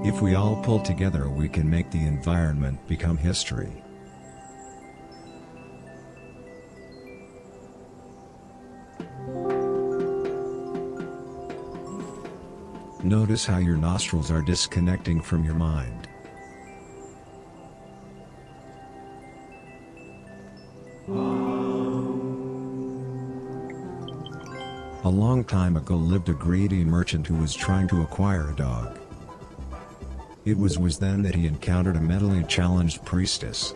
If we all pull together, we can make the environment become history. Notice how your nostrils are disconnecting from your mind. A long time ago lived a greedy merchant who was trying to acquire a dog. It was then that he encountered a mentally challenged priestess.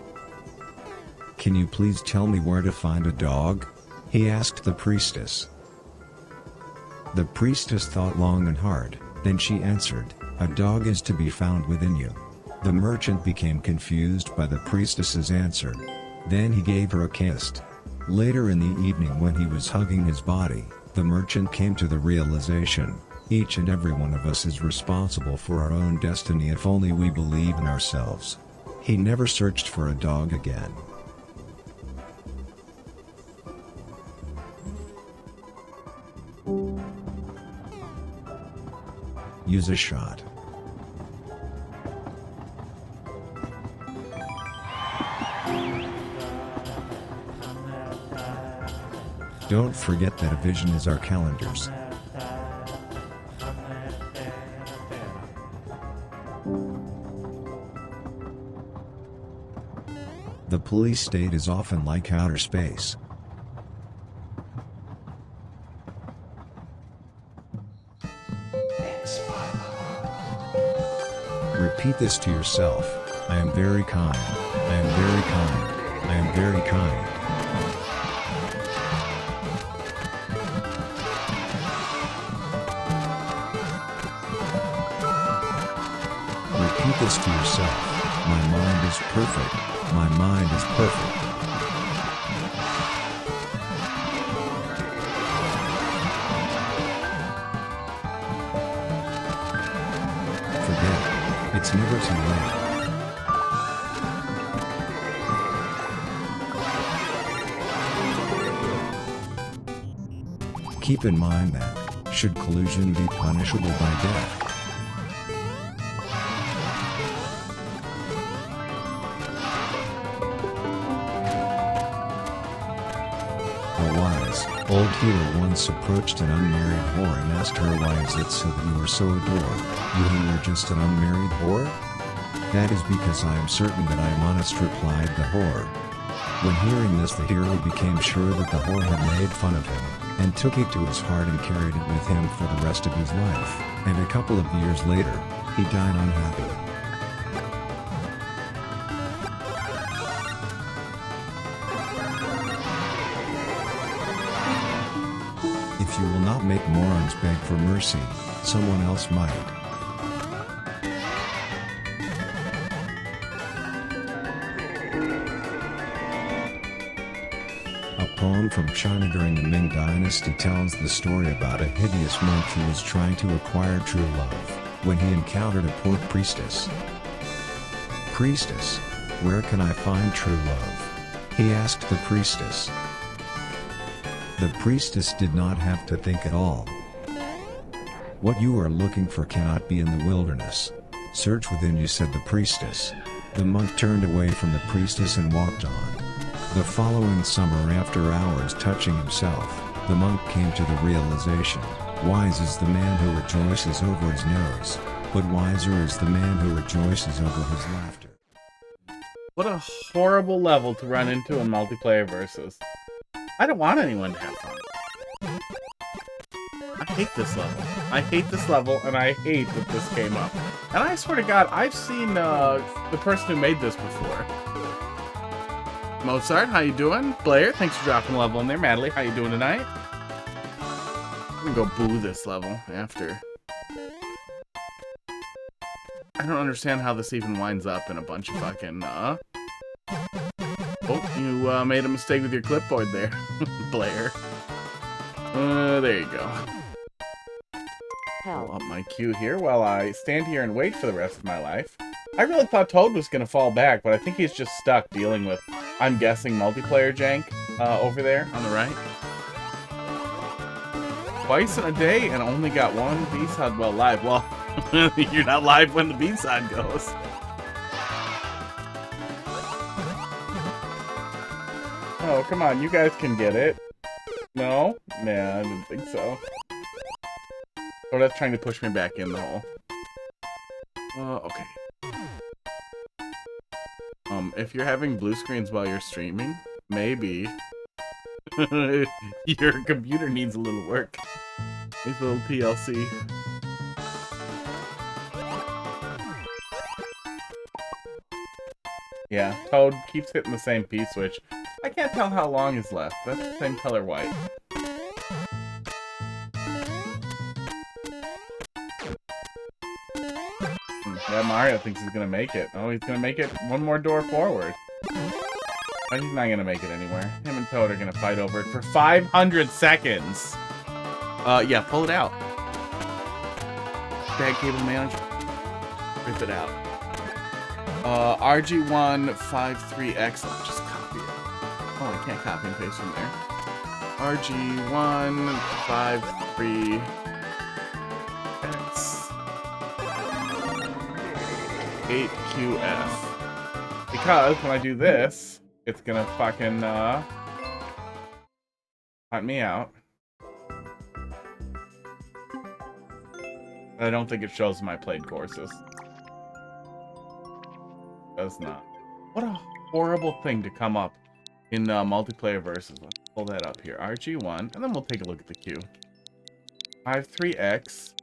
"Can you please tell me where to find a dog?" he asked the priestess. The priestess thought long and hard, then she answered, "A dog is to be found within you." The merchant became confused by the priestess's answer. Then he gave her a kiss. Later in the evening, when he was hugging his body, the merchant came to the realization, each and every one of us is responsible for our own destiny if only we believe in ourselves. He never searched for a dog again. Use a shot. Don't forget that a vision is our calendars. The police state is often like outer space. Repeat this to yourself. I am very kind. I am very kind. I am very kind. Repeat this to yourself. My mind is perfect. My mind is perfect. Forget it. It's never too late. Keep in mind that, should collusion be punishable by death, old healer once approached an unmarried whore and asked her, "Why is it so that you are so adored, you who are just an unmarried whore?" "That is because I am certain that I am honest," replied the whore. When hearing this, the hero became sure that the whore had made fun of him, and took it to his heart and carried it with him for the rest of his life, and a couple of years later, he died unhappy. If you will not make morons beg for mercy, someone else might. A poem from China during the Ming Dynasty tells the story about a hideous monk who was trying to acquire true love, when he encountered a poor priestess. "Priestess, where can I find true love?" he asked the priestess. The priestess did not have to think at all. "What you are looking for cannot be in the wilderness. Search within you," said the priestess. The monk turned away from the priestess and walked on. The following summer, after hours touching himself, the monk came to the realization, wise is the man who rejoices over his nose, but wiser is the man who rejoices over his laughter. What a horrible level to run into in multiplayer versus. I don't want anyone to have fun. I hate this level. I hate this level, and I hate that this came up. And I swear to God, I've seen the person who made this before. Mozart, how you doing? Blair, thanks for dropping the level in there. Madeline, how you doing tonight? I'm gonna go boo this level after. I don't understand how this even winds up in a bunch of fucking, Oh, you made a mistake with your clipboard there, Blair. There you go. Pull up my queue here while I stand here and wait for the rest of my life. I really thought Toad was going to fall back, but I think he's just stuck dealing with, I'm guessing, multiplayer jank over there on the right. twice in a day and only got one B-side, well, live. Well, you're not live when the B-side goes. Oh, come on, you guys can get it. No? Nah, I didn't think so. Oh, that's trying to push me back in the hole. Okay. If you're having blue screens while you're streaming, maybe your computer needs a little work. Needs a little TLC. Yeah, Toad keeps hitting the same P-switch. I can't tell how long is left. That's the same color white. Yeah, Mario thinks he's gonna make it. Oh, he's gonna make it one more door forward. But he's not gonna make it anywhere. Him and Toad are gonna fight over it for 500 seconds. Yeah, pull it out. Bag cable manager. Rip it out. RG153X. Let me just copy it. Oh, I can't copy and paste from there. RG153X8QF. Because when I do this, it's gonna fucking hunt me out. I don't think it shows my played courses. Does not. What a horrible thing to come up in multiplayer versus. Let's pull that up here. RG1, and then we'll take a look at the queue. 53X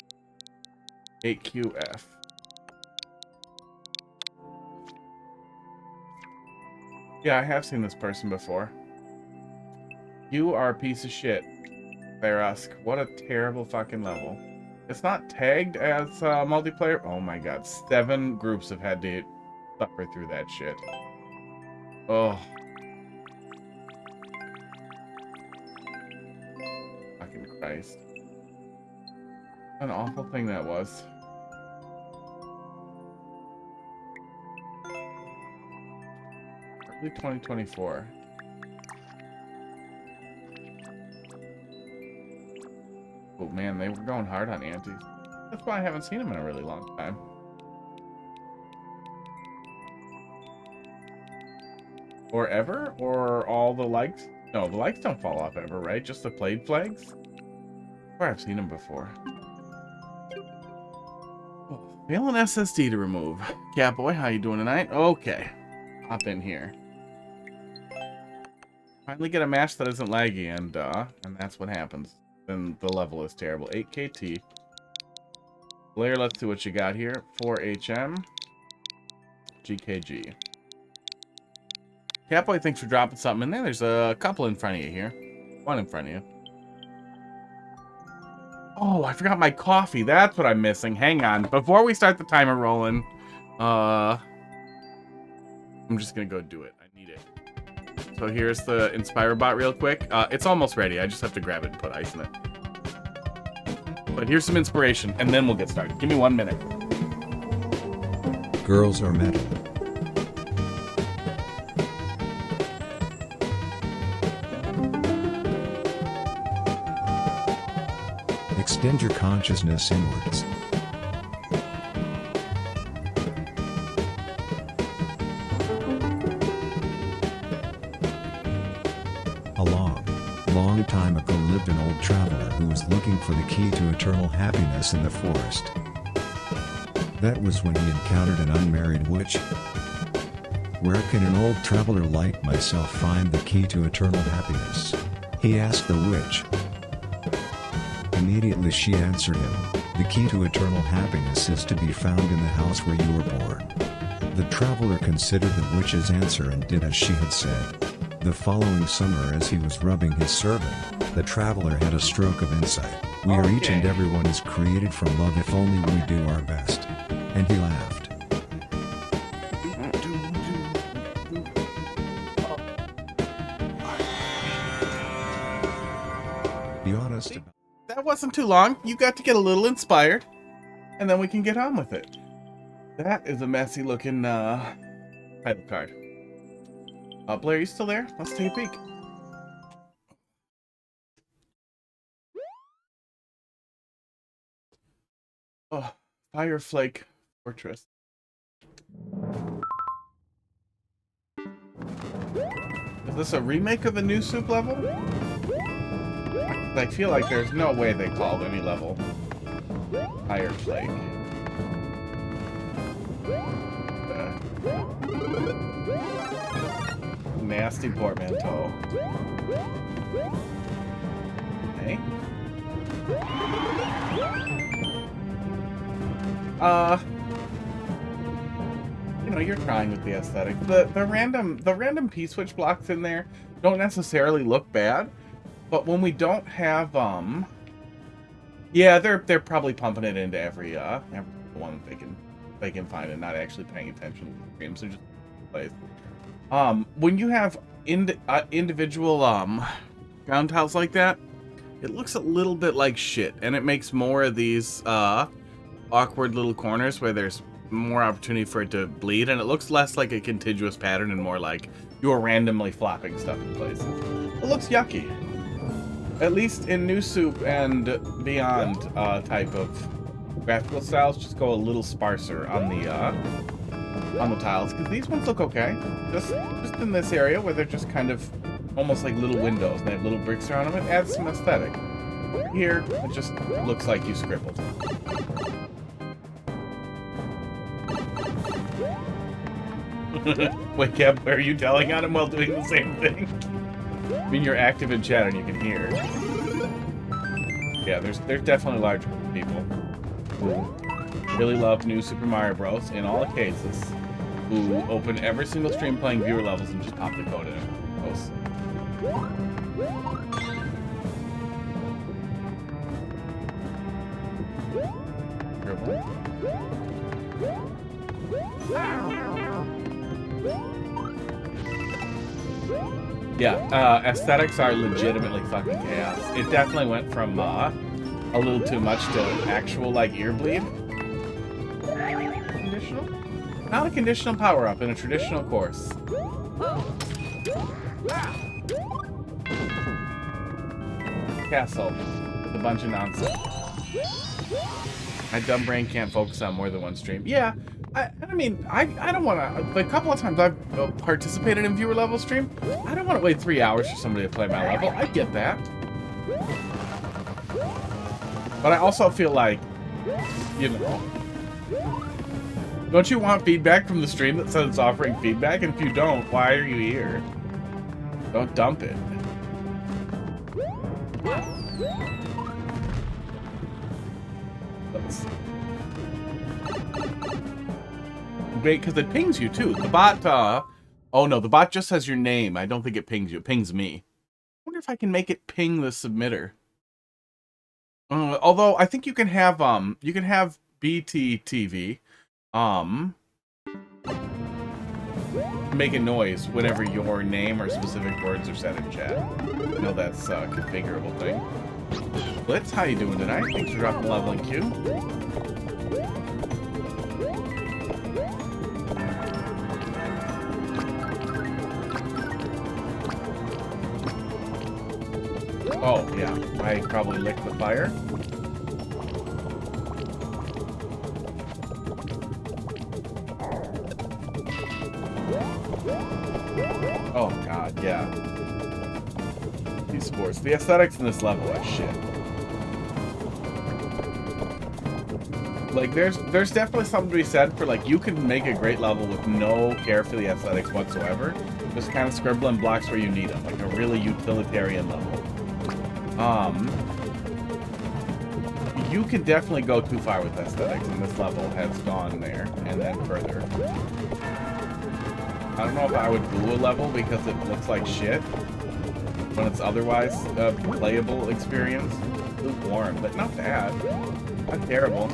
8QF. Yeah, I have seen this person before. You are a piece of shit, Barusk. What a terrible fucking level. It's not tagged as multiplayer. Oh my god, 7 groups have had to suffer through that shit. Oh. Fucking Christ. What an awful thing that was. Early 2024. Oh man, they were going hard on Antis. That's why I haven't seen him in a really long time. Or ever? Or all the likes? No, the likes don't fall off ever, right? Just the played flags? Or I've seen him before. Oh, fail an SSD to remove. Catboy, how you doing tonight? Okay. Hop in here. Finally get a match that isn't laggy, and that's what happens. Then the level is terrible. 8KT. Blair, let's see what you got here. 4HM. GKG. Catboy, thanks for dropping something in there. There's a couple in front of you here. One in front of you. Oh, I forgot my coffee. That's what I'm missing. Hang on. Before we start the timer rolling, I'm just going to go do it. I need it. So here's the InspireBot real quick. It's almost ready. I just have to grab it and put ice in it. But here's some inspiration, and then we'll get started. Give me 1 minute. Girls are metal. Extend your consciousness inwards. A long time ago lived an old traveler who was looking for the key to eternal happiness in the forest. That was when he encountered an unmarried witch. Where can an old traveler like myself find the key to eternal happiness? He asked the witch. Immediately she answered him, the key to eternal happiness is to be found in the house where you were born. The traveler considered the witch's answer and did as she had said. The following summer, as he was rubbing his servant, the traveler had a stroke of insight. We are each and every one is created from love if only we do our best. And he laughed. Be honest about That wasn't too long. You got to get a little inspired, and then we can get on with it. That is a messy looking title card. Blair, you still there? Let's take a peek. Oh, FireFlake Fortress. Is this a remake of the new soup level? I feel like there's no way they called any level FireFlake. Nasty portmanteau. Okay. You know, you're trying with the aesthetic. The random P-switch blocks in there don't necessarily look bad, but when we don't have yeah, they're probably pumping it into every one that they can find and not actually paying attention to the streams. They're just plays. When you have individual ground tiles like that, it looks a little bit like shit, and it makes more of these awkward little corners where there's more opportunity for it to bleed, and it looks less like a contiguous pattern and more like you're randomly flopping stuff in places. It looks yucky. At least in New Soup and beyond type of graphical styles, just go a little sparser on the tiles, because these ones look okay. Just in this area where they're just kind of almost like little windows and they have little bricks around them, it adds some aesthetic. Here, it just looks like you scribbled. Wait, Kev, are you telling on him while doing the same thing? I mean, you're active in chat and you can hear. Yeah, there's definitely larger people who really love New Super Mario Bros. In all cases, who open every single stream playing viewer levels and just pop the code in it. Yeah, aesthetics are legitimately fucking chaos. It definitely went from a little too much to actual like ear bleed. Conditional? Not a conditional power up in a traditional course. Castle with a bunch of nonsense. My dumb brain can't focus on more than one stream. Yeah, I mean, I don't want to. The couple of times I've participated in viewer level stream, I don't want to wait 3 hours for somebody to play my level. I get that, but I also feel like, you know, don't you want feedback from the stream that says it's offering feedback? And if you don't, why are you here? Don't dump it. Great, because it pings you too. The bot, oh no, the bot just says your name. I don't think it pings you. It pings me. I wonder if I can make it ping the submitter. Although I think you can have BTTV, make a noise whenever your name or specific words are said in chat. I know that's a configurable thing. Blitz, how you doing tonight? Thanks for dropping level in queue. Oh, yeah. I probably licked the fire. Oh, God, yeah. These sports. The aesthetics in this level are shit. Like, there's definitely something to be said for, like, you can make a great level with no care for the aesthetics whatsoever. Just kind of scribbling blocks where you need them. Like, a really utilitarian level. You can definitely go too far with aesthetics, and this level has gone there, and then further. I don't know if I would glue a level because it looks like shit when it's otherwise a playable experience. Lukewarm, but not bad. Not terrible.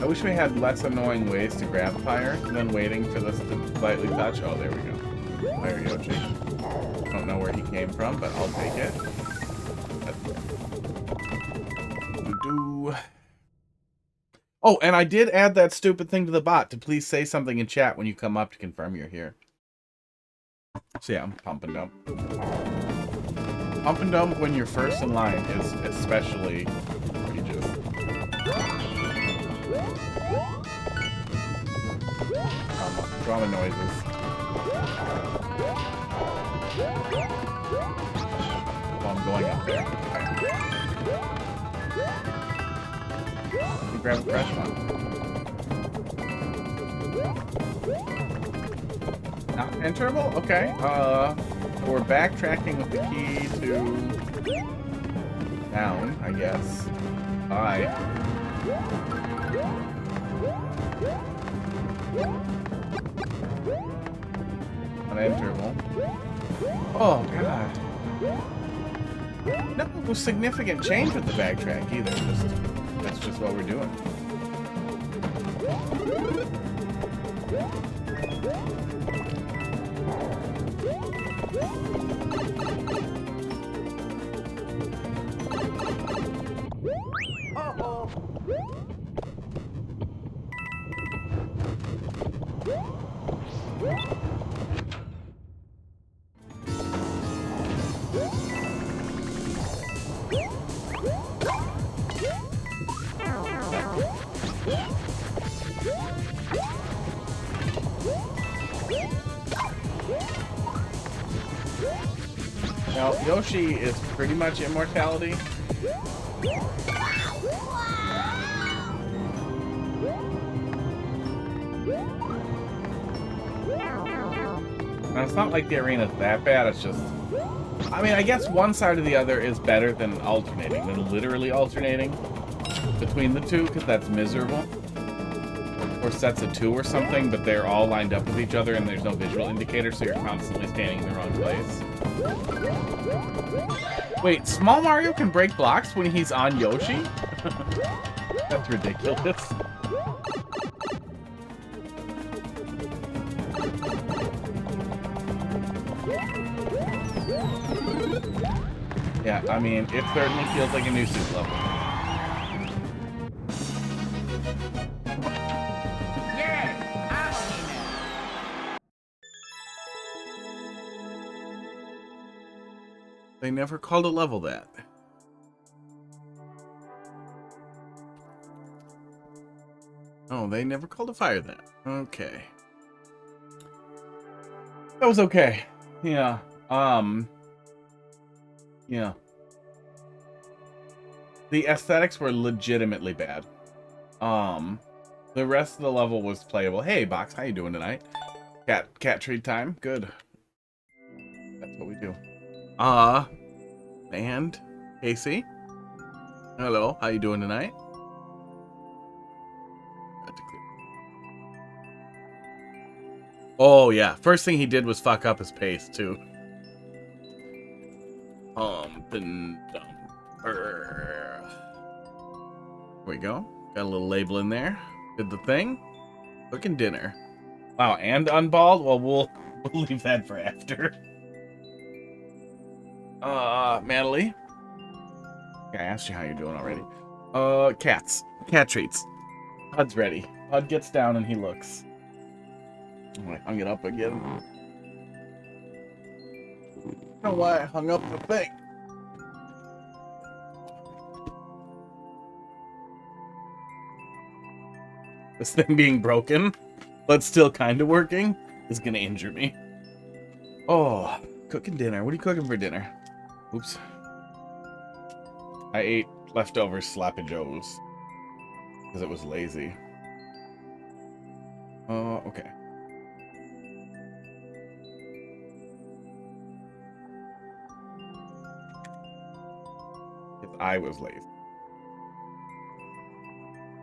I wish we had less annoying ways to grab fire than waiting for this to slightly touch. Oh, there we go. Fire Yoshi. I don't know where he came from, but I'll take it. Oh, and I did add that stupid thing to the bot to please say something in chat when you come up to confirm you're here. So yeah, I'm pump and dump. Pump and dump when you're first in line is especially egregious. Drama noises. Oh, I'm going up there. Let me grab a fresh one. Not enterable? Okay. We're backtracking with the key to down, I guess. Bye. Unenterable. Oh god. No significant change with the backtrack either. That's just what we're doing. Now, Yoshi is pretty much immortality. Now, it's not like the arena's that bad, it's just... I mean, I guess one side or the other is better than alternating, than literally alternating between the two, because that's miserable. Or sets of two or something, but they're all lined up with each other and there's no visual indicator, so you're constantly standing in the wrong place. Wait, Small Mario can break blocks when he's on Yoshi? That's ridiculous. Yeah, I mean, it certainly feels like a new suit level. They never called a level that. Oh, they never called a fire that. Okay. That was okay. Yeah. Yeah. The aesthetics were legitimately bad. The rest of the level was playable. Hey, Box, how you doing tonight? Cat treat time. Good. That's what we do. And Casey. Hello, how you doing tonight? Oh yeah, first thing he did was fuck up his pace too. Here we go. Got a little label in there. Did the thing. Cooking dinner. Wow, and unballed? Well, we'll leave that for after. Natalie. I asked you how you're doing already. Cats. Cat treats. Pud's ready. Pud gets down and he looks. I hung it up again. I don't know why I hung up the thing. This thing being broken, but still kind of working, is gonna injure me. Oh, cooking dinner. What are you cooking for dinner? Oops. I ate leftover Slappy Joes because it was lazy. Okay. Because I was lazy.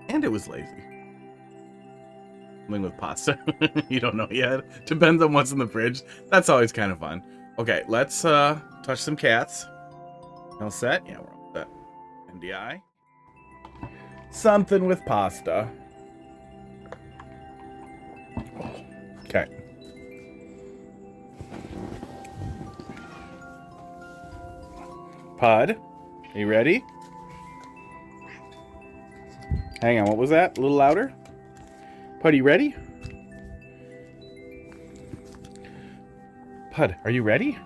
And it was lazy. Something with pasta. You don't know yet. Depends on what's in the fridge. That's always kind of fun. Okay, let's touch some cats. All set? Yeah, we're all set. NDI. Something with pasta. Okay. Pod, are you ready? Hang on, what was that? A little louder? Pud, you ready? Pud, are you ready?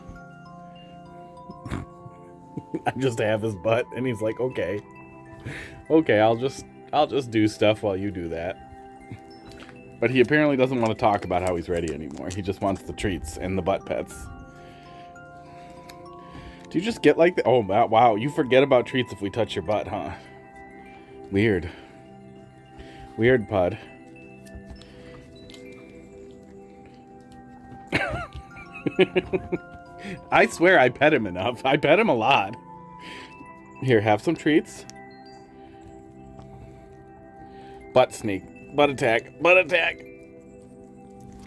I just have his butt, and he's like, okay. Okay, I'll just do stuff while you do that. But he apparently doesn't want to talk about how he's ready anymore. He just wants the treats and the butt pets. Do you just get like that? Oh, wow. You forget about treats if we touch your butt, huh? Weird. Weird, Pud. I swear I pet him enough. I pet him a lot. Here, have some treats. Butt sneak. Butt attack. Butt attack.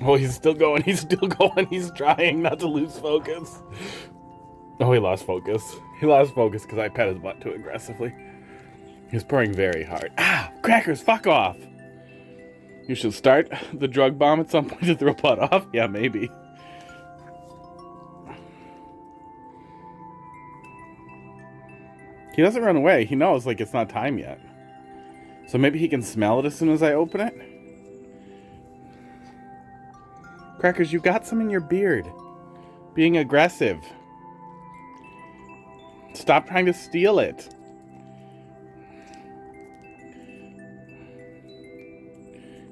Oh, he's still going. He's still going. He's trying not to lose focus. Oh, he lost focus. He lost focus because I pet his butt too aggressively. He's purring very hard. Ah, Crackers, fuck off. You should start the drug bomb at some point to throw Pud off. Yeah, maybe. He doesn't run away. He knows, like, it's not time yet. So maybe he can smell it as soon as I open it? Crackers, you got some in your beard. Being aggressive. Stop trying to steal it.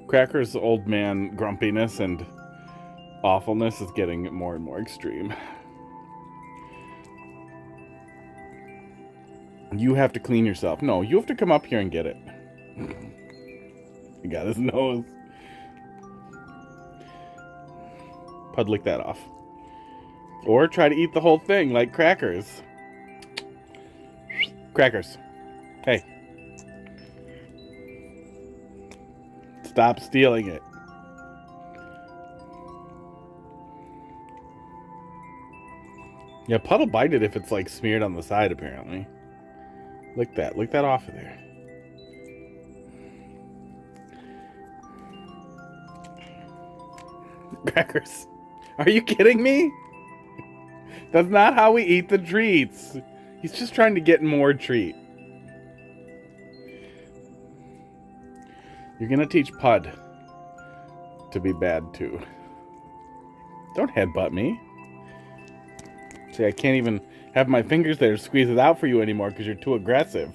Crackers' old man grumpiness and awfulness is getting more and more extreme. You have to clean yourself. No, you have to come up here and get it. He got his nose. Pud, lick that off. Or try to eat the whole thing like Crackers. Crackers. Hey. Stop stealing it. Yeah, Pud will bite it if it's like smeared on the side, apparently. Lick that. Lick that off of there. Crackers. Are you kidding me? That's not how we eat the treats. He's just trying to get more treat. You're gonna teach Pud to be bad too. Don't headbutt me. See, I can't even have my fingers there to squeeze it out for you anymore because you're too aggressive.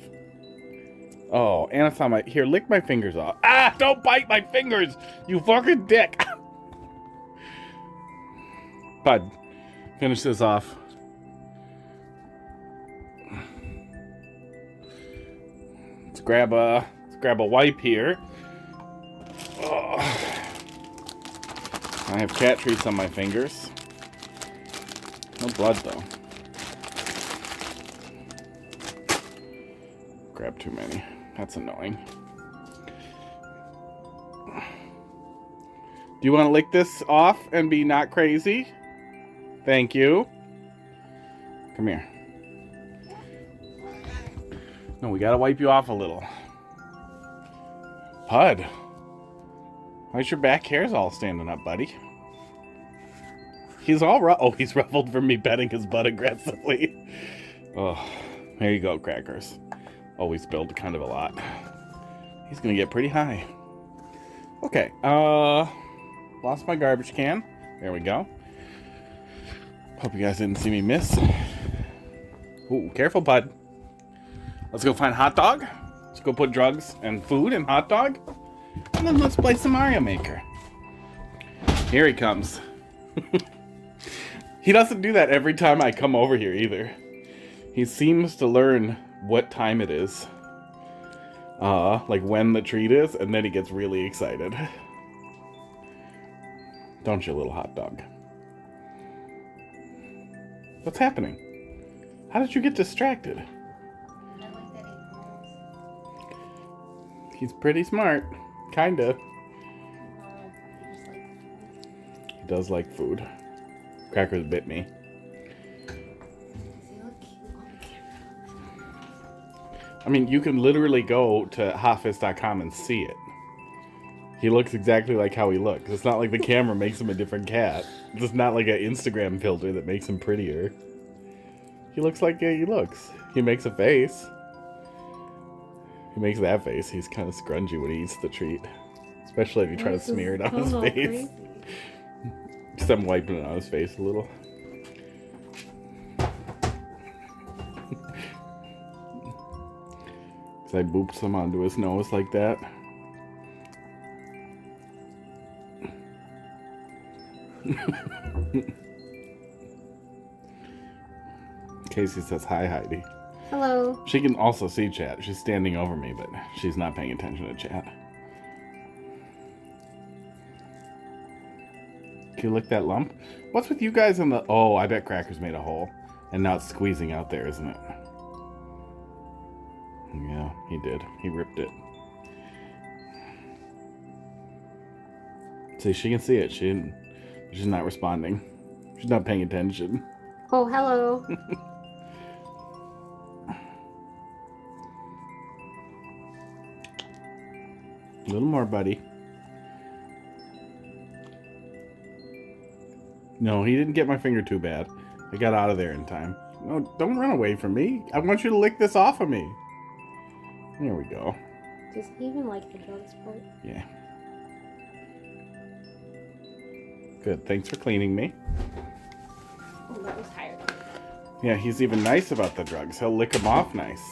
Oh, Anathema, here, lick my fingers off. Ah, don't bite my fingers, you fucking dick. Pud, finish this off. Let's grab a wipe here. Oh. I have cat treats on my fingers. No blood though. Grab too many. That's annoying. Do you want to lick this off and be not crazy? Thank you. Come here. No, we gotta wipe you off a little. Pud. Why's your back hairs all standing up, buddy? He's all oh, he's ruffled from me petting his butt aggressively. Oh, there you go, Crackers. Oh, we spilled kind of a lot. He's gonna get pretty high. Okay, lost my garbage can. There we go. Hope you guys didn't see me miss. Ooh, careful, Pud. Let's go find Hot Dog. Let's go put drugs and food in Hot Dog. And then let's play some Mario Maker. Here he comes. He doesn't do that every time I come over here either. He seems to learn what time it is. Like when the treat is, and then he gets really excited. Don't you, little hot dog? What's happening? How did you get distracted? He's pretty smart. Kinda. He does like food. Crackers bit me. I mean, you can literally go to hotfist.com and see it. He looks exactly like how he looks. It's not like the camera makes him a different cat. It's not like an Instagram filter that makes him prettier. He looks like he looks. He makes a face. He makes that face. He's kind of scrungy when he eats the treat. Especially if you try to smear it on his face. Crazy. Just I'm wiping it on his face a little. Because I booped some onto his nose like that. Casey says, hi, Heidi. Hello. She can also see chat. She's standing over me, but she's not paying attention to chat. Can you lick that lump? What's with you guys in the... Oh, I bet Cracker's made a hole. And now it's squeezing out there, isn't it? Yeah, he did. He ripped it. See, she can see it. She's not responding. She's not paying attention. Oh, hello. A little more, buddy. No, he didn't get my finger too bad. I got out of there in time. No, don't run away from me. I want you to lick this off of me. There we go. Does he even like the drugs part? Yeah. Good. Thanks for cleaning me. Oh, that was higher. Yeah, he's even nice about the drugs. He'll lick them off nice.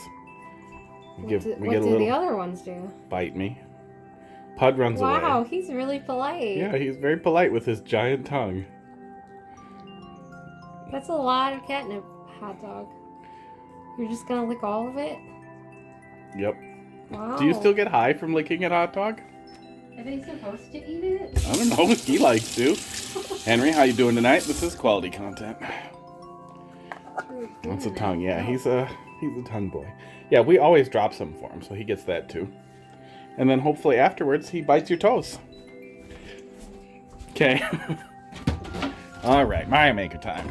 What We do get a little the other ones do? bite me. Pud runs away. Wow, he's really polite. Yeah, he's very polite with his giant tongue. That's a lot of catnip, hot dog. You're just gonna lick all of it? Yep. Wow. Do you still get high from licking a hot dog? Are they supposed to eat it? I don't know. He likes to. Henry, how you doing tonight? This is quality content. That's a tongue. Yeah, he's a tongue boy. Yeah, we always drop some for him, so he gets that too. And then hopefully afterwards he bites your toes. Okay. All right, Mario Maker time.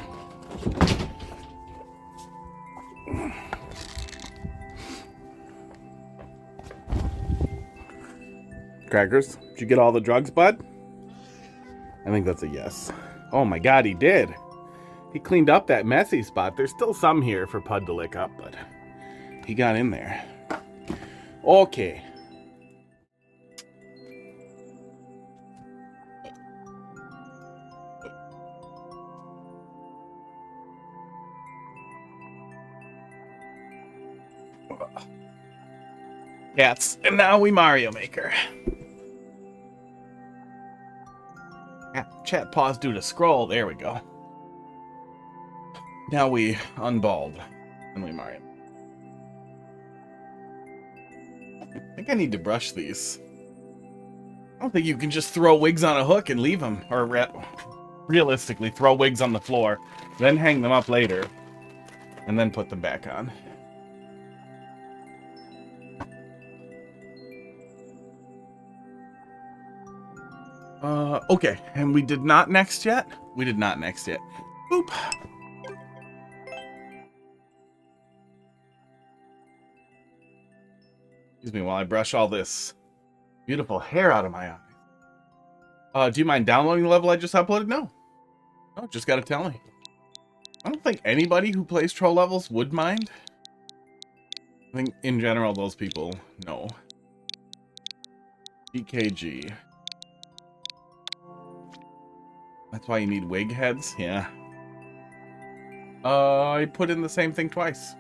Crackers, did you get all the drugs, bud? I think that's a yes. Oh my god, he did. He cleaned up that messy spot. There's still some here for Pud to lick up, but he got in there. Okay. Cats, and now we Mario Maker. Chat pause due to scroll. There we go. Now we unballed and we Mario. I think I need to brush these. I don't think you can just throw wigs on a hook and leave them, or realistically throw wigs on the floor, then hang them up later, and then put them back on. Okay, and we did not next yet? We did not next yet. Boop. Excuse me while I brush all this beautiful hair out of my eye. Do you mind downloading the level I just uploaded? No. No, just gotta tell me. I don't think anybody who plays troll levels would mind. I think in general those people know. EKG. That's why you need wig heads? Yeah. I put in the same thing twice.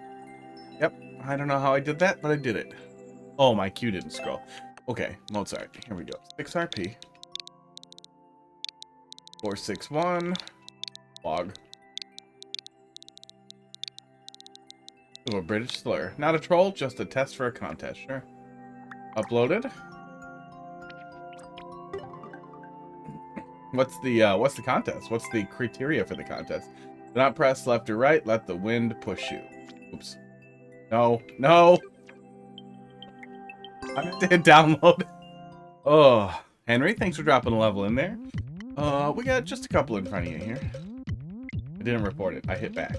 Yep. I don't know how I did that, but I did it. Oh, my Q didn't scroll. Okay, Mozart. Here we go. 6RP. 461. Log. Ooh, a British slur. Not a troll, just a test for a contest. Sure. Uploaded. What's the contest? What's the criteria for the contest? Do not press left or right. Let the wind push you. Oops. No. No. I meant to hit download. Oh, Henry, thanks for dropping a level in there. We got just a couple in front of you here. I didn't report it. I hit back.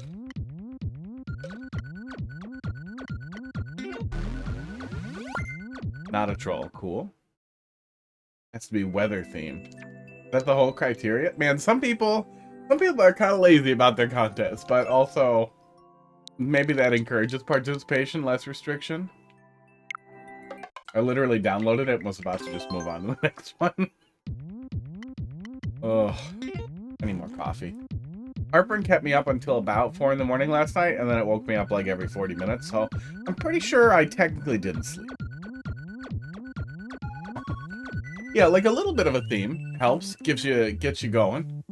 Not a troll. Cool. Has to be weather themed. Is that the whole criteria? Man, some people are kind of lazy about their contests, but also maybe that encourages participation, less restriction. I literally downloaded it and was about to just move on to the next one. Ugh. I need more coffee. Heartburn kept me up until about 4 in the morning last night, and then it woke me up like every 40 minutes, so I'm pretty sure I technically didn't sleep. Yeah, like a little bit of a theme helps, gets you going.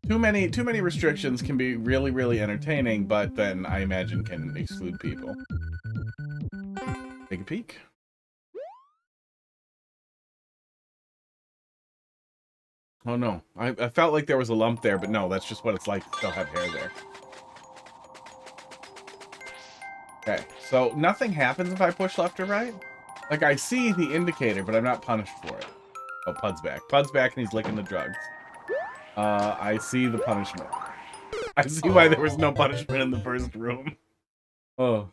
Too many restrictions can be really, really entertaining, but then I imagine can exclude people. Take a peek. Oh no, I felt like there was a lump there, but no, that's just what it's like to still have hair there. Okay, so nothing happens if I push left or right? Like, I see the indicator, but I'm not punished for it. Oh, Pud's back. Pud's back and he's licking the drugs. I see the punishment. I see why there was no punishment in the first room. Oh.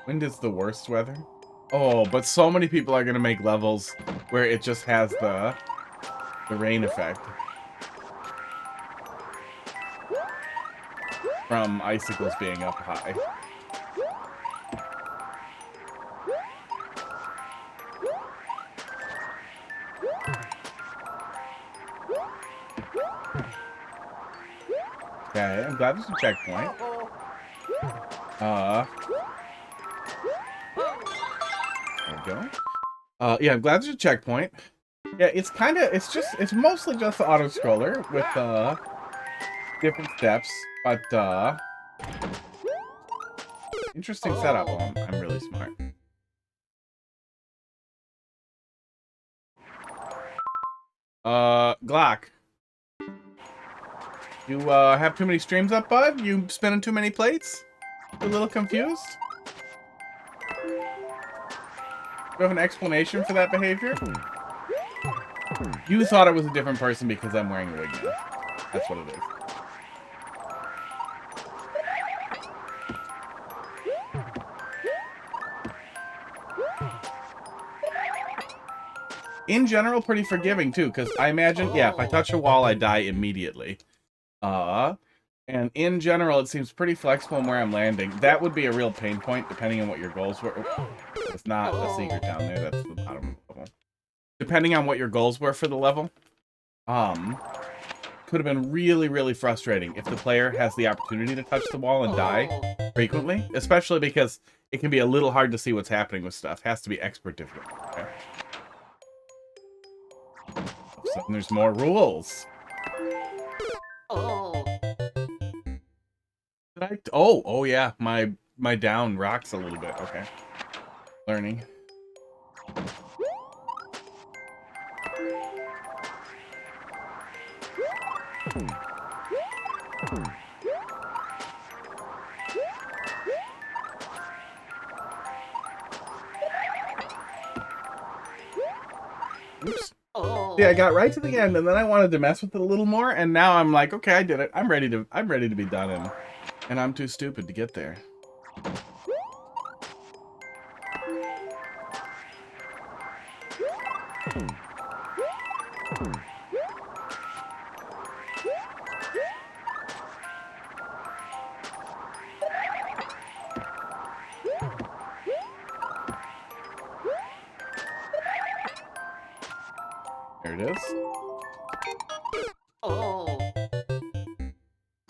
Wind is the worst weather? Oh, but so many people are gonna make levels where it just has the rain effect. From icicles being up high. Okay, I'm glad there's a checkpoint. There we go. Yeah, I'm glad there's a checkpoint. Yeah, it's mostly just the auto scroller with different steps, but interesting setup. Oh, I'm really smart. Glock. You have too many streams up, bud? You spinning too many plates? You a little confused? Do you have an explanation for that behavior? You thought it was a different person because I'm wearing a wig now. That's what it is. In general, pretty forgiving too, because I imagine, yeah, if I touch a wall, I die immediately. And in general, it seems pretty flexible in where I'm landing. That would be a real pain point, depending on what your goals were. It's not a secret down there, that's the bottom of the level. Depending on what your goals were for the level, could have been really, really frustrating if the player has the opportunity to touch the wall and die frequently, especially because it can be a little hard to see what's happening with stuff. Has to be expert difficult. Okay? All of a sudden, there's more rules. Oh yeah, my down rocks a little bit. Okay, learning. Oops. Yeah, I got right to the end, and then I wanted to mess with it a little more, and now I'm like, okay, I did it. I'm ready to be done, and I'm too stupid to get there. There it is.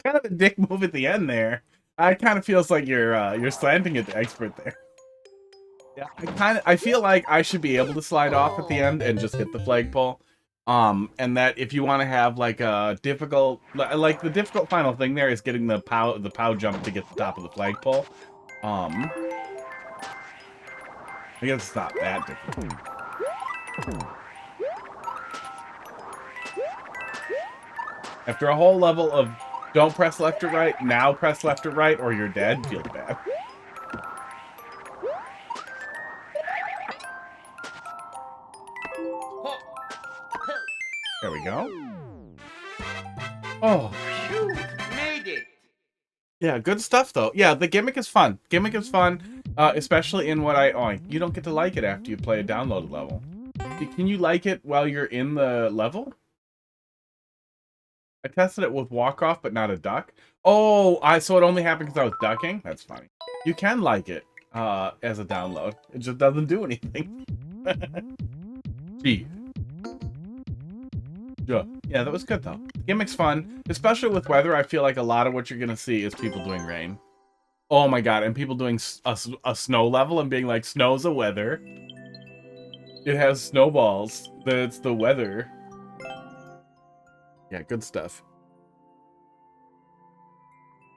Kind of a dick move at the end there. I kind of feels like you're slanting at the expert there. Yeah, I feel like I should be able to slide off at the end and just hit the flagpole. And that if you want to have like a difficult, like the difficult final thing there is getting the pow jump to get the top of the flagpole. I guess it's not that difficult. After a whole level of don't press left or right, now press left or right, or you're dead, feels bad. There we go. Oh, made it. Yeah, good stuff though. Yeah, the gimmick is fun. Gimmick is fun, especially in what you don't get to like it after you play a downloaded level. Can you like it while you're in the level? I tested it with walk off, but not a duck. Oh, so it only happened because I was ducking? That's funny. You can like it as a download. It just doesn't do anything. Gee. Yeah, that was good though. The gimmick's fun, especially with weather. I feel like a lot of what you're gonna see is people doing rain. Oh my god, and people doing a snow level and being like, snow's a weather. It has snowballs. It's the weather. Yeah, good stuff.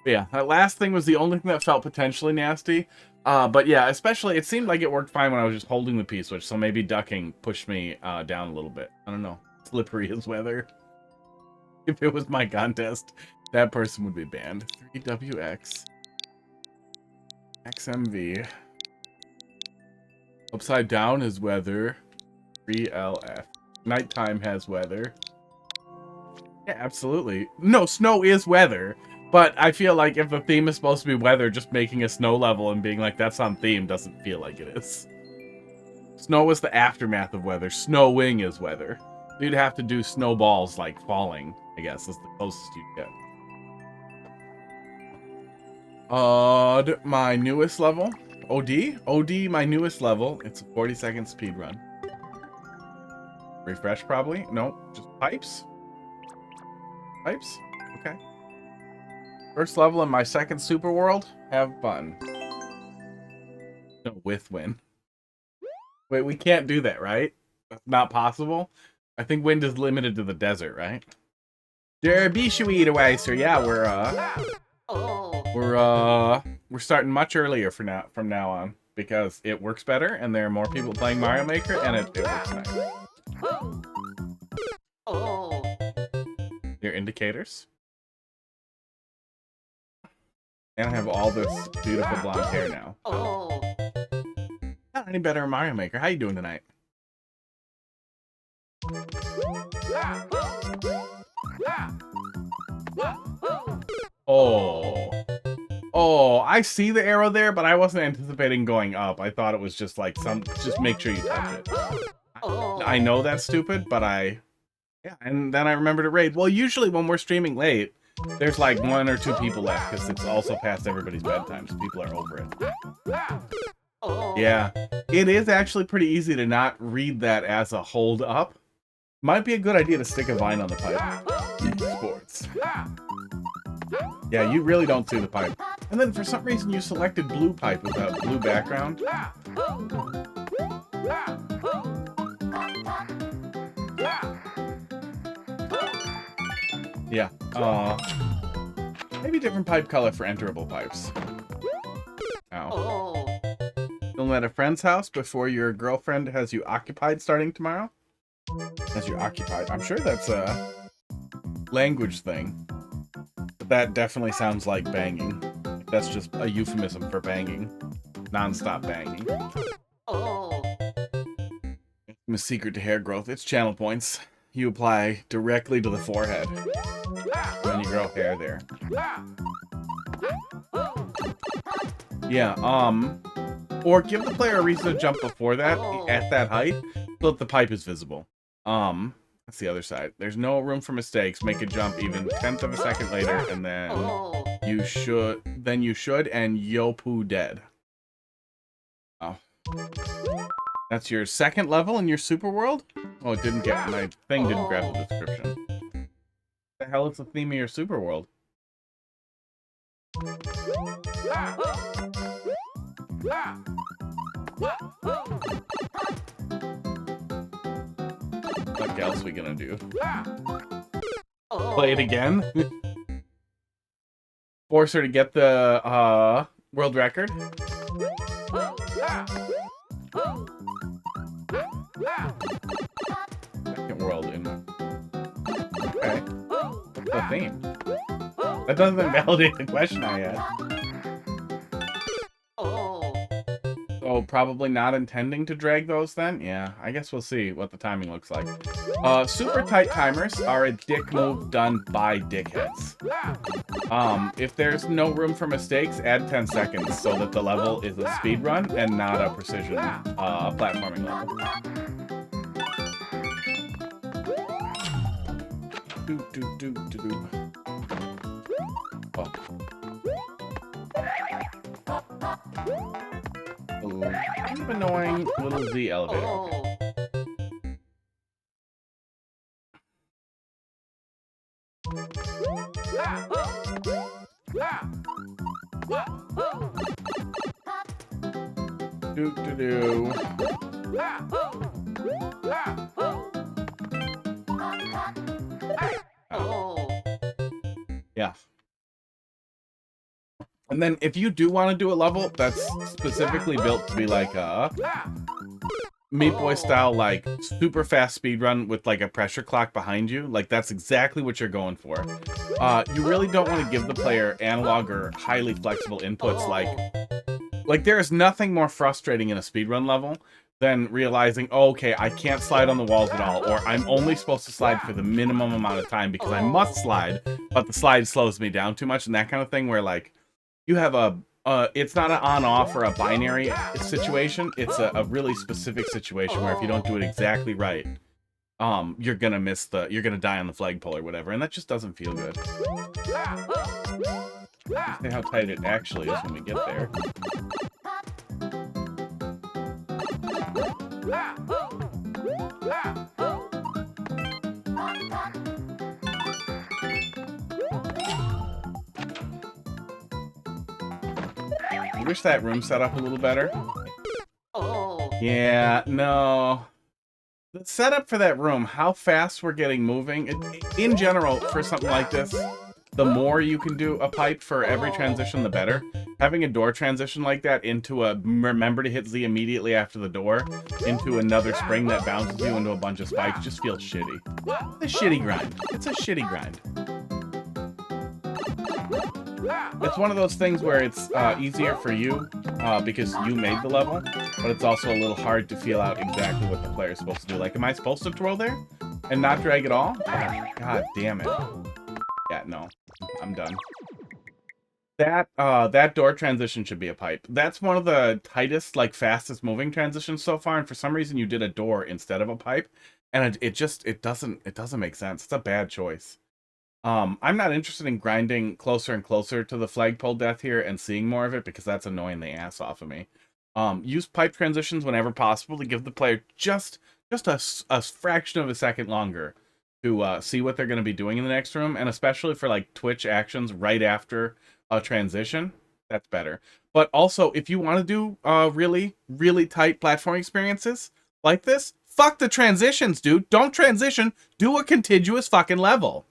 But yeah, that last thing was the only thing that felt potentially nasty. But yeah, especially, it seemed like it worked fine when I was just holding the P-switch, so maybe ducking pushed me down a little bit. I don't know. Slippery as weather. If it was my contest, that person would be banned. 3WX. XMV. Upside down is weather. 3LF. Nighttime has weather. Yeah, absolutely. No, snow is weather. But I feel like if the theme is supposed to be weather, just making a snow level and being like, that's on theme, doesn't feel like it is. Snow is the aftermath of weather. Snowing is weather. You'd have to do snowballs, like, falling, I guess, is the closest you'd get. My newest level. OD? OD, my newest level. It's a 40-second speed run. Refresh, probably? No, just pipes? Pipes? Okay. First level in my second super world. Have fun. No, with win. Wait, we can't do that, right? That's not possible? I think wind is limited to the desert, right? Derby sir. Yeah, we're starting much earlier from now on because it works better and there are more people playing Mario Maker and it works nice. Your indicators. And I have all this beautiful blonde hair now. Not any better in Mario Maker. How you doing tonight? Oh, I see the arrow there, but I wasn't anticipating going up. I thought it was just like just make sure you touch it. I know that's stupid, but yeah, and then I remembered to raid. Well, usually when we're streaming late, there's like 1 or 2 people left because it's also past everybody's bedtime, so people are over it. Yeah, it is actually pretty easy to not read that as a hold up. Might be a good idea to stick a vine on the pipe. Sports. Yeah, you really don't see the pipe. And then for some reason you selected blue pipe without blue background. Yeah. Maybe different pipe color for enterable pipes. Ow. Film at a friend's house before your girlfriend has you occupied starting tomorrow? Has you occupied. I'm sure that's a language thing. But that definitely sounds like banging. That's just a euphemism for banging. Non-stop banging. A secret to hair growth. It's channel points. You apply directly to the forehead when you grow hair there. Yeah, or give the player a reason to jump before that, at that height, so that the pipe is visible. That's the other side. There's no room for mistakes. Make a jump even 1/10 of a second later, and then you should, and Yopu dead. Oh. That's your second level in your super world? Oh, it didn't get, my thing didn't grab the description. What the hell is the theme of your super world? What else are we gonna do? Play it again? Force her to get the world record? Second world in... Okay. What's the theme? That doesn't invalidate the question I had. So probably not intending to drag those then? Yeah, I guess we'll see what the timing looks like. Super tight timers are a dick move done by dickheads. If there's no room for mistakes, add 10 seconds so that the level is a speed run and not a precision platforming level. Oh. Oh, kind of annoying little Z elevator. Okay. Do. Yeah. And then if you do want to do a level that's specifically built to be like a Meat Boy style, like super fast speedrun with like a pressure clock behind you, like that's exactly what you're going for. You really don't want to give the player analog or highly flexible inputs. Like there is nothing more frustrating in a speedrun level than realizing, oh, okay, I can't slide on the walls at all, or I'm only supposed to slide for the minimum amount of time because I must slide, but the slide slows me down too much, and that kind of thing where like you have a it's not an on-off or a binary situation. It's a really specific situation where if you don't do it exactly right, you're gonna you're gonna die on the flagpole or whatever, and that just doesn't feel good. Let's see how tight it actually is when we get there. I wish that room set up a little better. Yeah, no. The setup for that room, how fast we're getting moving, in general, for something like this, the more you can do a pipe for every transition, the better. Having a door transition like that into a remember to hit Z immediately after the door, into another spring that bounces you into a bunch of spikes just feels shitty. It's a shitty grind. It's a shitty grind. It's one of those things where it's easier for you because you made the level, but it's also a little hard to feel out exactly what the player is supposed to do. Like, am I supposed to twirl there and not drag at all? Oh, God damn it. Yeah, no. I'm done. That door transition should be a pipe. That's one of the tightest, like, fastest moving transitions so far, and for some reason you did a door instead of a pipe, and it doesn't make sense. It's a bad choice. I'm not interested in grinding closer and closer to the flagpole death here and seeing more of it because that's annoying the ass off of me. Use pipe transitions whenever possible to give the player just a fraction of a second longer to see what they're going to be doing in the next room, and especially for like Twitch actions right after a transition, that's better. But also, if you want to do really, really tight platform experiences like this, fuck the transitions, dude. Don't transition. Do a contiguous fucking level.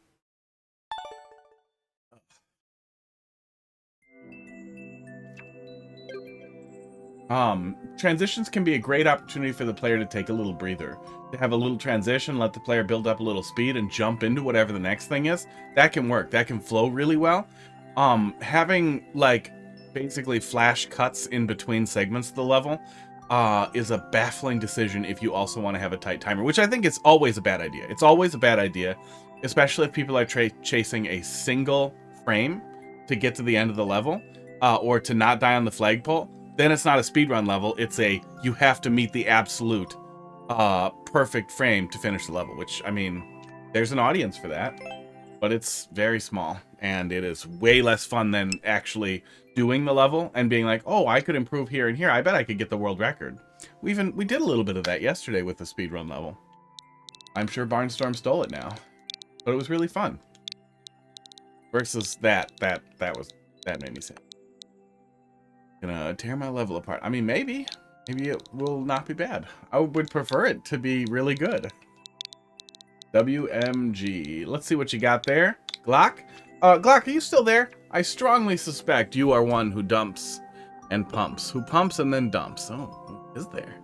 Transitions can be a great opportunity for the player to take a little breather, to have a little transition, let the player build up a little speed and jump into whatever the next thing is. That can work. That can flow really well. Having like basically flash cuts in between segments of the level is a baffling decision if you also want to have a tight timer, which I think is always a bad idea. It's always a bad idea, especially if people are chasing a single frame to get to the end of the level or to not die on the flagpole. Then it's not a speedrun level, it's a, you have to meet the absolute perfect frame to finish the level, which, I mean, there's an audience for that, but it's very small, and it is way less fun than actually doing the level and being like, oh, I could improve here and here, I bet I could get the world record. We did a little bit of that yesterday with the speedrun level. I'm sure Barnstorm stole it now, but it was really fun. Versus that made me sad. Gonna tear my level apart. I mean, maybe it will not be bad. I would prefer it to be really good. WMG. Let's see what you got there. Glock? Glock, are you still there? I strongly suspect you are one who dumps and pumps. Who pumps and then dumps. Oh, who is there?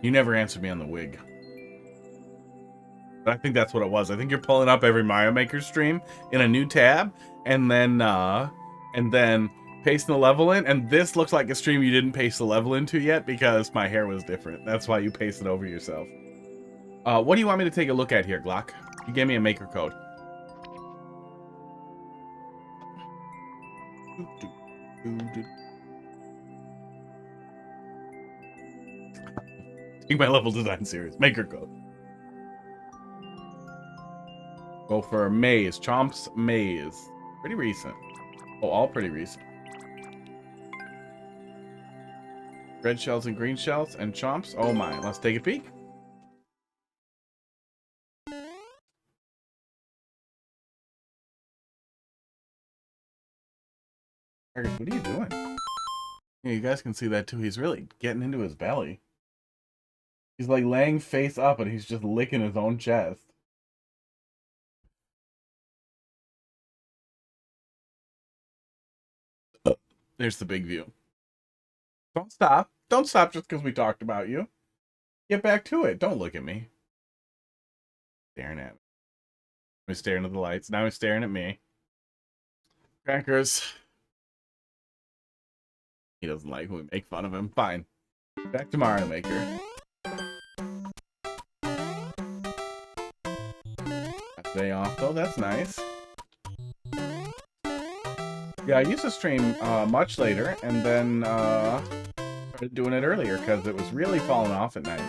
You never answered me on the wig. I think that's what it was. I think you're pulling up every Mario Maker stream in a new tab, and then pasting the level in. And this looks like a stream you didn't paste the level into yet because my hair was different. That's why you pasted over yourself. What do you want me to take a look at here, Glock? You gave me a maker code. Make my level design series. Maker code. Go for Maze. Chomp's Maze. Pretty recent. Oh, all pretty recent. Red shells and green shells and chomps. Oh my. Let's take a peek. What are you doing? Yeah, you guys can see that too. He's really getting into his belly. He's like laying face up and he's just licking his own chest. There's the big view. Don't stop. Don't stop just because we talked about you. Get back to it. Don't look at me. Staring at me. He's staring at the lights. Now he's staring at me. Crackers. He doesn't like when we make fun of him. Fine. Back to Mario Maker. Got day off though. That's nice. Yeah, I used to stream much later, and then started doing it earlier because it was really falling off at night.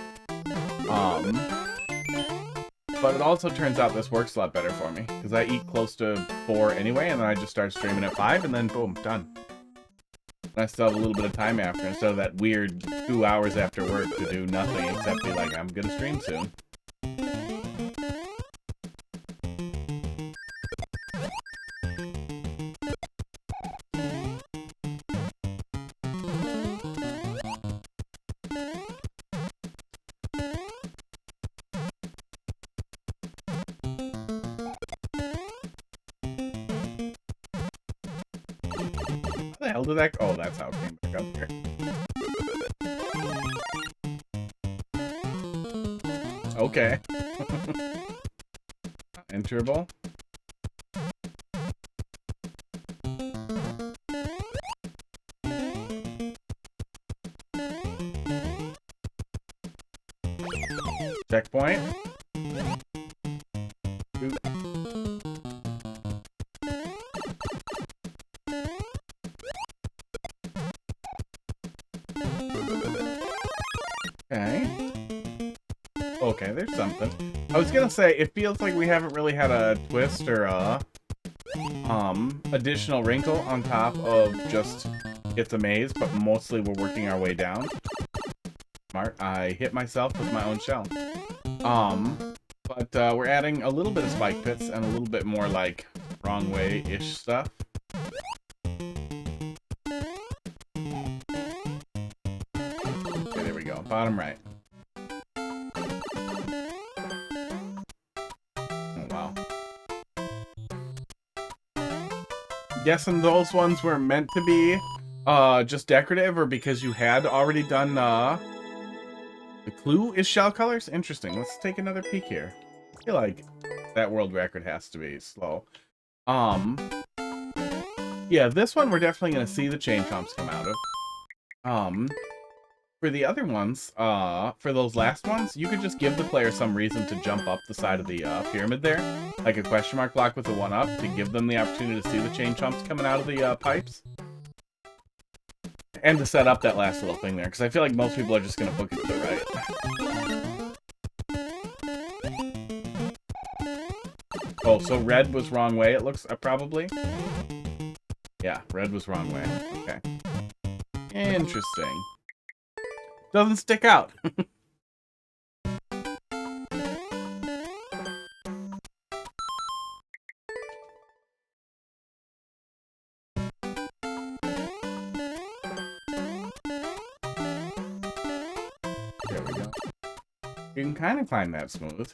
But it also turns out this works a lot better for me because I eat close to 4 anyway, and then I just start streaming at 5, and then boom, done. And I still have a little bit of time after instead of that weird 2 hours after work to do nothing except be like, I'm gonna stream soon. Did that? Oh, that's how it came back up here. Okay. Enterable. Checkpoint. Oop. Okay, there's something. I was gonna say, it feels like we haven't really had a twist or a additional wrinkle on top of just it's a maze, but mostly we're working our way down. Smart. I hit myself with my own shell. But we're adding a little bit of spike pits and a little bit more like wrong way-ish stuff. Okay, there we go. Bottom right. Guessing those ones were meant to be just decorative, or because you had already done the clue is shell colors? Interesting. Let's take another peek here. I feel like that world record has to be slow. Yeah, this one we're definitely gonna see the chain chomps come out of. For the other ones, for those last ones, you could just give the player some reason to jump up the side of the pyramid there, like a question mark block with a 1-up, to give them the opportunity to see the chain chomps coming out of the pipes. And to set up that last little thing there, because I feel like most people are just going to book it to the right. Oh, so red was wrong way, it looks, probably? Yeah, red was wrong way. Okay. Interesting. Doesn't stick out. There we go. You can kind of climb that smooth.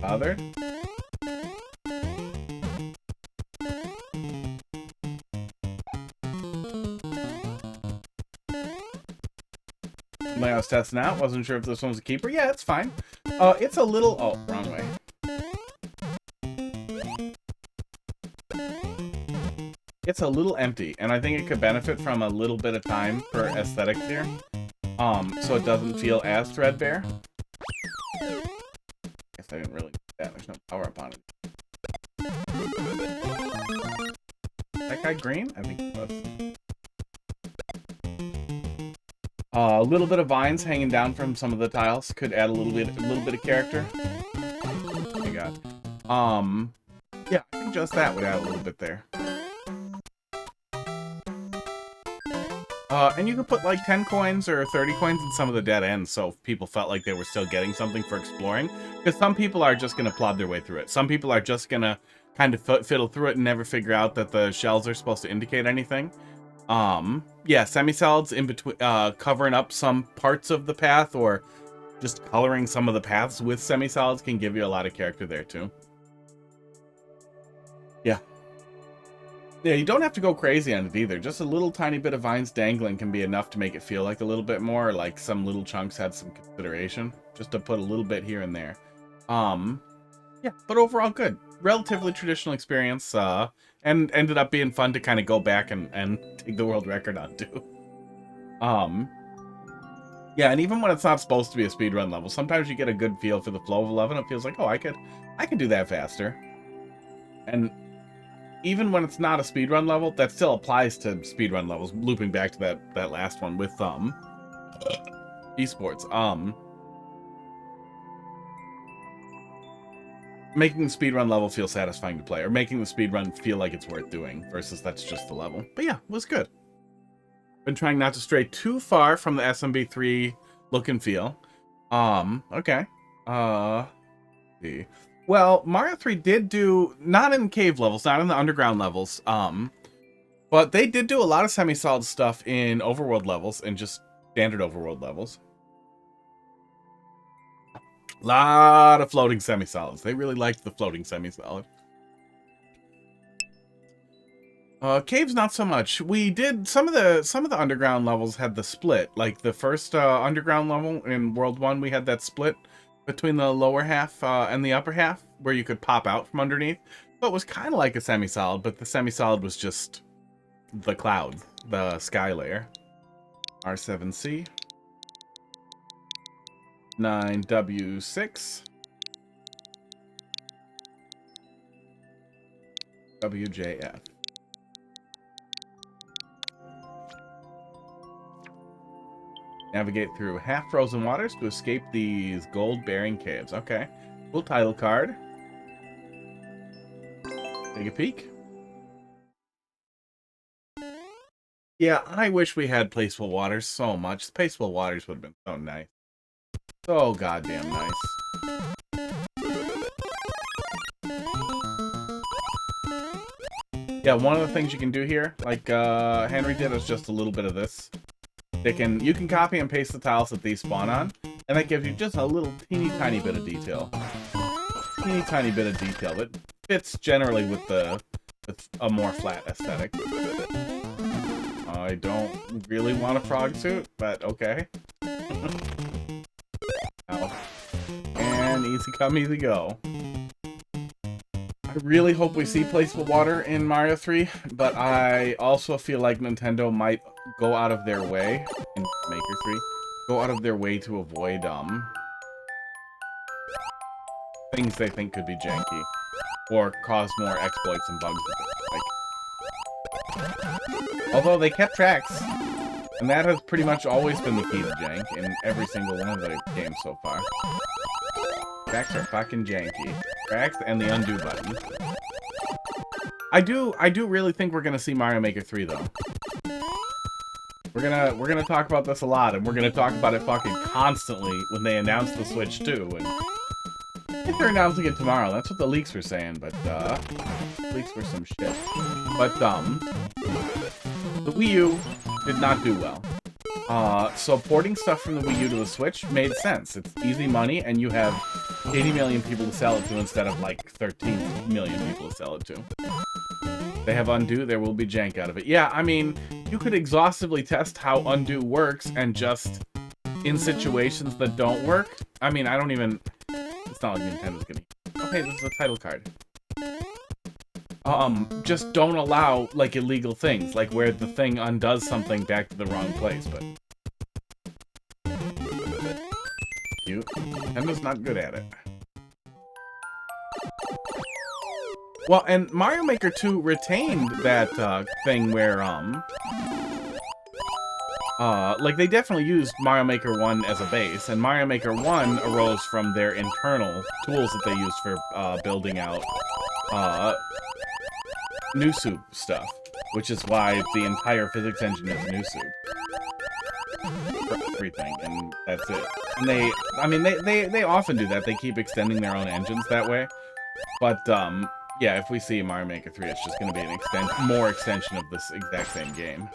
Bothered? I was testing out, wasn't sure if this one was a keeper. Yeah, it's fine. It's a little... Oh, wrong way. It's a little empty, and I think it could benefit from a little bit of time for aesthetics here. So it doesn't feel as threadbare. Guess I didn't really do that. There's no power up on it. that guy green? I think he was. A little bit of vines hanging down from some of the tiles could add a little bit of character. Oh my god. Yeah, I think just that would add a little bit there. And you could put like 10 coins or 30 coins in some of the dead ends, so if people felt like they were still getting something for exploring. Because some people are just going to plod their way through it. Some people are just going to kind of fiddle through it and never figure out that the shells are supposed to indicate anything. Yeah, semi-solids in between, covering up some parts of the path or just coloring some of the paths with semi-solids can give you a lot of character there too. Yeah. Yeah, you don't have to go crazy on it either. Just a little tiny bit of vines dangling can be enough to make it feel like a little bit more, like some little chunks had some consideration. Just to put a little bit here and there. Yeah, but overall good. Relatively traditional experience, and ended up being fun to kind of go back and take the world record on too. Yeah, and even when it's not supposed to be a speedrun level, sometimes you get a good feel for the flow of a level, and it feels like, oh, I could do that faster. And even when it's not a speedrun level, that still applies to speedrun levels, looping back to that last one with esports. Making the speedrun level feel satisfying to play, or making the speedrun feel like it's worth doing, versus that's just the level. But yeah, it was good. Been trying not to stray too far from the SMB3 look and feel. Okay. See. Well, Mario 3 did do, not in cave levels, not in the underground levels, but they did do a lot of semi-solid stuff in overworld levels and just standard overworld levels. Lot of floating semi-solids. They really liked the floating semi-solid. Caves not so much. We did some of the underground levels had the split. Like the first underground level in World 1, we had that split between the lower half and the upper half where you could pop out from underneath. So it was kind of like a semi-solid, but the semi-solid was just the clouds, the sky layer. R7C. 9W6 WJF. Navigate through half-frozen waters to escape these gold-bearing caves. Okay. Cool title card. Take a peek. Yeah, I wish we had Placeful Waters so much. Placeful Waters would have been so nice. So goddamn nice. Yeah, one of the things you can do here, like Henry did, is just a little bit of this. You can copy and paste the tiles that these spawn on, and that gives you just a little teeny tiny bit of detail. Teeny tiny bit of detail that fits generally with a more flat aesthetic. I don't really want a frog suit, but okay. And easy come, easy go. I really hope we see Placeful Water in Mario 3, but I also feel like Nintendo might go out of their way, in Maker 3, go out of their way to avoid, things they think could be janky, or cause more exploits and bugs with it. Like, although they kept tracks, and that has pretty much always been the key to jank in every single one of the games so far. Tracks are fucking janky. Tracks and the undo button. I do really think we're gonna see Mario Maker 3 though. We're gonna talk about this a lot, and we're gonna talk about it fucking constantly when they announce the Switch 2. And I think they're announcing it tomorrow. That's what the leaks were saying, but leaks were some shit. But the Wii U did not do well. So porting stuff from the Wii U to the Switch made sense. It's easy money, and you have 80 million people to sell it to instead of like 13 million people to sell it to. They have undo, there will be jank out of it. Yeah, I mean, you could exhaustively test how undo works and just in situations that don't work. I mean, I don't even, it's not like Nintendo's gonna, okay, this is a title card. Just don't allow, like, illegal things, like where the thing undoes something back to the wrong place, but... Cute. Nintendo's not good at it. Well, and Mario Maker 2 retained that thing where like they definitely used Mario Maker 1 as a base, and Mario Maker 1 arose from their internal tools that they used for building out new soup stuff, which is why the entire physics engine is new soup for everything, and that's it. And they often do that. They keep extending their own engines that way. But yeah, if we see Mario Maker 3, it's just going to be an more extension of this exact same game.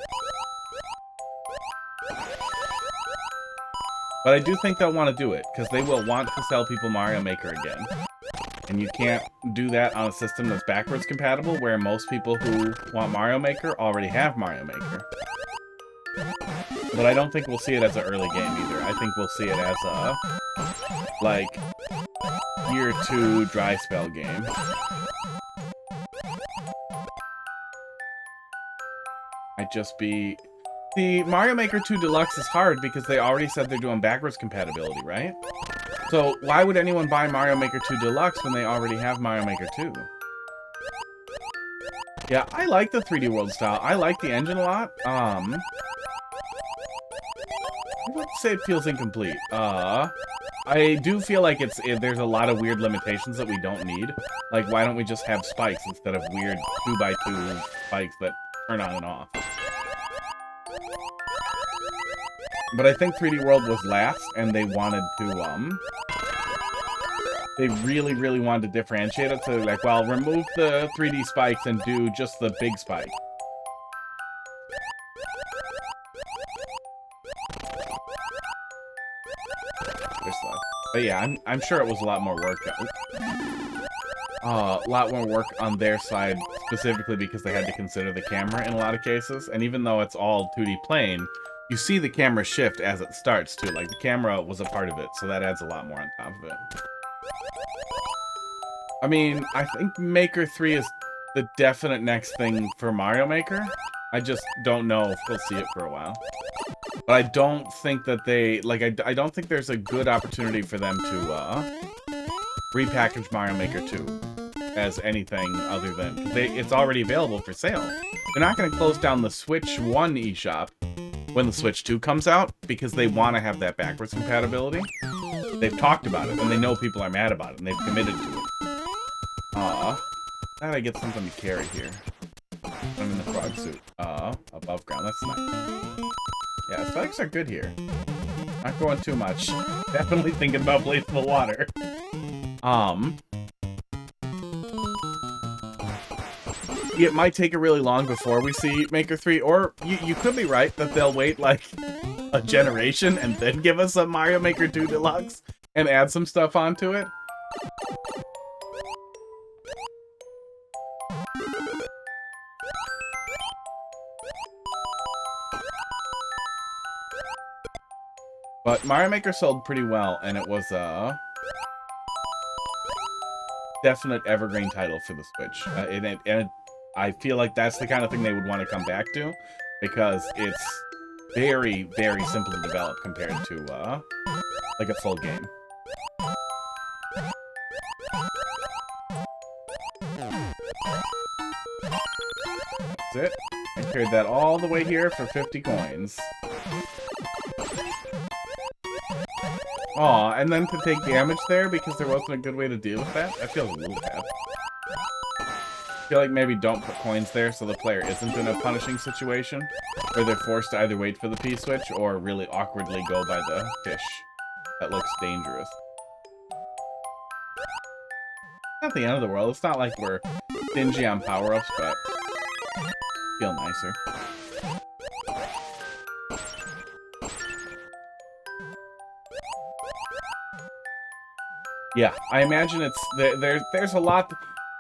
But I do think they'll want to do it, because they will want to sell people Mario Maker again. And you can't do that on a system that's backwards compatible, where most people who want Mario Maker already have Mario Maker. But I don't think we'll see it as an early game either. I think we'll see it as a, like, Year 2 dry spell game. Might just be... The Mario Maker 2 Deluxe is hard because they already said they're doing backwards compatibility, right? So why would anyone buy Mario Maker 2 Deluxe when they already have Mario Maker 2? Yeah, I like the 3D world style. I like the engine a lot. I would say it feels incomplete. I do feel like there's a lot of weird limitations that we don't need. Like, why don't we just have spikes instead of weird 2x2 spikes that turn on and off? But I think 3D World was last, and they wanted to, they really, really wanted to differentiate it, so they're like, well, remove the 3D spikes and do just the big spike. But yeah, I'm sure it was a lot more work. A lot more work on their side, specifically because they had to consider the camera in a lot of cases, and even though it's all 2D plane, you see the camera shift as it starts, too. Like, the camera was a part of it, so that adds a lot more on top of it. I mean, I think Maker 3 is the definite next thing for Mario Maker. I just don't know if we'll see it for a while. But I don't think that they... Like, I don't think there's a good opportunity for them to, repackage Mario Maker 2 as anything other than... It's already available for sale. They're not going to close down the Switch 1 eShop when the Switch 2 comes out, because they want to have that backwards compatibility. They've talked about it, and they know people are mad about it, and they've committed to it. Thought I get something to carry here. I'm in the frog suit. Above ground, that's nice. Yeah, spikes are good here. Not going too much. Definitely thinking about placing the water. It might take it really long before we see Maker 3, or you could be right that they'll wait like a generation and then give us a Mario Maker 2 Deluxe and add some stuff onto it. But Mario Maker sold pretty well, and it was a definite evergreen title for the Switch. And I feel like that's the kind of thing they would want to come back to, because it's very, very simple to develop compared to, like a full game. That's it. I carried that all the way here for 50 coins. Aw, and then to take damage there because there wasn't a good way to deal with that? That feels a little bad. I feel like maybe don't put coins there so the player isn't in a punishing situation where they're forced to either wait for the P-switch or really awkwardly go by the fish. That looks dangerous. Not the end of the world. It's not like we're stingy on power-ups, but feel nicer. Yeah, I imagine it's there's a lot.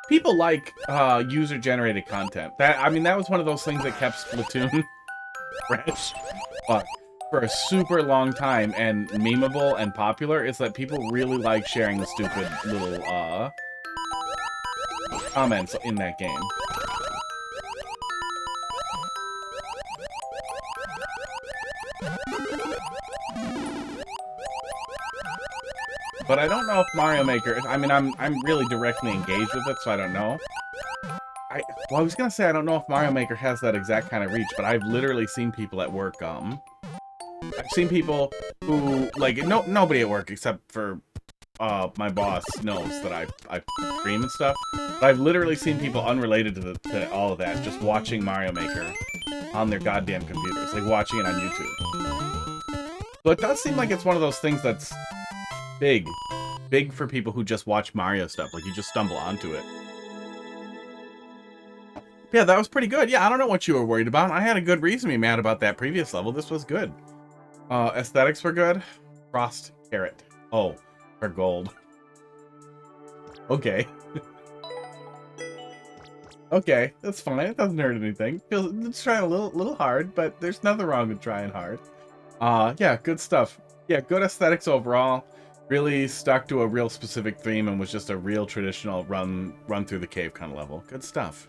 People like user-generated content. That was one of those things that kept Splatoon fresh for a super long time and memeable and popular. Is that people really like sharing the stupid little comments in that game. But I don't know if Mario Maker... I'm really directly engaged with it, so I don't know. Well, I was gonna say I don't know if Mario Maker has that exact kind of reach, but I've literally seen people at work. I've seen people who like nobody at work except for my boss knows that I stream and stuff. But I've literally seen people unrelated to all of that just watching Mario Maker on their goddamn computers, like watching it on YouTube. So it does seem like it's one of those things that's big for people who just watch Mario stuff. Like you just stumble onto it. Yeah, that was pretty good. Yeah, I don't know what you were worried about. I had a good reason to be mad about that previous level. This was good. Aesthetics were good. Frostkarat. Oh, for gold. Okay. Okay, that's fine. It doesn't hurt anything. It's trying a little hard, but there's nothing wrong with trying hard. Yeah, good stuff. Yeah, good aesthetics overall. Really stuck to a real specific theme and was just a real traditional run through the cave kind of level. Good stuff.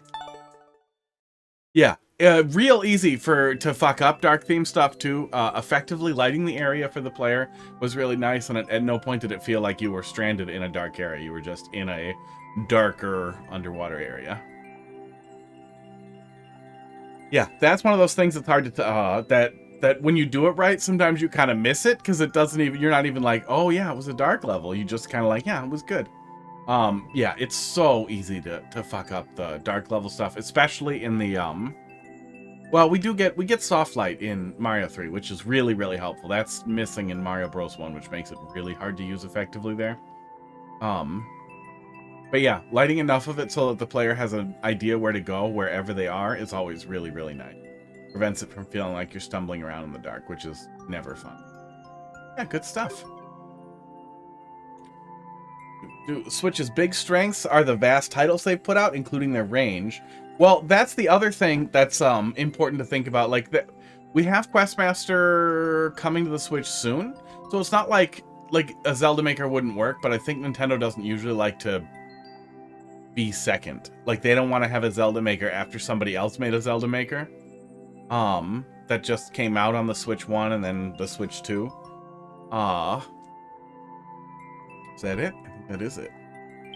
Yeah, real easy to fuck up dark theme stuff too. Effectively lighting the area for the player was really nice, and at no point did it feel like you were stranded in a dark area. You were just in a darker underwater area. Yeah, that's one of those things that's hard to that when you do it right, sometimes you kind of miss it because it doesn't even. You're not even like, oh yeah, it was a dark level. You just kind of like, yeah, it was good. Yeah, it's so easy to fuck up the dark level stuff, especially in the well, we get soft light in Mario 3, which is really, really helpful. That's missing in Mario Bros 1, which makes it really hard to use effectively there. But yeah, lighting enough of it so that the player has an idea where to go wherever they are is always really, really nice. Prevents it from feeling like you're stumbling around in the dark, which is never fun. Yeah, good stuff. Switch's big strengths are the vast titles they've put out, including their range. Well, that's the other thing that's important to think about. Like we have Questmaster coming to the Switch soon, so it's not like a Zelda Maker wouldn't work, but I think Nintendo doesn't usually like to be second. Like they don't want to have a Zelda Maker after somebody else made a Zelda Maker. That just came out on the Switch 1 and then the Switch 2. Is that it? I think that is it.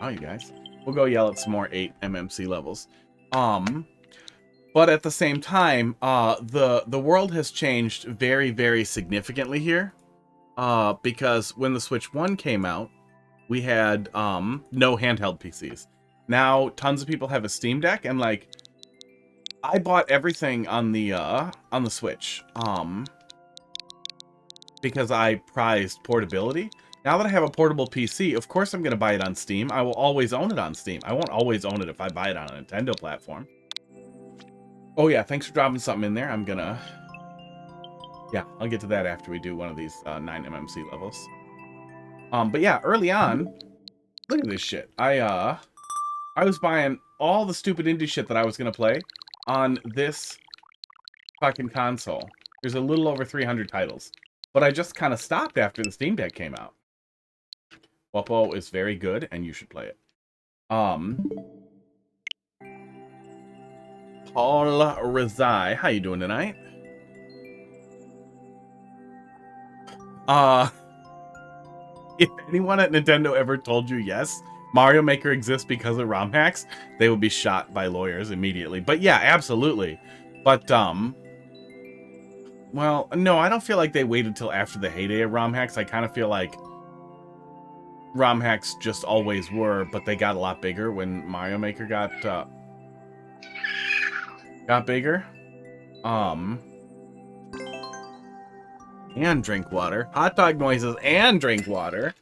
Oh, you guys. We'll go yell at some more 8 MMC levels. But at the same time, the world has changed very, very significantly here. Because when the Switch 1 came out, we had no handheld PCs. Now tons of people have a Steam Deck, and like I bought everything on the Switch because I prized portability. Now that I have a portable PC, of course I'm going to buy it on Steam. I will always own it on Steam. I won't always own it if I buy it on a Nintendo platform. Oh yeah, thanks for dropping something in there. I'm gonna... Yeah, I'll get to that after we do one of these 9 MMC levels. But yeah, early on, look at this shit. I was buying all the stupid indie shit that I was going to play on this fucking console. There's a little over 300 titles. But I just kind of stopped after the Steam Deck came out. Wuppo is very good, and you should play it. Paul Rezai, how you doing tonight? If anyone at Nintendo ever told you yes, Mario Maker exists because of ROM hacks, they would be shot by lawyers immediately. But yeah, absolutely. But, well, no, I don't feel like they waited till after the heyday of ROM hacks. I kind of feel like ROM hacks just always were, but they got a lot bigger when Mario Maker got bigger. And drink water. Hot dog noises and drink water.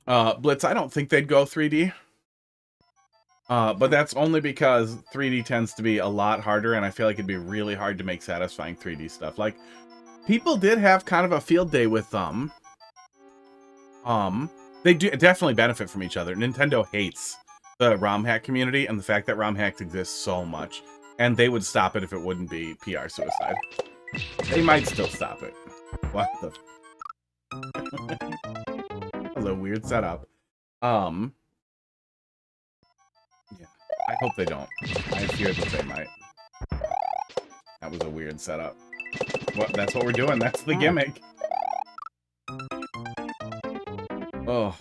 Blitz, I don't think they'd go 3D. But that's only because 3D tends to be a lot harder, and I feel like it'd be really hard to make satisfying 3D stuff. Like, people did have kind of a field day with they do definitely benefit from each other. Nintendo hates the ROM hack community and the fact that ROM hacks exist so much, and they would stop it if it wouldn't be PR suicide. They might still stop it. What the? That was a weird setup. Yeah, I hope they don't. I fear that they might. That was a weird setup. Well, that's what we're doing. That's the gimmick. Oh.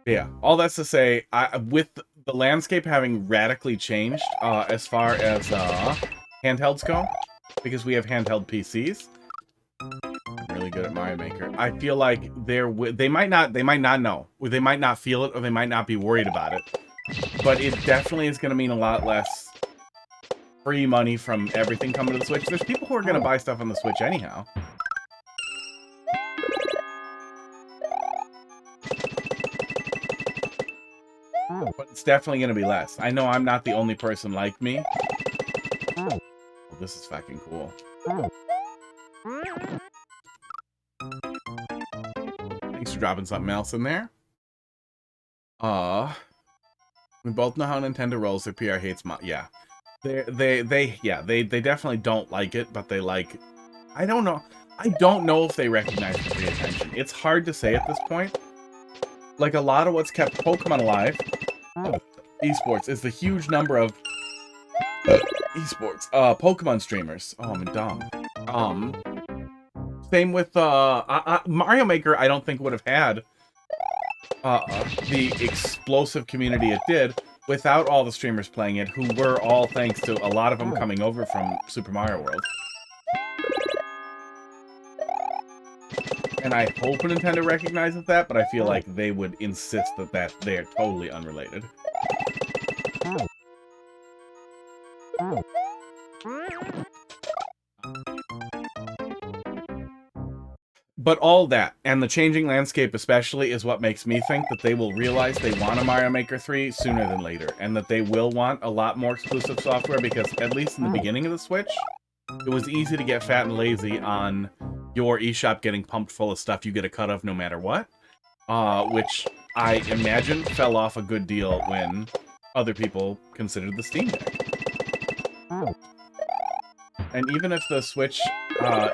Yeah, all that's to say, with the landscape having radically changed as far as handhelds go, because we have handheld PCs. I'm really good at Mario Maker. I feel like they might not know, or they might not feel it, or they might not be worried about it. But it definitely is going to mean a lot less free money from everything coming to the Switch. There's people who are going to buy stuff on the Switch anyhow. But it's definitely going to be less. I know I'm not the only person like me. Oh, this is fucking cool. Thanks for dropping something else in there. We both know how Nintendo rolls. Their PR hates yeah. They definitely don't like it, but they like... I don't know if they recognize the free attention. It's hard to say at this point. Like, a lot of what's kept Pokemon alive, esports, is the huge number of esports, Pokemon streamers. Oh, I'm dumb. Same with, Mario Maker, I don't think would have had the explosive community it did without all the streamers playing it, who were all thanks to a lot of them coming over from Super Mario World. And I hope Nintendo recognizes that, but I feel like they would insist that they are totally unrelated. But all that, and the changing landscape especially, is what makes me think that they will realize they want a Mario Maker 3 sooner than later, and that they will want a lot more exclusive software, because at least in the beginning of the Switch, it was easy to get fat and lazy on your eShop getting pumped full of stuff you get a cut of no matter what, which I imagine fell off a good deal when other people considered the Steam Deck. And even if the Switch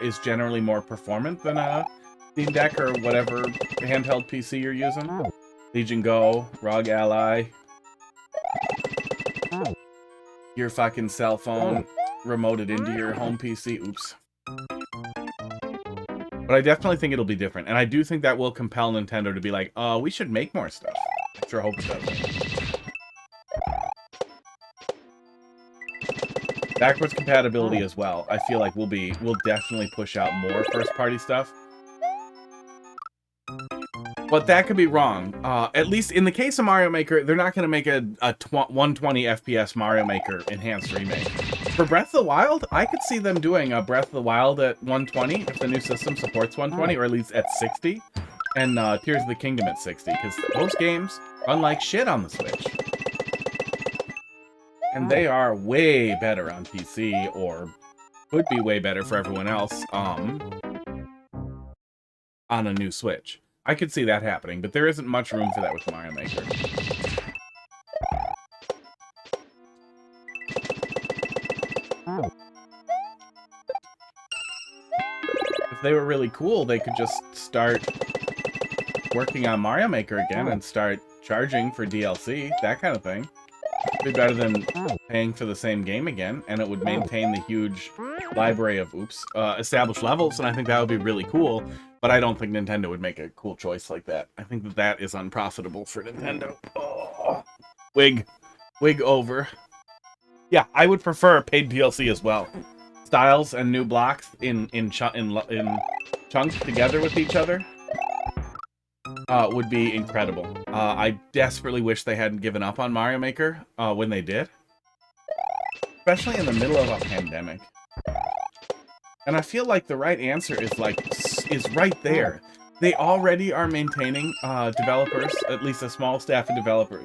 is generally more performant than a Steam Deck or whatever handheld PC you're using, Legion Go, ROG Ally, your fucking cell phone remoted into your home PC, oops. But I definitely think it'll be different, and I do think that will compel Nintendo to be like, we should make more stuff. I sure hope it does. Backwards compatibility as well. I feel like we'll definitely push out more first-party stuff. But that could be wrong. At least in the case of Mario Maker, they're not going to make a 120 FPS Mario Maker enhanced remake. For Breath of the Wild, I could see them doing a Breath of the Wild at 120 if the new system supports 120, or at least at 60, and Tears of the Kingdom at 60, because those games run like shit on the Switch. And they are way better on PC, or could be way better for everyone else, on a new Switch. I could see that happening, but there isn't much room for that with Mario Maker. If they were really cool, they could just start working on Mario Maker again and start charging for DLC, that kind of thing. It'd be better than paying for the same game again, and it would maintain the huge library of, established levels, and I think that would be really cool, but I don't think Nintendo would make a cool choice like that. I think that that is unprofitable for Nintendo. Oh. Wig over. Yeah, I would prefer paid DLC as well. Styles and new blocks in chunks together with each other would be incredible. I desperately wish they hadn't given up on Mario Maker when they did, especially in the middle of a pandemic. And I feel like the right answer is right there. They already are maintaining developers, at least a small staff of developer,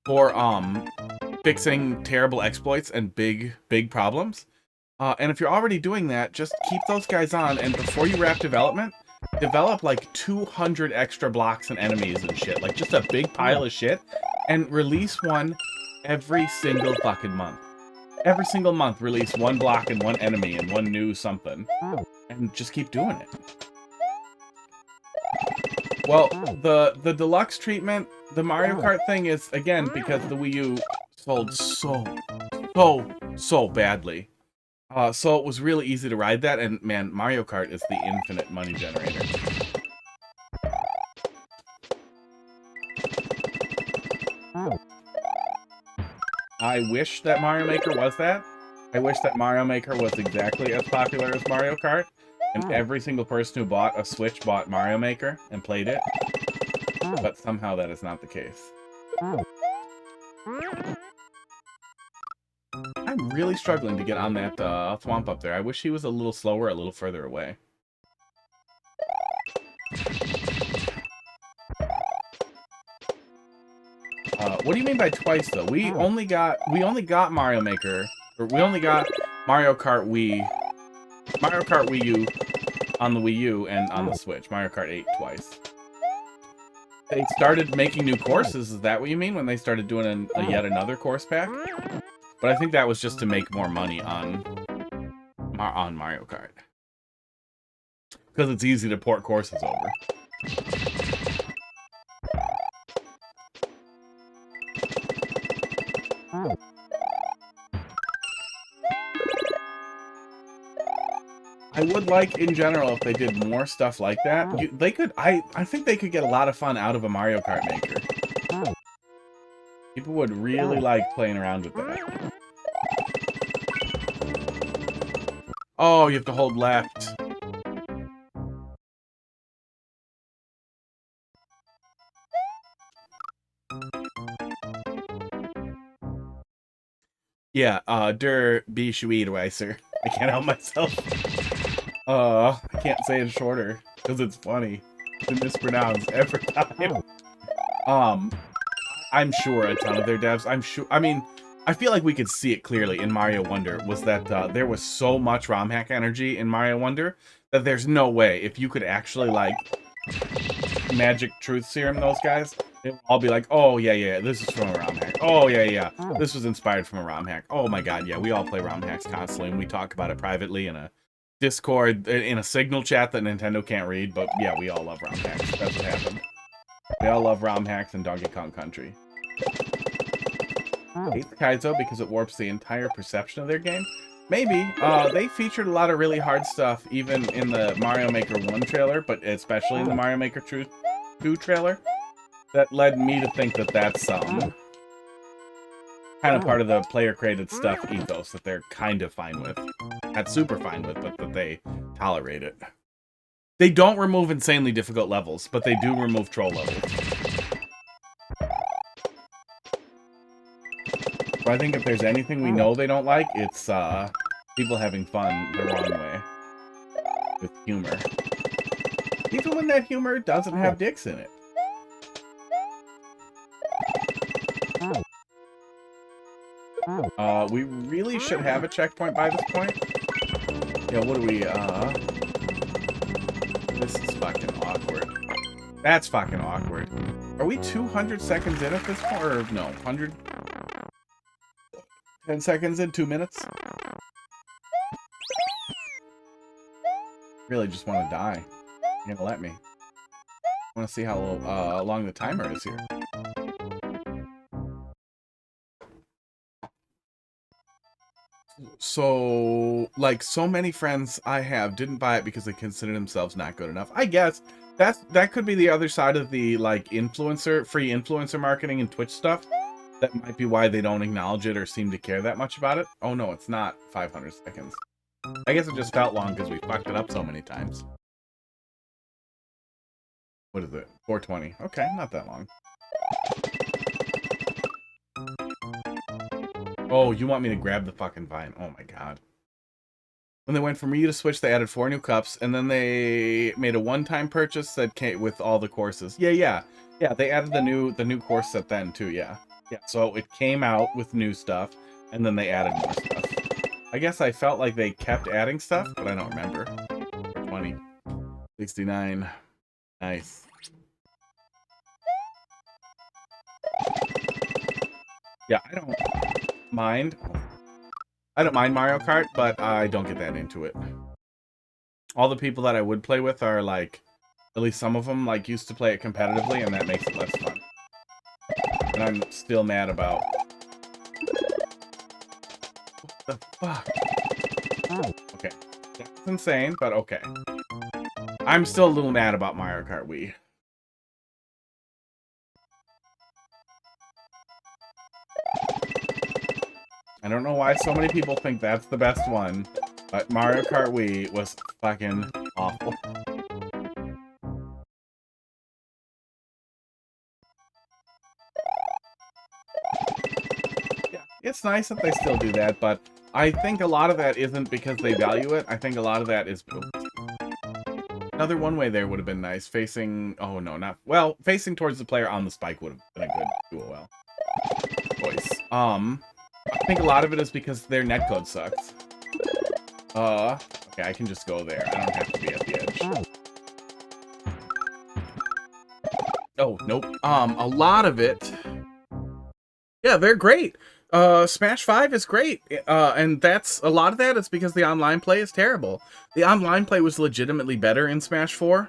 for fixing terrible exploits and big problems. And if you're already doing that, just keep those guys on, and before you wrap development, develop like 200 extra blocks and enemies and shit. Like just a big pile of shit, and release one every single fucking month. Every single month, release one block and one enemy and one new something. And just keep doing it. Well, the deluxe treatment, the Mario Kart thing is, again, because the Wii U sold so badly. So it was really easy to ride that, and man, Mario Kart is the infinite money generator. I wish that Mario Maker was that. I wish that Mario Maker was exactly as popular as Mario Kart, and every single person who bought a Switch bought Mario Maker and played it, but somehow that is not the case. I'm really struggling to get on that Thwomp up there. I wish he was a little slower, a little further away. What do you mean by twice though? We only got Mario Maker, or we only got Mario Kart Wii U on the Wii U and on the Switch. Mario Kart 8 twice. They started making new courses. Is that what you mean? When they started doing yet another course pack? But I think that was just to make more money on Mario Kart. Because it's easy to port courses over. I would like, in general, if they did more stuff like that. They could. I think they could get a lot of fun out of a Mario Kart Maker. People would really like playing around with that. Oh, you have to hold left. Yeah, der Biaire. I can't help myself. I can't say it shorter because it's funny to mispronounce every time. I'm sure a ton of their devs. I mean, I feel like we could see it clearly in Mario Wonder. Was that there was so much ROM hack energy in Mario Wonder that there's no way if you could actually like magic truth serum those guys, they'll all be like, oh yeah, this is from a ROM hack. Oh yeah, this was inspired from a ROM hack. Oh my god, yeah, we all play ROM hacks constantly, and we talk about it privately in a Discord, in a Signal chat that Nintendo can't read, but yeah, we all love ROM hacks. That's what happened. We all love ROM hacks in Donkey Kong Country. Hate the Kaizo because it warps the entire perception of their game. Maybe. They featured a lot of really hard stuff, even in the Mario Maker 1 trailer, but especially in the Mario Maker 2 trailer. That led me to think that that's kind of part of the player-created stuff ethos that they're kind of fine with. Not super fine with, but that they tolerate it. They don't remove insanely difficult levels, but they do remove troll levels. But I think if there's anything we know they don't like, it's people having fun the wrong way. With humor. Even when that humor doesn't have dicks in it. We really should have a checkpoint by this point. Yeah, what do we, This is fucking awkward. That's fucking awkward. Are we 200 seconds in at this point? Or, no, 100... 10 seconds in, 2 minutes? Really just want to die. You're gonna let me. I want to see how long the timer is here. So, like, so many friends I have didn't buy it because they consider themselves not good enough. I guess that could be the other side of the, like, free influencer marketing and Twitch stuff. That might be why they don't acknowledge it or seem to care that much about it. Oh no, it's not 500 seconds. I guess it just felt long because we fucked it up so many times. What is it? 420. Okay, not that long. Oh, you want me to grab the fucking vine. Oh my god. When they went from Wii U to Switch, they added 4 new cups, and then they made a one-time purchase that came with all the courses. Yeah, they added the new course set then too, yeah. Yeah, so it came out with new stuff, and then they added more stuff. I guess I felt like they kept adding stuff, but I don't remember. 20. 69. Nice. Yeah, I don't mind Mario Kart, but I don't get that into it. All the people that I would play with are, like, at least some of them, like, used to play it competitively, and that makes it less fun. And I'm still mad about... What the fuck? Okay. That's insane, but okay. I'm still a little mad about Mario Kart Wii. I don't know why so many people think that's the best one, but Mario Kart Wii was fucking awful. Yeah, it's nice that they still do that, but I think a lot of that isn't because they value it. I think a lot of that is... Another one-way there would have been nice. Facing... Oh, no, not... Well, facing towards the player on the spike would have been a good dual choice. I think a lot of it is because their netcode sucks. Okay, I can just go there. I don't have to be at the edge. Oh, nope. A lot of it... Yeah, they're great. Smash 5 is great. And that's... A lot of that is because the online play is terrible. The online play was legitimately better in Smash 4.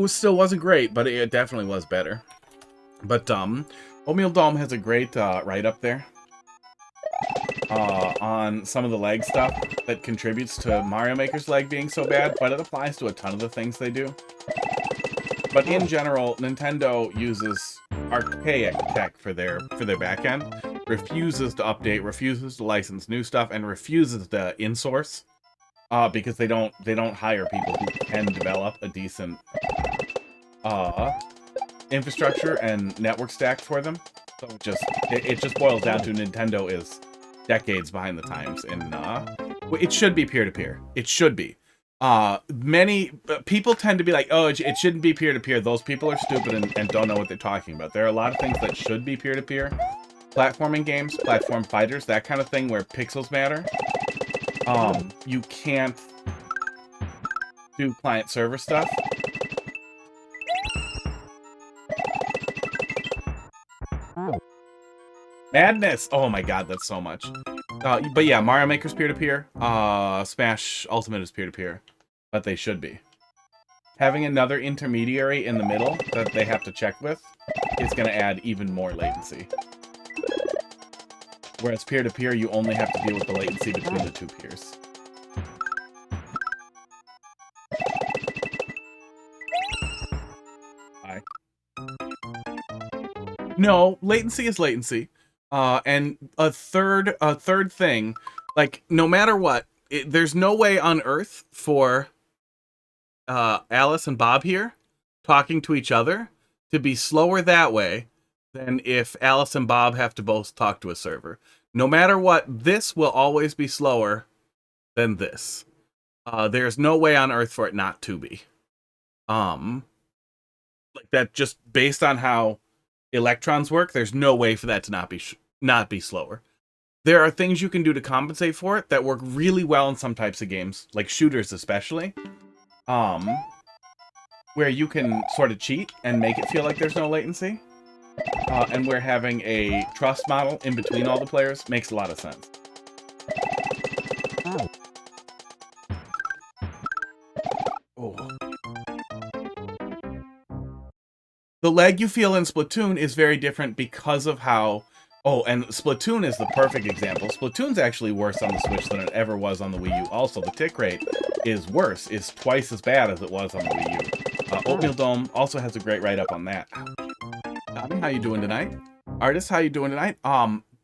Still wasn't great, but it definitely was better. But, Oatmeal Dome has a great, write-up there. On some of the lag stuff that contributes to Mario Maker's lag being so bad, but it applies to a ton of the things they do. But in general, Nintendo uses archaic tech for their backend, refuses to update, refuses to license new stuff, and refuses to in-source because they don't hire people who can develop a decent infrastructure and network stack for them. So it just boils down to Nintendo is decades behind the times, and it should be peer-to-peer. It should be. Many people tend to be like, oh, it shouldn't be peer-to-peer. Those people are stupid and don't know what they're talking about. There are a lot of things that should be peer-to-peer. Platforming games, platform fighters, that kind of thing where pixels matter. You can't do client-server stuff. Madness! Oh my god, that's so much. But yeah, Mario Maker's peer-to-peer. Smash Ultimate is peer-to-peer. But they should be. Having another intermediary in the middle that they have to check with is going to add even more latency. Whereas peer-to-peer, you only have to deal with the latency between the two peers. Bye. No, latency is latency. And a third thing, like, no matter what, there's no way on Earth for Alice and Bob here talking to each other to be slower that way than if Alice and Bob have to both talk to a server. No matter what, this will always be slower than this. There's no way on Earth for it not to be. Like that, just based on how electrons work, there's no way for that to not be slower. There are things you can do to compensate for it that work really well in some types of games, like shooters especially, where you can sort of cheat and make it feel like there's no latency, and where having a trust model in between all the players makes a lot of sense. Oh. The lag you feel in Splatoon is very different because of how... Oh, and Splatoon is the perfect example. Splatoon's actually worse on the Switch than it ever was on the Wii U. Also, the tick rate is worse, is twice as bad as it was on the Wii U. Oatmeal Dome also has a great write-up on that. Tommy, how you doing tonight? Artist, how you doing tonight?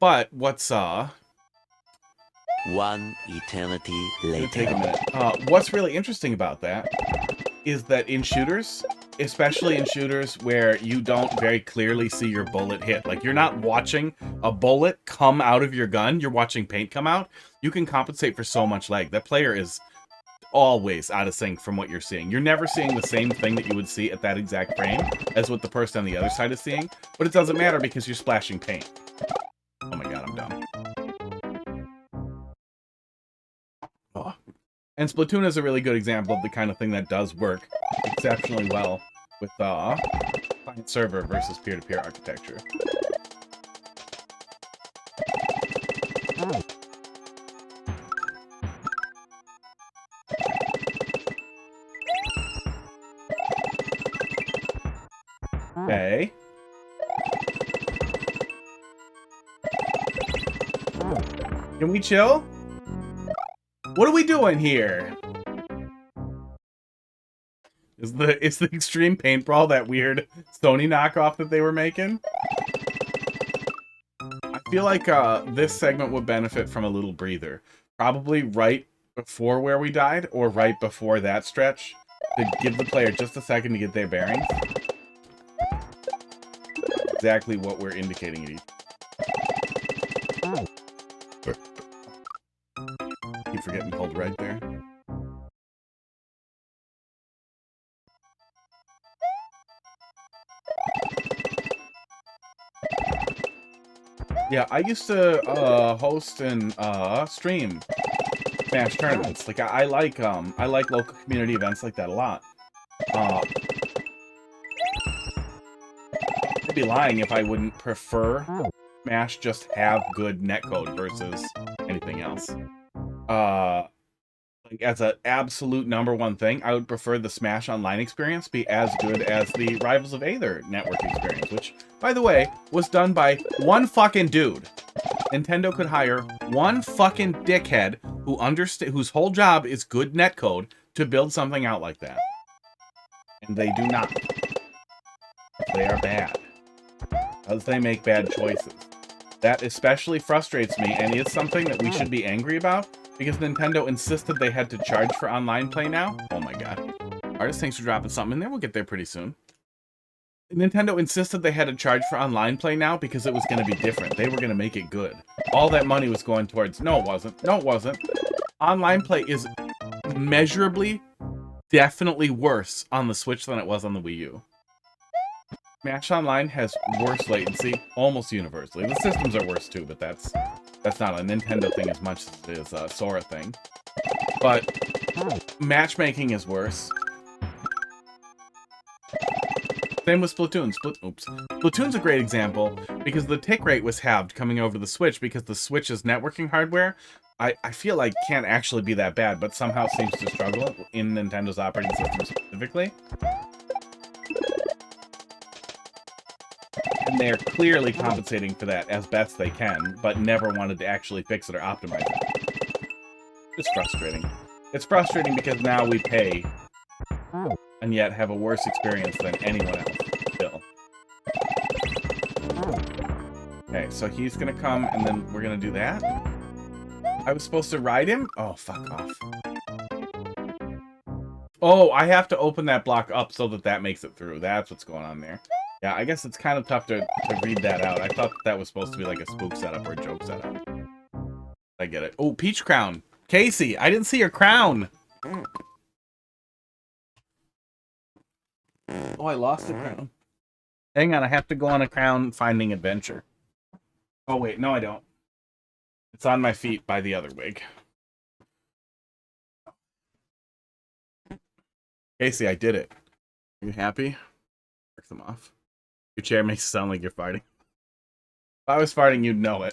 But what's, One eternity later. Take a minute. What's really interesting about that is that in shooters, especially in shooters where you don't very clearly see your bullet hit, like you're not watching a bullet come out of your gun, you're watching paint come out, you can compensate for so much lag. That player is always out of sync from what you're seeing. You're never seeing the same thing that you would see at that exact frame as what the person on the other side is seeing, but it doesn't matter because you're splashing paint. Oh my god, I'm dumb. Oh. And Splatoon is a really good example of the kind of thing that does work exceptionally well with client server versus peer-to-peer architecture. Okay. Can we chill? What are we doing here? Is the Extreme Paint Brawl that weird Sony knockoff that they were making? I feel like this segment would benefit from a little breather. Probably right before where we died, or right before that stretch, to give the player just a second to get their bearings. Exactly what we're indicating it. Keep forgetting to hold right there. Yeah, I used to host and stream Smash tournaments. Like I like local community events like that a lot. I'd be lying if I wouldn't prefer Smash just have good netcode versus anything else. Like as an absolute #1 thing, I would prefer the Smash Online experience be as good as the Rivals of Aether network experience, which, by the way, was done by one fucking dude. Nintendo could hire one fucking dickhead whose whole job is good netcode to build something out like that. And they do not. They are bad. Because they make bad choices. That especially frustrates me, and is something that we should be angry about, because Nintendo insisted they had to charge for online play now. Oh my god. Artist, thanks for dropping something in there. We'll get there pretty soon. Nintendo insisted they had to charge for online play now because it was going to be different. They were going to make it good. All that money was going towards... No, it wasn't. No, it wasn't. Online play is measurably, definitely worse on the Switch than it was on the Wii U. Smash Online has worse latency, almost universally. The systems are worse too, but that's not a Nintendo thing as much as it is a Sora thing. But matchmaking is worse. Same with Splatoon. Splatoon's a great example because the tick rate was halved coming over to the Switch because the Switch's networking hardware, I feel like can't actually be that bad, but somehow seems to struggle in Nintendo's operating system specifically. And they're clearly compensating for that as best they can, but never wanted to actually fix it or optimize it. It's frustrating. It's frustrating because now we pay and yet have a worse experience than anyone else, still. Okay, so he's gonna come, and then we're gonna do that? I was supposed to ride him? Oh, fuck off. Oh, I have to open that block up so that makes it through. That's what's going on there. Yeah, I guess it's kind of tough to read that out. I thought that was supposed to be like a spook setup or a joke setup. I get it. Oh, Peach Crown. Casey, I didn't see your crown. Oh, I lost the crown. Hang on, I have to go on a crown finding adventure. Oh, wait, no, I don't. It's on my feet by the other wig. Casey, I did it. Are you happy? Break them off. Your chair makes it sound like you're farting. If I was farting, you'd know it.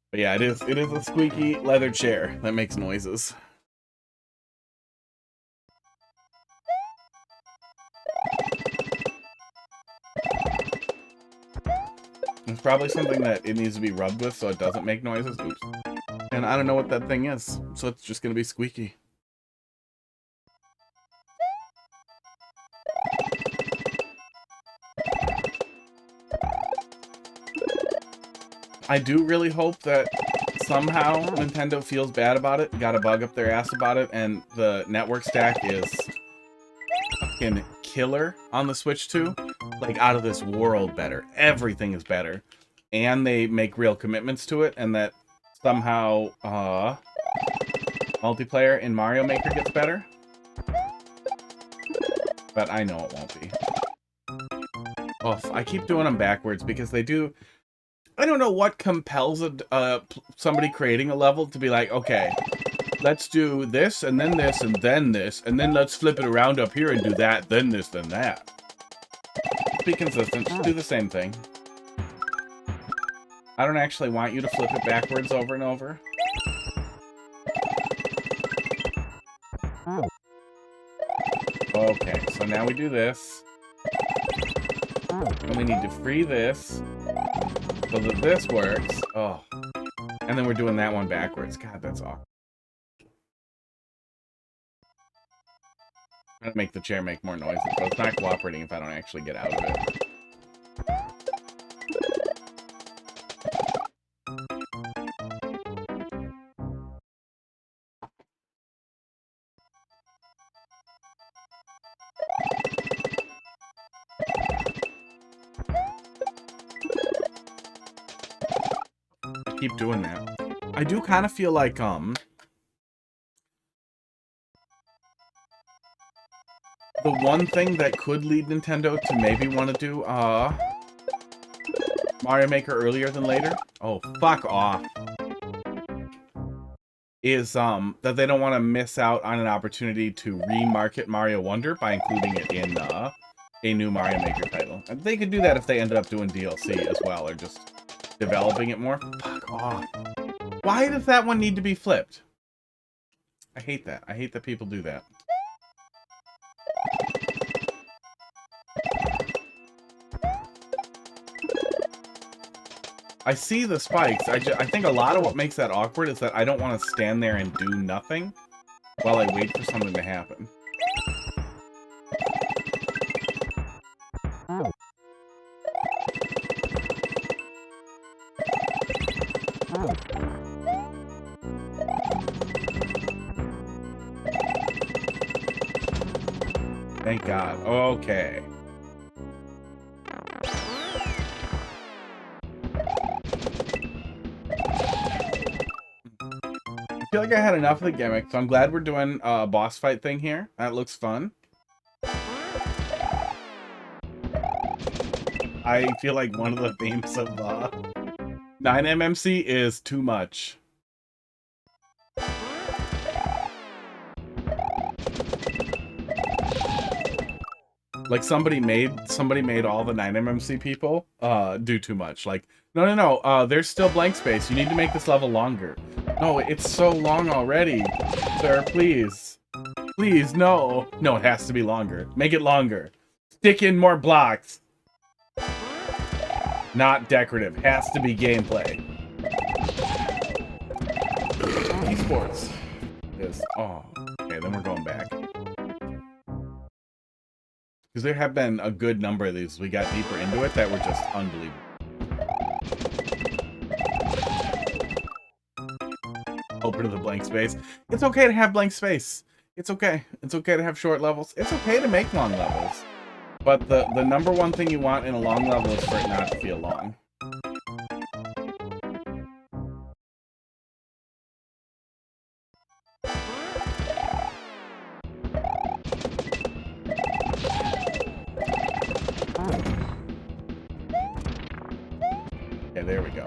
But yeah, it is a squeaky leather chair that makes noises. It's probably something that it needs to be rubbed with so it doesn't make noises. Oops. And I don't know what that thing is, so it's just gonna be squeaky. I do really hope that somehow Nintendo feels bad about it, got a bug up their ass about it, and the network stack is fucking killer on the Switch 2. Like, out of this world better. Everything is better. And they make real commitments to it, and that somehow, multiplayer in Mario Maker gets better. But I know it won't be. Oh, I keep doing them backwards because they do... I don't know what compels somebody creating a level to be like, okay, let's do this, and then this, and then this, and then let's flip it around up here and do that, then this, then that. Just be consistent. Just do the same thing. I don't actually want you to flip it backwards over and over. Okay, so now we do this. And we need to free this so that this works. Oh. And then we're doing that one backwards. God, that's awkward. I'm gonna make the chair make more noises, but it's not cooperating if I don't actually get out of it. I keep doing that. I do kind of feel like, the one thing that could lead Nintendo to maybe want to do, Mario Maker earlier than later? Oh, fuck off. Is, that they don't want to miss out on an opportunity to remarket Mario Wonder by including it in, a new Mario Maker title. And they could do that if they ended up doing DLC as well, or just developing it more. Fuck off. Why does that one need to be flipped? I hate that. I hate that people do that. I see the spikes. I think a lot of what makes that awkward is that I don't want to stand there and do nothing while I wait for something to happen. Thank God. Okay. I feel like I had enough of the gimmick, so I'm glad we're doing a boss fight thing here. That looks fun. I feel like one of the themes of 9MMC is too much. Like somebody made all the 9MMC people do too much. Like, no, there's still blank space. You need to make this level longer. No, it's so long already. Sir, please. Please, no. No, it has to be longer. Make it longer. Stick in more blocks. Not decorative. Has to be gameplay. Esports is... Oh, okay, then we're going back. Because there have been a good number of these. We got deeper into it that were just unbelievable. Open to the blank space. It's okay to have blank space. It's okay. It's okay to have short levels. It's okay to make long levels. But the number one thing you want in a long level is for it not to feel long. Okay, there we go.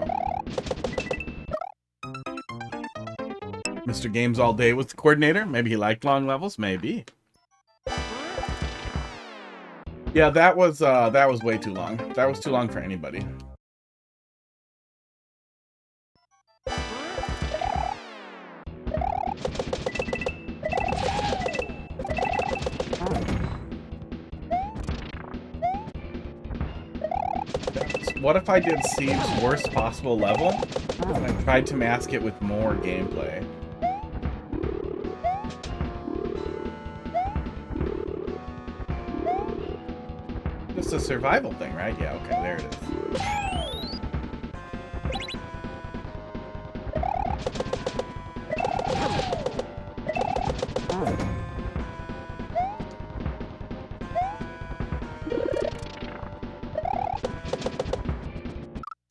Mr. Games All Day was the coordinator. Maybe he liked long levels. Maybe. Yeah, that was way too long. That was too long for anybody. What if I did Steve's worst possible level and I tried to mask it with more gameplay? It's a survival thing, right? Yeah, okay, there it is.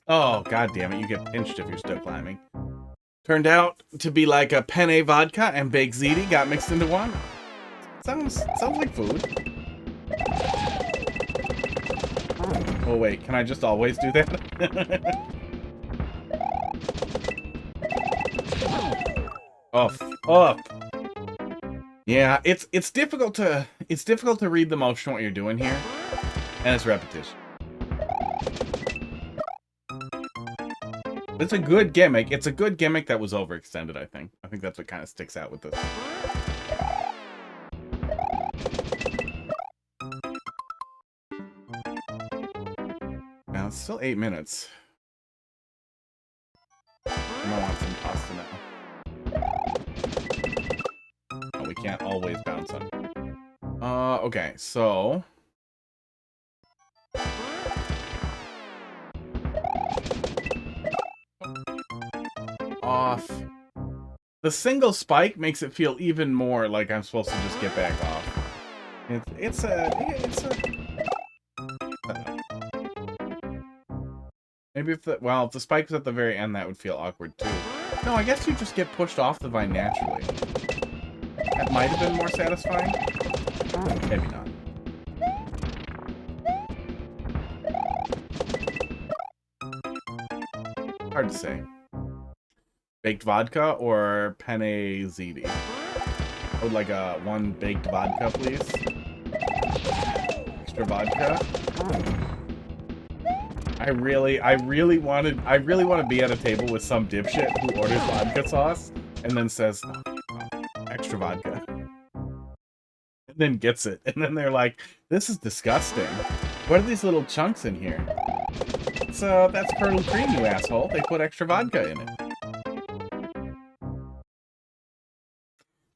Oh, god damn it, you get pinched if you're still climbing. Turned out to be like a penne vodka and baked ziti got mixed into one. Sounds like food. Oh wait, can I just always do that? Up. Yeah, it's difficult to read the motion what you're doing here, and it's repetition. It's a good gimmick. It's a good gimmick that was overextended, I think. I think that's what kind of sticks out with this. Now, it's still 8 minutes. I want some pasta now. Oh, we can't always bounce on. Okay, so... Off. The single spike makes it feel even more like I'm supposed to just get back off. It's a... Maybe if the... Well, if the spike was at the very end, that would feel awkward, too. No, I guess you just get pushed off the vine naturally. That might have been more satisfying. Maybe not. Hard to say. Baked vodka or penne ziti? I would like a one baked vodka, please. Extra vodka. I really want to be at a table with some dipshit who orders vodka sauce and then says, oh, extra vodka. And then gets it. And then they're like, this is disgusting. What are these little chunks in here? So that's curdled cream, you asshole. They put extra vodka in it.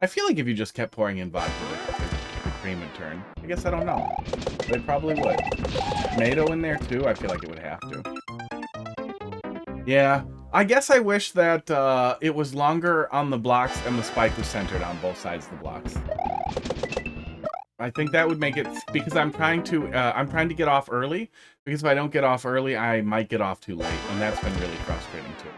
I feel like if you just kept pouring in vodka, the cream would turn. I guess I don't know. They probably would. Tomato in there too? I feel like it would have to. Yeah. I guess I wish that it was longer on the blocks and the spike was centered on both sides of the blocks. I think that would make it, because I'm trying to get off early, because if I don't get off early, I might get off too late, and that's been really frustrating too.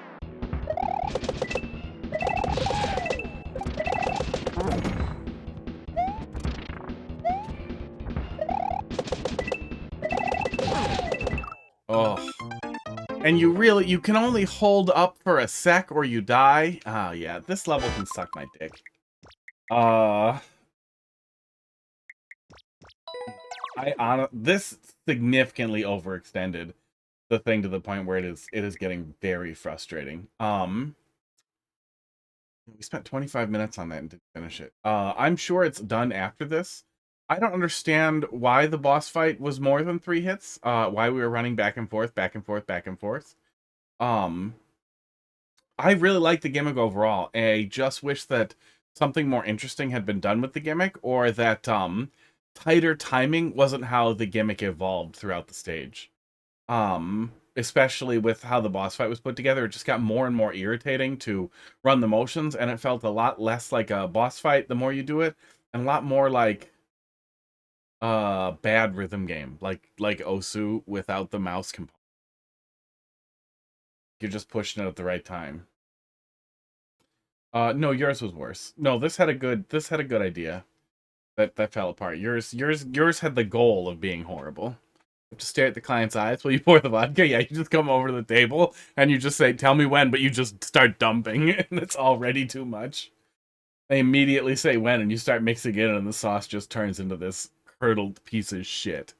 Oh. And you can only hold up for a sec or you die. Oh yeah, this level can suck my dick. This significantly overextended the thing to the point where it is getting very frustrating. We spent 25 minutes on that and didn't finish it. I'm sure it's done after this. I don't understand why the boss fight was more than 3 hits. Why we were running back and forth, back and forth, back and forth. I really like the gimmick overall. I just wish that something more interesting had been done with the gimmick, or that tighter timing wasn't how the gimmick evolved throughout the stage. Especially with how the boss fight was put together, it just got more and more irritating to run the motions, and it felt a lot less like a boss fight the more you do it, and a lot more like bad rhythm game, like Osu without the mouse component. You're just pushing it at the right time. No, yours was worse. No, this had a good idea. That fell apart. Yours had the goal of being horrible. You have to stare at the client's eyes while you pour the vodka. Yeah, you just come over to the table and you just say, "Tell me when," but you just start dumping, and it's already too much. They immediately say when, and you start mixing it, and the sauce just turns into this curdled piece of shit.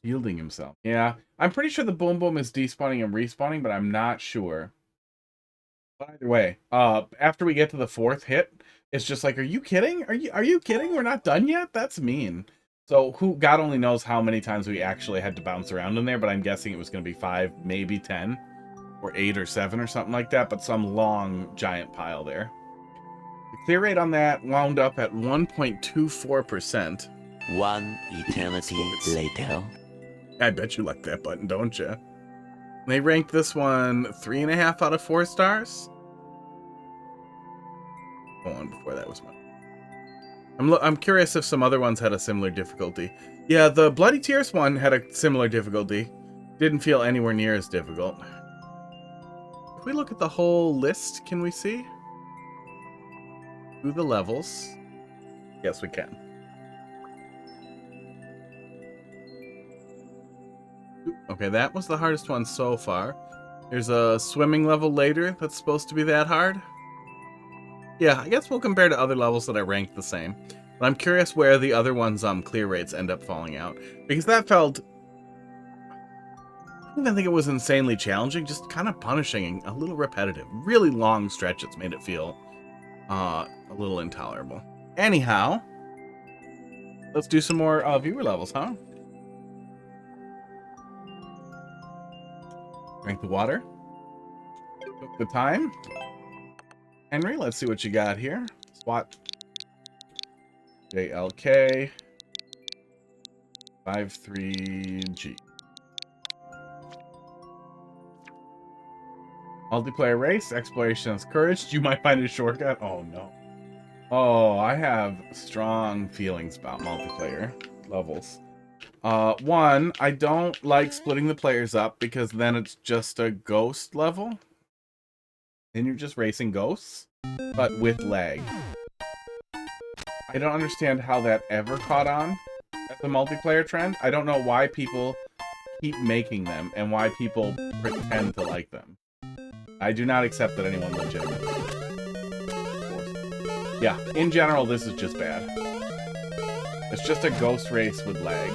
Shielding himself. Yeah, I'm pretty sure the boom boom is despawning and respawning, but I'm not sure. But either way, after we get to the 4th hit, it's just like, are you kidding? Are you kidding? We're not done yet? That's mean. So God only knows how many times we actually had to bounce around in there, but I'm guessing it was going to be 5, maybe 10, or 8 or 7 or something like that, but some long giant pile there. The clear rate on that wound up at 1.24%. 1 eternity later. I bet you like that button, don't you? They ranked this one 3.5 out of 4 stars. Hold on, before that was mine. I'm curious if some other ones had a similar difficulty. Yeah, the Bloody Tears one had a similar difficulty. Didn't feel anywhere near as difficult. If we look at the whole list, can we see? Through the levels. Yes, we can. Okay, that was the hardest one so far. There's a swimming level later that's supposed to be that hard. Yeah, I guess we'll compare to other levels that I ranked the same. But I'm curious where the other ones' clear rates end up falling out. Because that felt... I don't even think it was insanely challenging, just kind of punishing, a little repetitive. Really long stretches made it feel a little intolerable. Anyhow, let's do some more viewer levels, huh? Drink the water. Took the time. Henry, let's see what you got here. SWAT. JLK53G. Multiplayer race, exploration is courage. You might find a shortcut. Oh no. Oh, I have strong feelings about multiplayer levels. One, I don't like splitting the players up because then it's just a ghost level. And you're just racing ghosts, but with lag. I don't understand how that ever caught on as a multiplayer trend. I don't know why people keep making them and why people pretend to like them. I do not accept that anyone legitimately. Yeah, in general, this is just bad. It's just a ghost race with lag.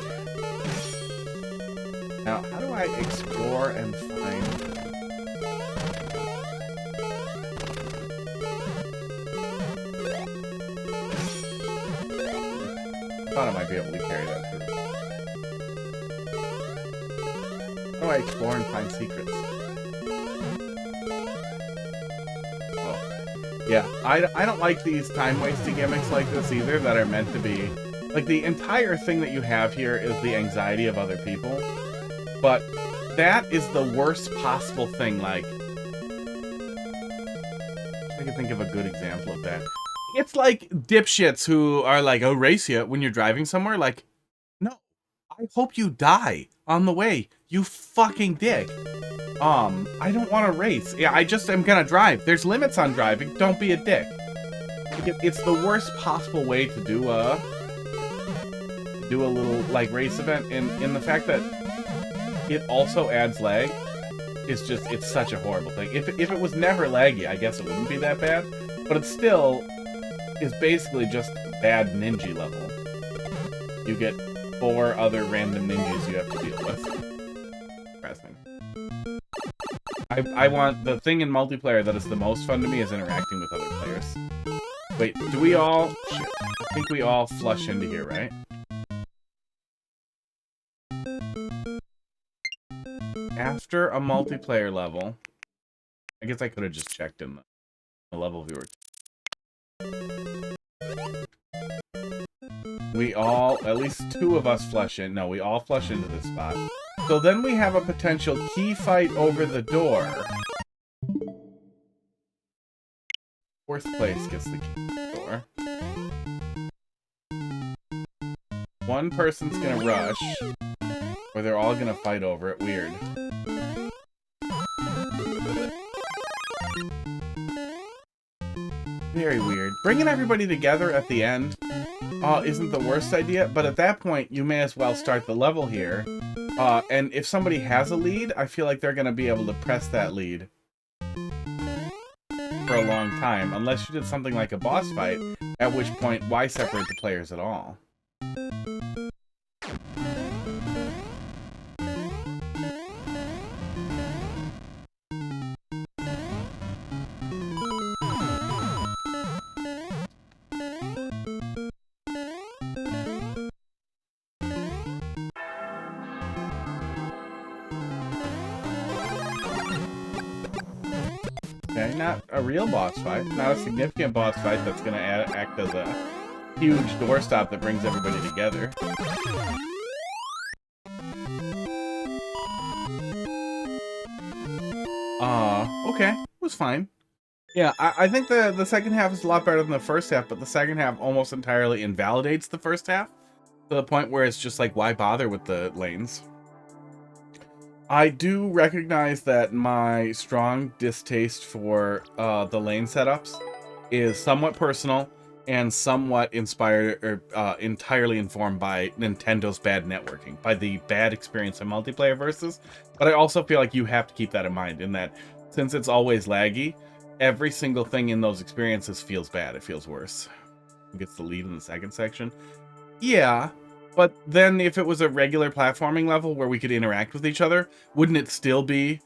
Now, how do I explore and find... I thought I might be able to carry that through. How do I explore and find secrets? Yeah, I don't like these time-wasting gimmicks like this either that are meant to be... Like, the entire thing that you have here is the anxiety of other people. But that is the worst possible thing, like... I can think of a good example of that. It's like dipshits who are like, oh, race you when you're driving somewhere. Like, no, I hope you die on the way, you fucking dick. I don't want to race. Yeah, I just am gonna drive. There's limits on driving. Don't be a dick. It's the worst possible way to do a little like race event, and in the fact that it also adds lag is just, it's such a horrible thing. If it was never laggy, I guess it wouldn't be that bad, but it still is basically just bad ninja level. You get 4 other random ninjas you have to deal with. Interesting. I want the thing in multiplayer that is the most fun to me is interacting with other players. Wait, do we all... Shit. I think we all flush into here, right? After a multiplayer level... I guess I could have just checked in the level viewer. We all... At least 2 of us flush in. No, we all flush into this spot. So then we have a potential key fight over the door. 4th place gets the key to the door. One person's gonna rush, or they're all gonna fight over it. Weird. Very weird. Bringing everybody together at the end isn't the worst idea, but at that point, you may as well start the level here. And if somebody has a lead, I feel like they're going to be able to press that lead for a long time, unless you did something like a boss fight, at which point, why separate the players at all? Okay, not a real boss fight, not a significant boss fight that's going to act as a huge doorstop that brings everybody together. Okay, it was fine. Yeah, I think the second half is a lot better than the first half, but the second half almost entirely invalidates the first half to the point where it's just like, why bother with the lanes? I do recognize that my strong distaste for the lane setups is somewhat personal and somewhat inspired or entirely informed by Nintendo's bad networking, by the bad experience in multiplayer versus. But I also feel like you have to keep that in mind, in that since it's always laggy, every single thing in those experiences feels bad. It feels worse. Who gets the lead in the second section? Yeah. But then if it was a regular platforming level where we could interact with each other, wouldn't it still be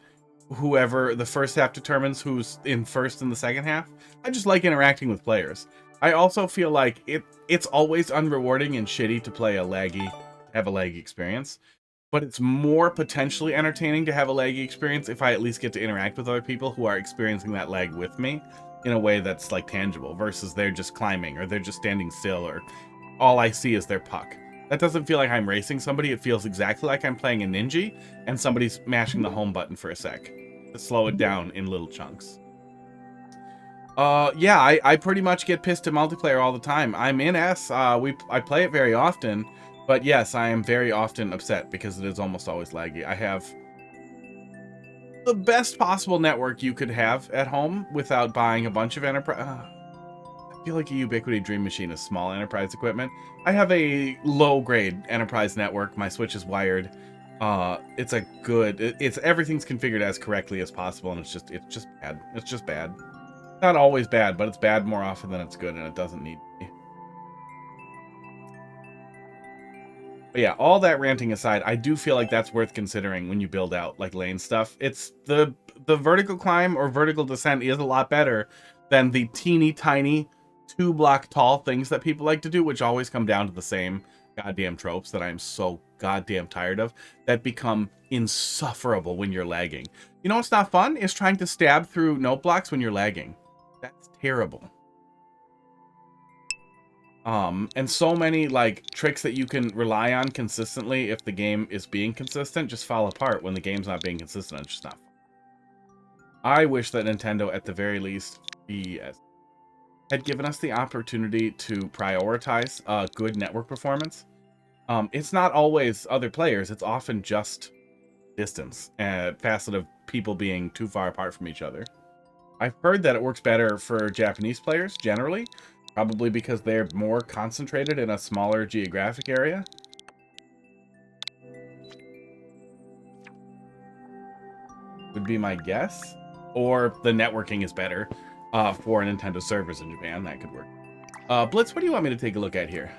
whoever the first half determines who's in first in the second half? I just like interacting with players. I also feel like it's always unrewarding and shitty to play have a laggy experience. But it's more potentially entertaining to have a laggy experience if I at least get to interact with other people who are experiencing that lag with me in a way that's like tangible, versus they're just climbing or they're just standing still or all I see is their puck. That doesn't feel like I'm racing somebody. It feels exactly like I'm playing a ninja and somebody's mashing the home button for a sec to slow it down in little chunks. Yeah, I pretty much get pissed at multiplayer all the time. I'm in S. I play it very often, but yes, I am very often upset because it is almost always laggy. I have the best possible network you could have at home without buying a bunch of enterprise. I feel like a Ubiquity Dream Machine is small enterprise equipment. I have a low-grade enterprise network. My switch is wired. It's a good. It's everything's configured as correctly as possible, and it's just bad. It's just bad. Not always bad, but it's bad more often than it's good, and it doesn't need to be. But yeah, all that ranting aside, I do feel like that's worth considering when you build out like lane stuff. It's the vertical climb or vertical descent is a lot better than the teeny tiny 2-block tall things that people like to do, which always come down to the same goddamn tropes that I'm so goddamn tired of, that become insufferable when you're lagging. You know what's not fun? Is trying to stab through note blocks when you're lagging. That's terrible. And so many like tricks that you can rely on consistently if the game is being consistent just fall apart when the game's not being consistent. It's just not fun. I wish that Nintendo at the very least had given us the opportunity to prioritize good network performance. It's not always other players. It's often just distance and facet of people being too far apart from each other. I've heard that it works better for Japanese players generally, probably because they're more concentrated in a smaller geographic area. Would be my guess. Or the networking is better for Nintendo servers in Japan. That could work. Blitz, what do you want me to take a look at here?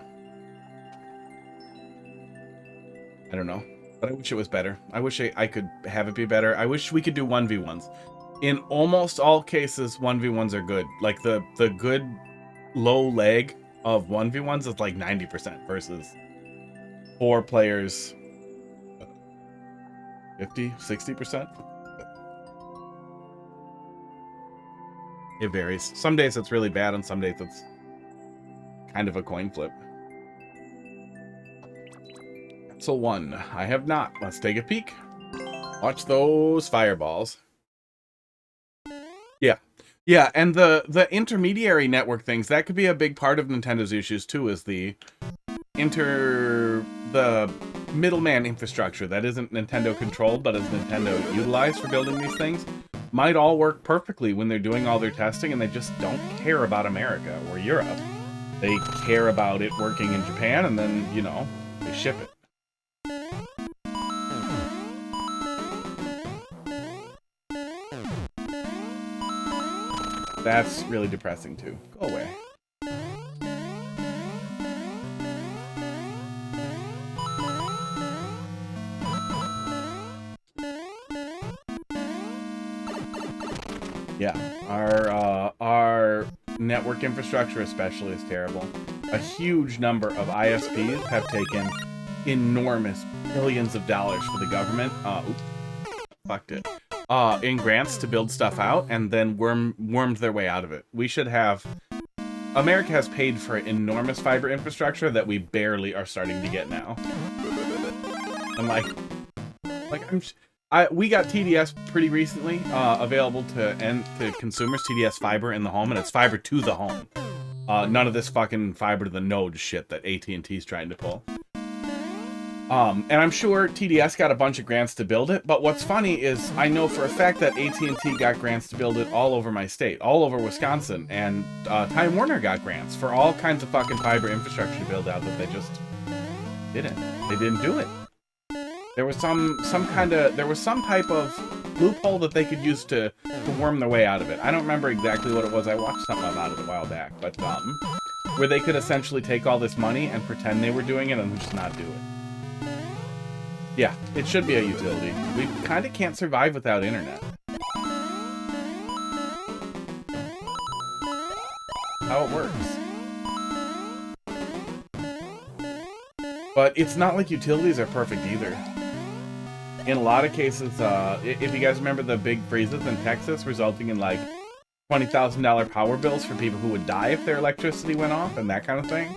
I don't know. But I wish it was better. I wish I could have it be better. I wish we could do 1v1s. In almost all cases, 1v1s are good. Like the good low lag of 1v1s is like 90% versus 4 players 50-60%. It varies. Some days it's really bad and some days it's kind of a coin flip. Capsule 1. I have not. Let's take a peek. Watch those fireballs. Yeah, and the intermediary network things, that could be a big part of Nintendo's issues too, is the middleman infrastructure that isn't Nintendo controlled, but is Nintendo utilized for building these things, might all work perfectly when they're doing all their testing, and they just don't care about America or Europe. They care about it working in Japan, and then, you know, they ship it. That's really depressing too. Go away. Yeah, our network infrastructure especially is terrible. A huge number of ISPs have taken enormous billions of dollars for the government. Oops, fucked it. In grants to build stuff out and then wormed their way out of it. We should have... America has paid for enormous fiber infrastructure that we barely are starting to get now. And we got TDS pretty recently available to consumers, TDS fiber in the home, and it's fiber to the home. None of this fucking fiber to the node shit that AT&T's trying to pull. And I'm sure TDS got a bunch of grants to build it, but what's funny is I know for a fact that AT&T got grants to build it all over my state, all over Wisconsin, and Time Warner got grants for all kinds of fucking fiber infrastructure to build out that they just didn't. They didn't do it. There was some type of loophole that they could use to worm their way out of it. I don't remember exactly what it was. I watched something about it a while back, but where they could essentially take all this money and pretend they were doing it and just not do it. Yeah, it should be a utility. We kind of can't survive without internet. How it works. But it's not like utilities are perfect either. In a lot of cases, if you guys remember the big freezes in Texas resulting in like $20,000 power bills for people who would die if their electricity went off and that kind of thing.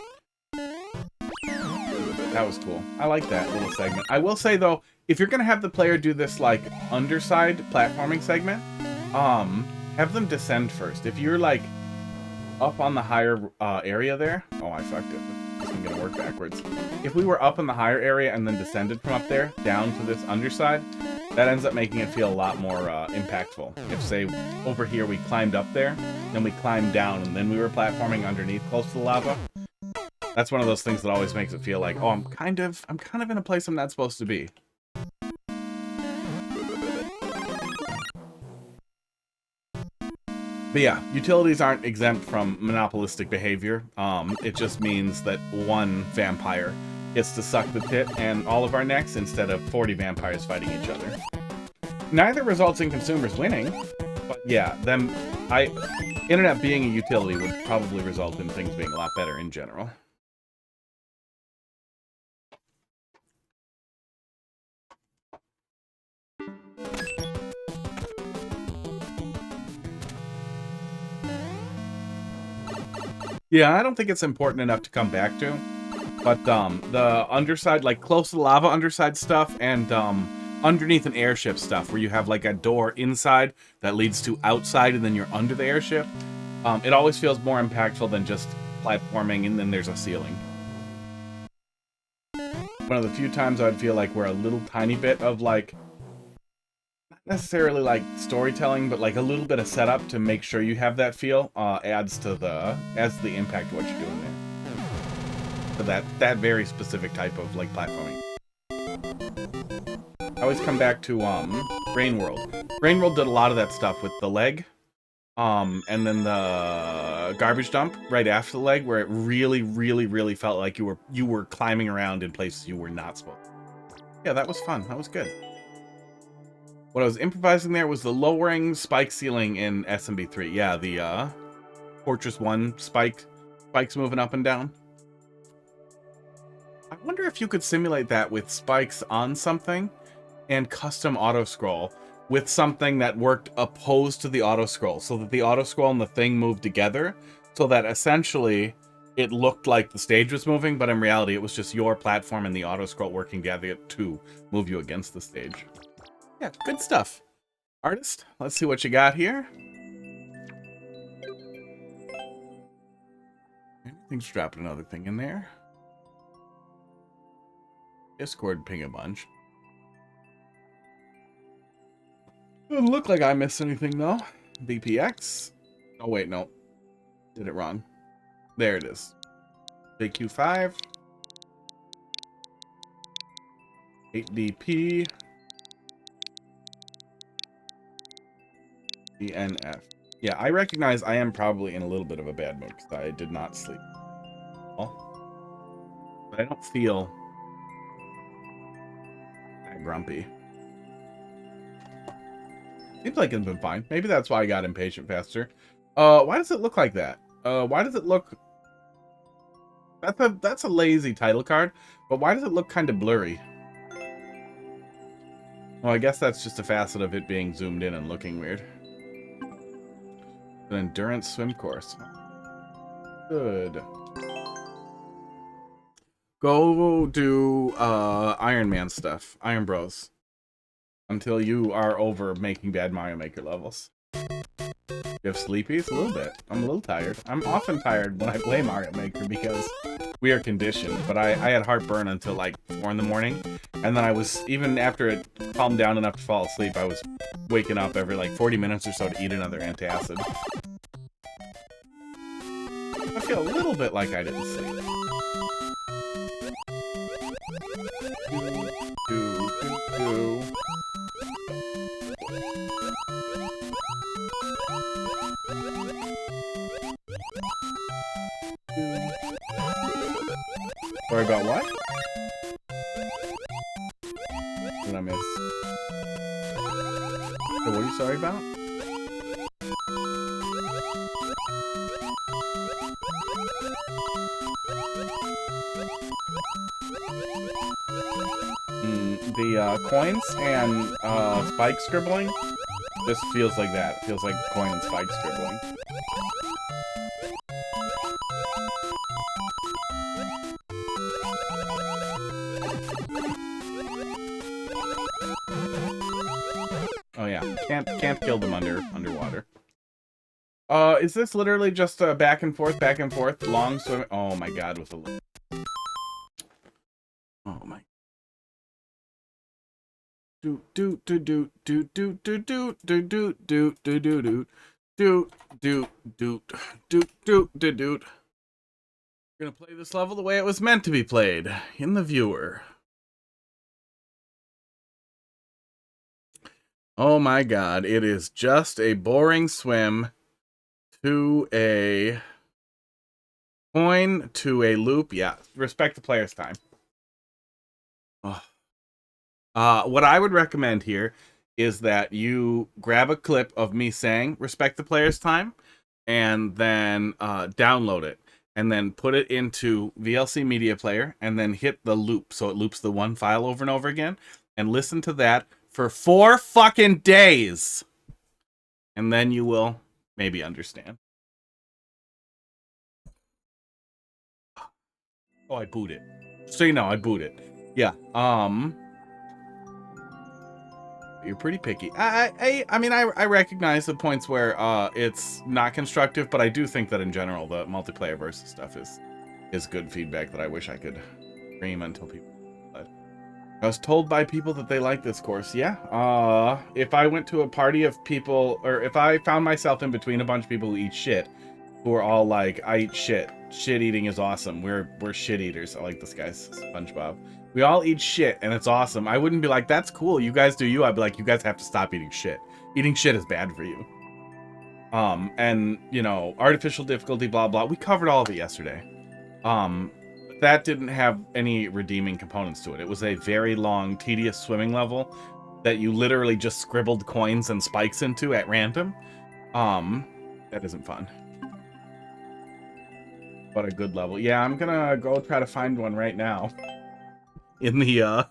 That was cool. I like that little segment. I will say, though, if you're going to have the player do this, like, underside platforming segment, have them descend first. If you're, like, up on the higher area there... Oh, I fucked it. This isn't going to work backwards. If we were up in the higher area and then descended from up there down to this underside, that ends up making it feel a lot more impactful. If, say, over here we climbed up there, then we climbed down, and then we were platforming underneath close to the lava, that's one of those things that always makes it feel like, oh, I'm kind of in a place I'm not supposed to be. But yeah, utilities aren't exempt from monopolistic behavior. It just means that one vampire gets to suck the tit and all of our necks instead of 40 vampires fighting each other. Neither results in consumers winning, but yeah, internet being a utility would probably result in things being a lot better in general. Yeah, I don't think it's important enough to come back to, but the underside, like close to the lava underside stuff, and underneath an airship stuff, where you have like a door inside that leads to outside, and then you're under the airship, it always feels more impactful than just platforming and then there's a ceiling. One of the few times I'd feel like we're a little tiny bit of like, not necessarily like storytelling, but like a little bit of setup to make sure you have that feel, adds to the impact of what you're doing there. So that very specific type of like platforming. I always come back to Brain World. Brain World did a lot of that stuff with the leg, and then the garbage dump right after the leg, where it really, really, really felt like you were climbing around in places you were not supposed to. Yeah, that was fun. That was good. What I was improvising there was the lowering spike ceiling in SMB3. Yeah, the Fortress 1 spikes moving up and down. I wonder if you could simulate that with spikes on something and custom auto scroll with something that worked opposed to the auto scroll, so that the auto scroll and the thing moved together, so that essentially it looked like the stage was moving, but in reality it was just your platform and the auto scroll working together to move you against the stage. Yeah, good stuff. Artist, let's see what you got here. Everything's dropping another thing in there. Discord ping a bunch. Doesn't look like I missed anything though. BPX. Oh wait, no. Did it wrong. There it is. JQ5-8DP-TNF. Yeah, I recognize I am probably in a little bit of a bad mood because I did not sleep. But I don't feel that grumpy. Seems like it's been fine. Maybe that's why I got impatient faster. Why does it look like that? Why does it look... That's a lazy title card, but why does it look kind of blurry? Well, I guess that's just a facet of it being zoomed in and looking weird. An endurance swim course. Good. Go do Iron Man stuff. Iron Bros. Until you are over making bad Mario Maker levels. You have sleepies? A little bit. I'm a little tired. I'm often tired when I play Mario Maker because we are conditioned. But I had heartburn until like 4 in the morning. And then I was, even after it calmed down enough to fall asleep, I was waking up every like 40 minutes or so to eat another antacid. I feel a little bit like I didn't sleep. Sorry about what? What did I miss? So what are you sorry about? The coins and spike scribbling. This feels like that. It feels like coin and spike scribbling. Can't kill them underwater. Is this literally just a back and forth, long swim? Oh my god, with the. Oh my. Do do do do do do do do do do do do do do do do do do do do. We're gonna play this level the way it was meant to be played, in the viewer. Oh my god, it is just a boring swim to a coin to a loop. Yeah, respect the player's time. Oh. What I would recommend here is that you grab a clip of me saying respect the player's time and then download it and then put it into VLC Media Player and then hit the loop so it loops the one file over and over again and listen to that for 4 fucking days. And then you will maybe understand. Oh, I boot it. So you know, I boot it. Yeah. You're pretty picky. I mean, I recognize the points where it's not constructive, but I do think that in general the multiplayer versus stuff is good feedback that I wish I could stream until people. But I was told by people that they like this course. Yeah. If I went to a party of people, or if I found myself in between a bunch of people who eat shit, who are all like, I eat shit. Shit eating is awesome. We're shit eaters. I like this guy's SpongeBob. We all eat shit, and it's awesome. I wouldn't be like, that's cool. You guys do you. I'd be like, you guys have to stop eating shit. Eating shit is bad for you. And, you know, artificial difficulty, blah, blah. We covered all of it yesterday. That didn't have any redeeming components to it. It was a very long, tedious swimming level that you literally just scribbled coins and spikes into at random. That isn't fun. But a good level. Yeah, I'm gonna go try to find one right now. In the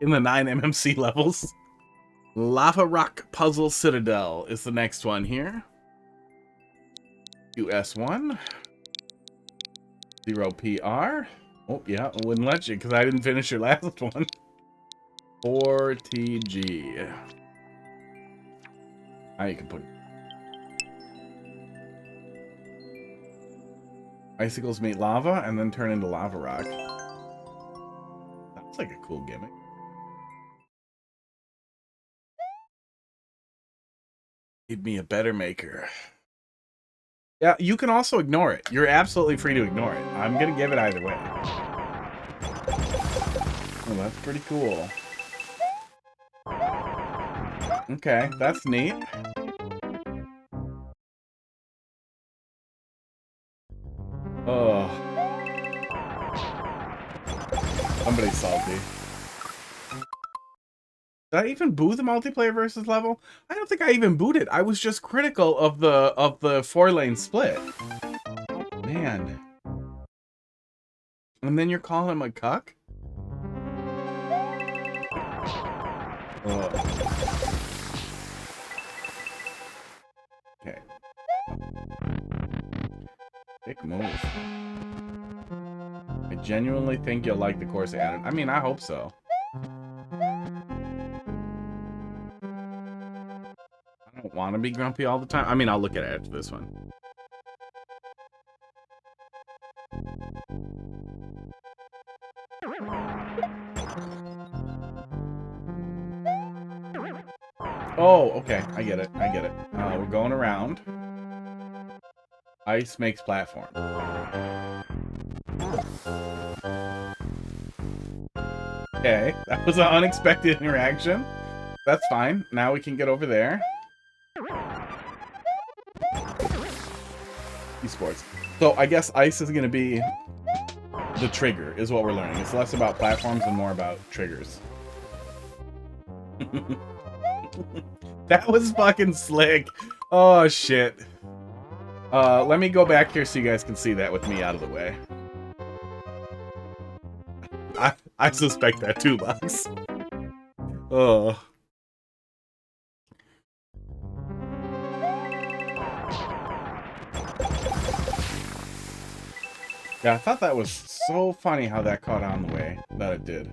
9 MMC levels. Lava Rock Puzzle Citadel is the next one here. US1. 0 PR. Oh, yeah, I wouldn't let you because I didn't finish your last one. 4TG. Now you can put icicles meet lava and then turn into lava rock. Sounds like a cool gimmick. Need me a better maker. Yeah, you can also ignore it. You're absolutely free to ignore it. I'm gonna give it either way. Oh, that's pretty cool. Okay, that's neat. Oh. Somebody's salty. Did I even boot the multiplayer versus level? I don't think I even booted. I was just critical of the 4-lane split. Oh, man. And then you're calling him a cuck? Oh. Okay. Big move. I genuinely think you'll like the course added. I mean, I hope so. I don't want to be grumpy all the time. I mean, I'll look at it after this one. Oh, okay. I get it. I get it. We're going around. Ice makes platform. Okay, that was an unexpected interaction. That's fine. Now we can get over there. Esports. So I guess ice is going to be the trigger, is what we're learning. It's less about platforms and more about triggers. That was fucking slick. Oh, shit. Let me go back here so you guys can see that with me out of the way. I suspect that too, Box. Oh. Yeah, I thought that was so funny how that caught on the way that it did.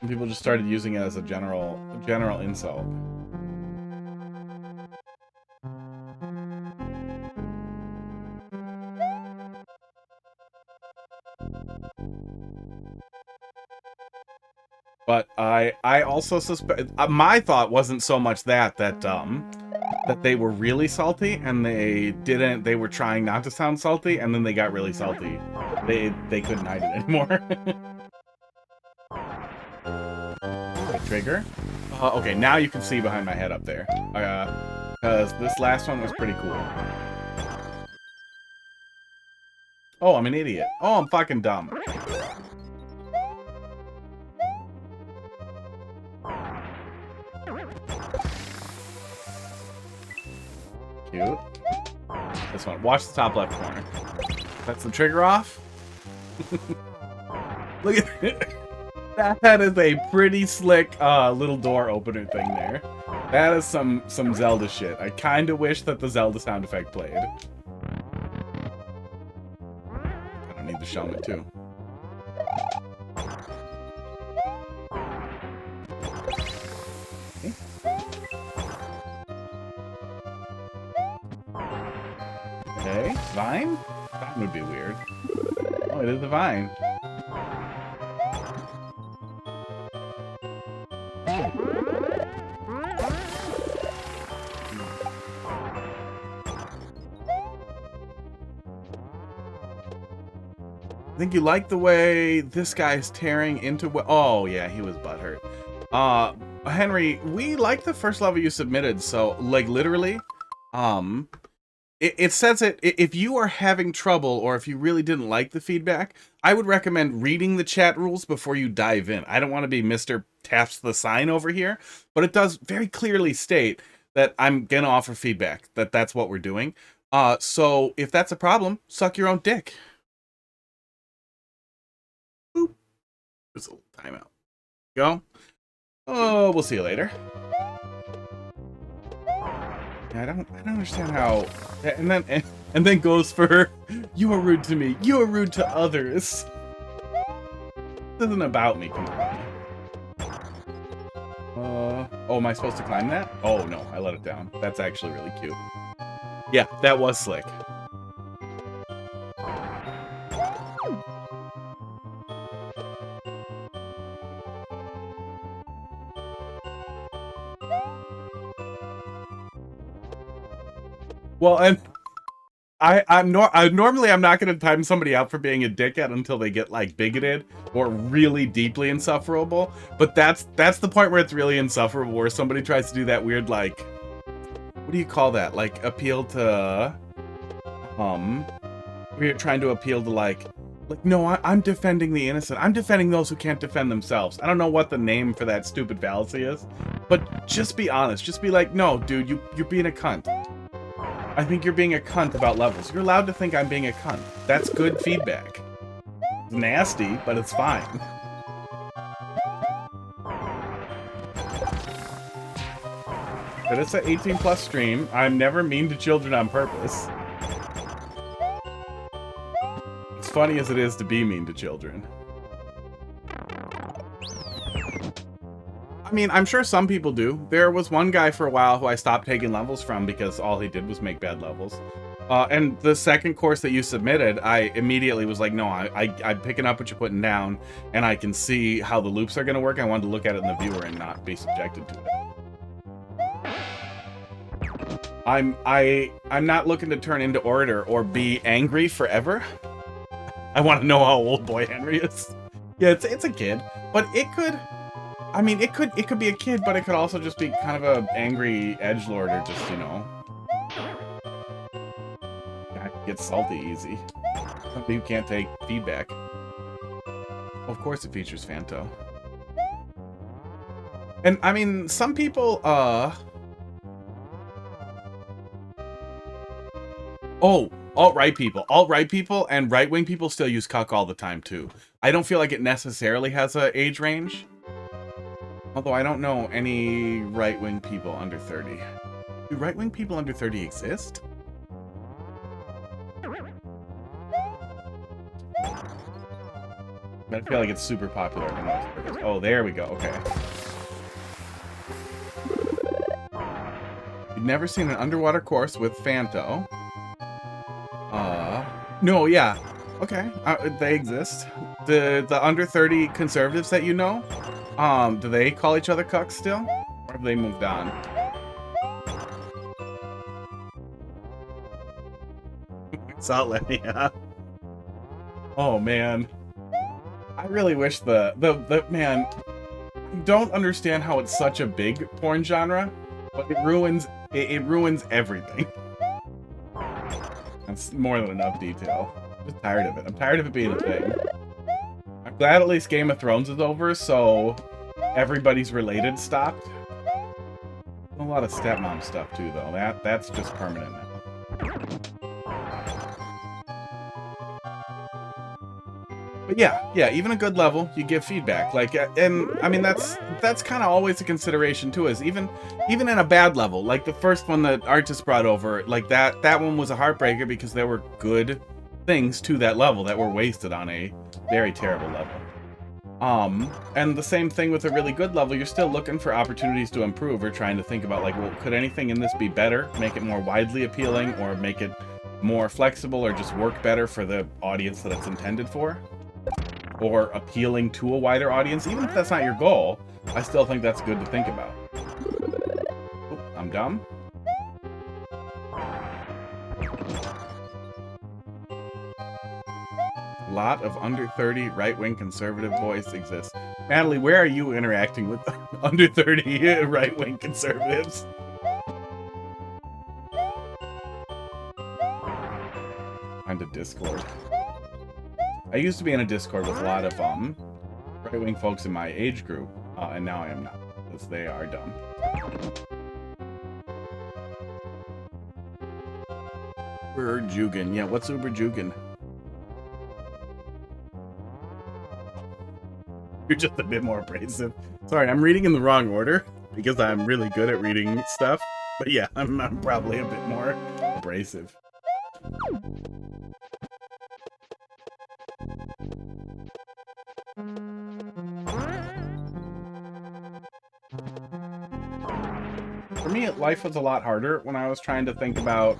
And people just started using it as a general insult. But I also suspect, my thought wasn't so much that they were really salty and they were trying not to sound salty and then they got really salty. They couldn't hide it anymore. Trigger. Okay, now you can see behind my head up there. Because this last one was pretty cool. Oh, I'm an idiot. Oh, I'm fucking dumb. Cute. This one. Watch the top left corner. That's the trigger off. Look at it. That is a pretty slick little door opener thing there. That is some Zelda shit. I kind of wish that the Zelda sound effect played. I don't need the Shaman too. Okay, vine? That would be weird. Oh, it is a vine. I think you like the way this guy's tearing into what? Oh yeah, he was butthurt. Henry, we like the first level you submitted, so like literally, it says it. If you are having trouble or if you really didn't like the feedback, I would recommend reading the chat rules before you dive in. I don't want to be Mr. Taps the sign over here, but it does very clearly state that I'm gonna offer feedback. That's what we're doing. So if that's a problem, suck your own dick. Boop. There's a little timeout. Go. Oh, we'll see you later. I don't understand how. And then goes for, you are rude to me. You are rude to others. This isn't about me. Come on. Oh, am I supposed to climb that? Oh no, I let it down. That's actually really cute. Yeah, that was slick. Well, and normally I'm not going to time somebody out for being a dickhead until they get like bigoted or really deeply insufferable. But that's the point where it's really insufferable, where somebody tries to do that weird, like, what do you call that? Like appeal to, we're trying to appeal to like no, I'm defending the innocent. I'm defending those who can't defend themselves. I don't know what the name for that stupid fallacy is, but just be honest. Just be like, no, dude, you're being a cunt. I think you're being a cunt about levels. You're allowed to think I'm being a cunt. That's good feedback. It's nasty, but it's fine. But it's an 18+ stream. I'm never mean to children on purpose. As funny as it is to be mean to children. I mean, I'm sure some people do. There was one guy for a while who I stopped taking levels from because all he did was make bad levels. And the second course that you submitted, I immediately was like, no, I'm picking up what you're putting down, and I can see how the loops are going to work. I wanted to look at it in the viewer and not be subjected to it. I'm not looking to turn into orator or be angry forever. I want to know how old boy Henry is. Yeah, it's a kid, but it could. I mean, it could be a kid, but it could also just be kind of a angry edgelord, or just, you know, guy gets salty easy. Somebody who can't take feedback. Of course, it features Fanto. And I mean, some people, oh, alt-right people and right-wing people still use cuck all the time too. I don't feel like it necessarily has an age range. Although I don't know any right-wing people under 30. Do right-wing people under 30 exist? I feel like it's super popular in most servers. Oh, there we go. Okay. You've never seen an underwater course with Fanto. No, yeah. Okay. They exist. The under 30 conservatives that you know, do they call each other cucks still? Or have they moved on? Salt Levy, yeah. Oh, man. I really wish the man, I don't understand how it's such a big porn genre, but it ruins everything. That's more than enough detail. I'm just tired of it. I'm tired of it being a thing. I'm glad at least Game of Thrones is over, so everybody's related stopped. A lot of stepmom stuff too, though. That's just permanent now. But yeah, even a good level, you give feedback. Like, and I mean that's kind of always a consideration too. Is even in a bad level, like the first one that Artis brought over, like that one was a heartbreaker because there were good things to that level that were wasted on a very terrible level. And the same thing with a really good level, you're still looking for opportunities to improve or trying to think about like, well, could anything in this be better, make it more widely appealing, or make it more flexible, or just work better for the audience that it's intended for? Or appealing to a wider audience, even if that's not your goal, I still think that's good to think about. Oop, I'm dumb. A lot of under 30 right-wing conservative boys exist. Natalie, where are you interacting with under 30 right-wing conservatives? Find a Discord. I used to be in a Discord with a lot of right-wing folks in my age group, and now I am not, because they are dumb. Uberjugan. Yeah, what's Uberjugan? You're just a bit more abrasive. Sorry, I'm reading in the wrong order, because I'm really good at reading stuff. But yeah, I'm probably a bit more abrasive. For me, life was a lot harder when I was trying to think about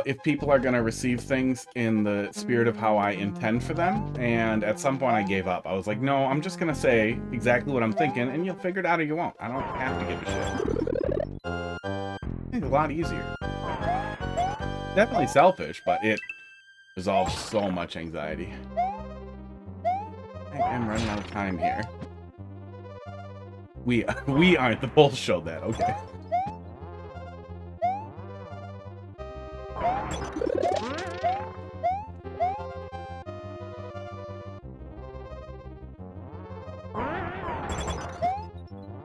if people are going to receive things in the spirit of how I intend for them. And at some point I gave up. I was like, no, I'm just going to say exactly what I'm thinking, and you'll figure it out or you won't. I don't have to give a shit. It's a lot easier. Definitely selfish, but it resolves so much anxiety. I am running out of time here. We aren't. The polls showed that. Okay.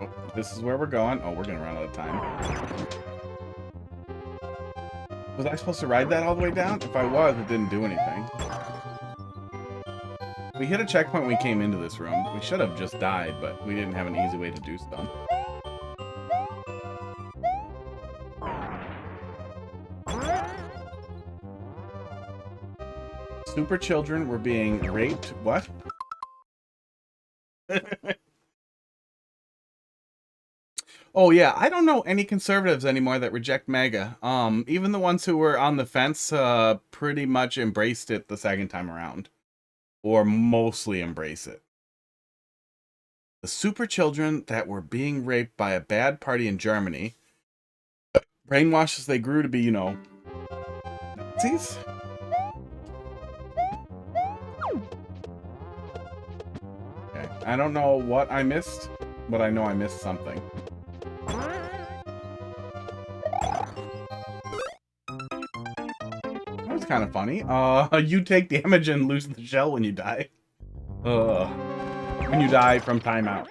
Oh, this is where we're going. Oh, we're gonna run out of time. Was I supposed to ride that all the way down? If I was, it didn't do anything. We hit a checkpoint when we came into this room. We should have just died, but we didn't have an easy way to do so. Super children were being raped. What? Oh yeah, I don't know any conservatives anymore that reject MAGA. Even the ones who were on the fence pretty much embraced it the second time around. Or mostly embrace it. The super children that were being raped by a bad party in Germany, brainwashed as they grew to be, you know, Nazis? Okay, I don't know what I missed, but I know I missed something. Kind of funny. You take damage and lose the shell when you die. When you die from timeout.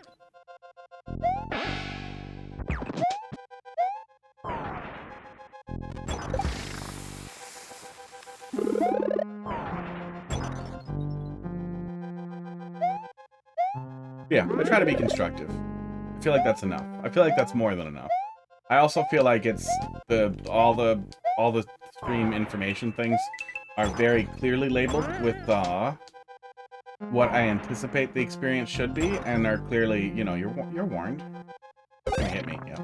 Yeah, I try to be constructive. I feel like that's enough. I feel like that's more than enough. I also feel like it's all the stream information things are very clearly labeled with what I anticipate the experience should be, and are clearly, you know, you're warned. It's gonna hit me, yeah.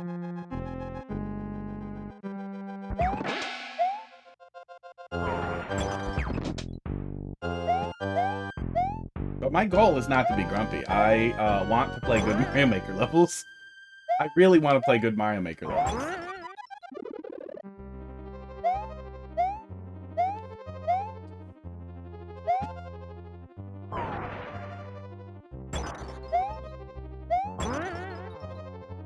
But my goal is not to be grumpy. I want to play good Mario Maker levels. I really want to play good Mario Maker levels.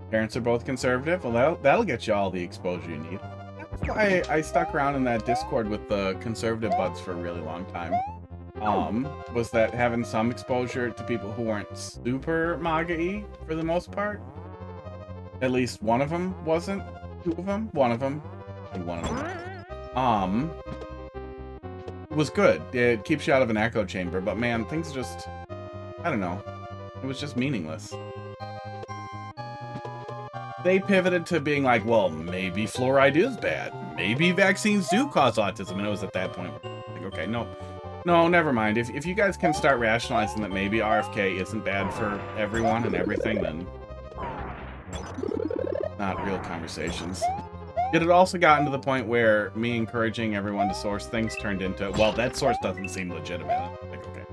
Parents are both conservative. Well, that'll get you all the exposure you need. That's why I stuck around in that Discord with the conservative buds for a really long time. Was that having some exposure to people who weren't super MAGA-y for the most part. At least one of them wasn't. Two of them? One of them. And one of them. Was good. It keeps you out of an echo chamber, but man, things just... I don't know. It was just meaningless. They pivoted to being like, well, maybe fluoride is bad. Maybe vaccines do cause autism. And it was at that point, like, okay, no, never mind. If you guys can start rationalizing that maybe RFK isn't bad for everyone and everything, then not real conversations. It had also gotten to the point where me encouraging everyone to source things turned into, well, that source doesn't seem legitimate. Like, okay.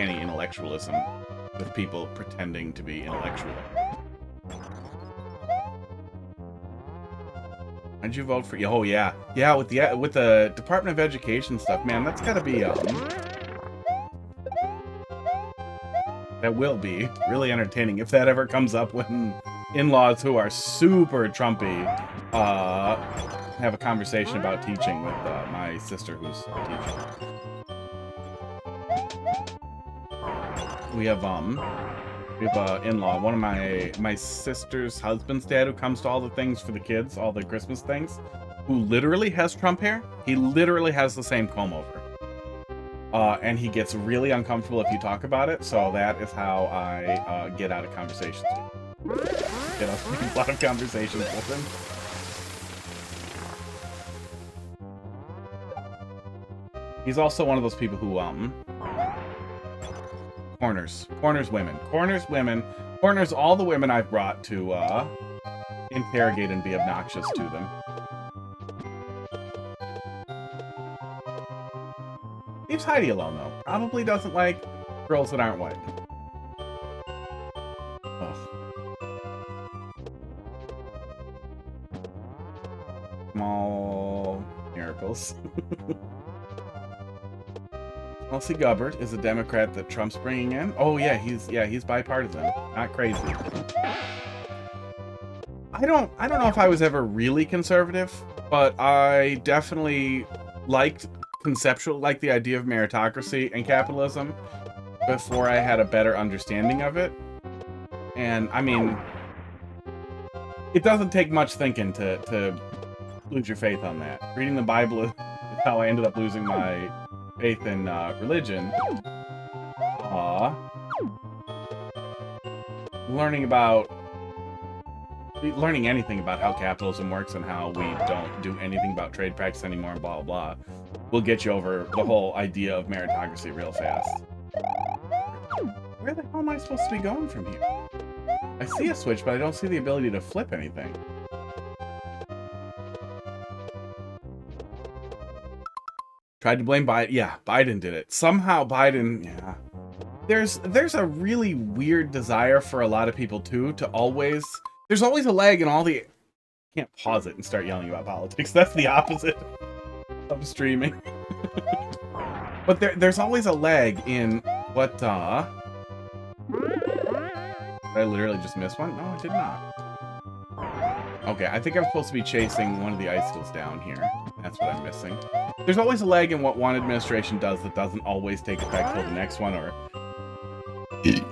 Anti-intellectualism with people pretending to be intellectual. Why'd you vote for? Oh yeah, with the Department of Education stuff, man. That's gotta be that will be really entertaining if that ever comes up when in-laws who are super Trumpy have a conversation about teaching with my sister who's teaching. We have in-law, one of my sister's husband's dad, who comes to all the things for the kids, all the Christmas things, who literally has Trump hair. He literally has the same comb over. And he gets really uncomfortable if you talk about it, so that is how I get out of conversations with him. Get out of a lot of conversations with him. He's also one of those people who, corners women, corners all the women I've brought to interrogate and be obnoxious to them. Leaves Heidi alone though. Probably doesn't like girls that aren't white. Ugh. Small miracles. Elsie Gubbard is a Democrat that Trump's bringing in. Oh yeah, he's bipartisan. Not crazy. I don't know if I was ever really conservative, but I definitely liked the idea of meritocracy and capitalism before I had a better understanding of it. And I mean, it doesn't take much thinking to lose your faith on that. Reading the Bible is how I ended up losing my faith in religion. Learning anything about how capitalism works and how we don't do anything about trade practice anymore and blah blah blah will get you over the whole idea of meritocracy real fast. Where the hell am I supposed to be going from here? I see a switch, but I don't see the ability to flip anything. Tried to blame Biden. Yeah, Biden did it. Somehow Biden, yeah. There's a really weird desire for a lot of people too to always... There's always a lag in all the... Can't pause it and start yelling about politics. That's the opposite of streaming. But there's always a lag in what... Did I literally just miss one? No, I did not. Okay, I think I'm supposed to be chasing one of the icicles down here. That's what I'm missing. There's always a lag in what one administration does that doesn't always take effect till the next one, or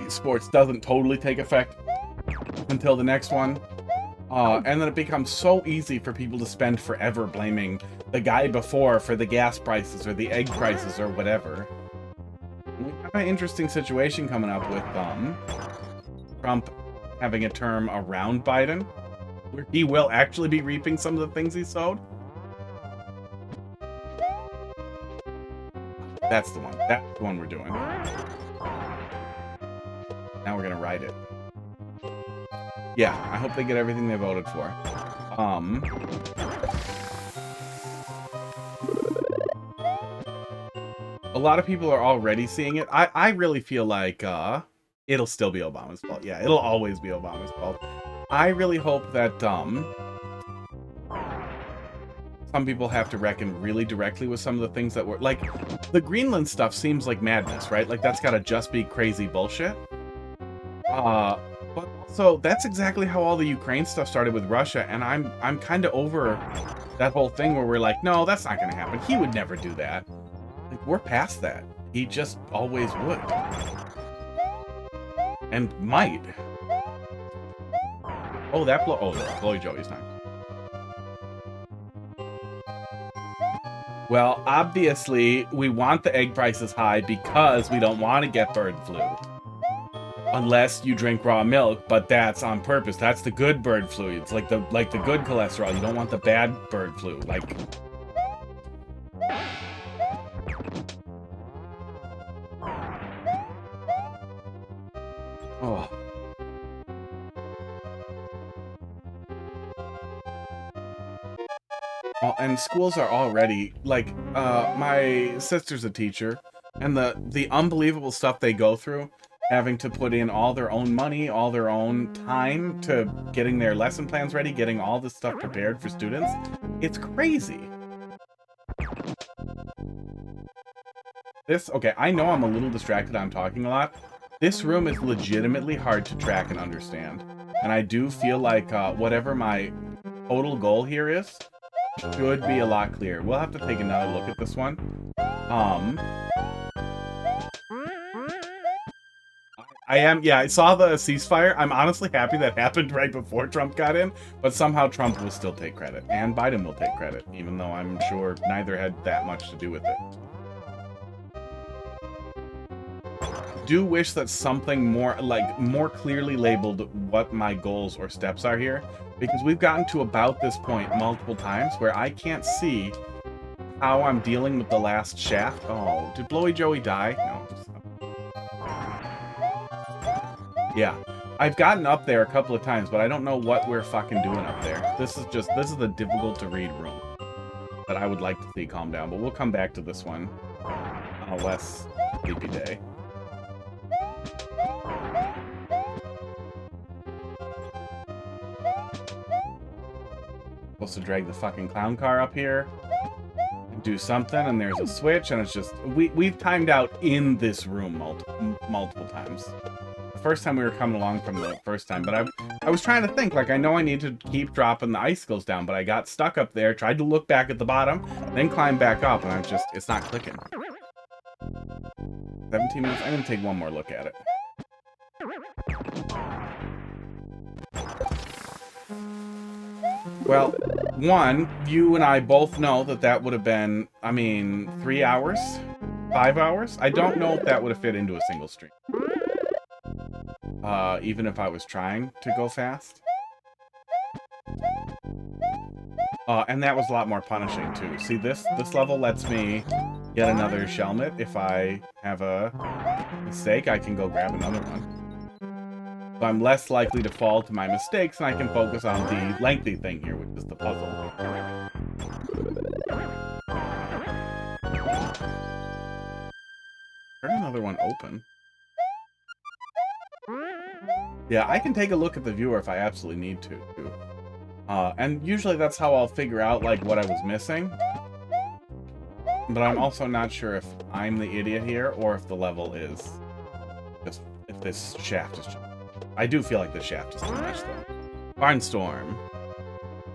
sports doesn't totally take effect until the next one. And then it becomes so easy for people to spend forever blaming the guy before for the gas prices or the egg prices or whatever. We have an interesting situation coming up with Trump having a term around Biden, where he will actually be reaping some of the things he sowed. That's the one. That's the one we're doing. Now we're gonna ride it. Yeah, I hope they get everything they voted for. A lot of people are already seeing it. I really feel like it'll still be Obama's fault. Yeah, it'll always be Obama's fault. I really hope that some people have to reckon really directly with some of the things that were like the Greenland stuff seems like madness, right? Like that's gotta just be crazy bullshit. But also that's exactly how all the Ukraine stuff started with Russia, and I'm kind of over that whole thing where we're like, no, that's not gonna happen. He would never do that. Like we're past that. He just always would. And might. Oh, that Blowy Joey's time. Well, obviously, we want the egg prices high because we don't want to get bird flu. Unless you drink raw milk, but that's on purpose. That's the good bird flu. It's like the good cholesterol. You don't want the bad bird flu. Like oh. Well, and schools are already like my sister's a teacher, and the unbelievable stuff they go through, having to put in all their own money, all their own time to getting their lesson plans ready, getting all this stuff prepared for students. It's crazy. Okay, I know I'm a little distracted, I'm talking a lot. This room is legitimately hard to track and understand. And I do feel like whatever my total goal here is, should be a lot clearer. We'll have to take another look at this one. I saw the ceasefire. I'm honestly happy that happened right before Trump got in, but somehow Trump will still take credit, and Biden will take credit, even though I'm sure neither had that much to do with it. Do wish that something more clearly labeled what my goals or steps are here, because we've gotten to about this point multiple times where I can't see how I'm dealing with the last shaft. Oh, did Blowy Joey die? No. Yeah, I've gotten up there a couple of times, but I don't know what we're fucking doing up there. This is a difficult to read room that I would like to see calm down, but we'll come back to this one on a less sleepy day. Supposed to drag the fucking clown car up here and do something, and there's a switch, and it's just we've timed out in this room multiple times. The first time we were coming along from the first time, but I was trying to think, like, I know I need to keep dropping the icicles down, but I got stuck up there, tried to look back at the bottom, then climb back up, and it's not clicking. 17 minutes. I'm gonna take one more look at it. Well, one, you and I both know that would have been, 3 hours? 5 hours? I don't know if that would have fit into a single stream. Even if I was trying to go fast. And that was a lot more punishing, too. See, this level lets me get another Shelmet. If I have a mistake, I can go grab another one. So I'm less likely to fall to my mistakes, and I can focus on the lengthy thing here, which is the puzzle. Heard another one open. Yeah, I can take a look at the viewer if I absolutely need to. And usually that's how I'll figure out, like, what I was missing. But I'm also not sure if I'm the idiot here, or if the level is just, if this shaft is just... I do feel like the shaft is too much, though. Barnstorm.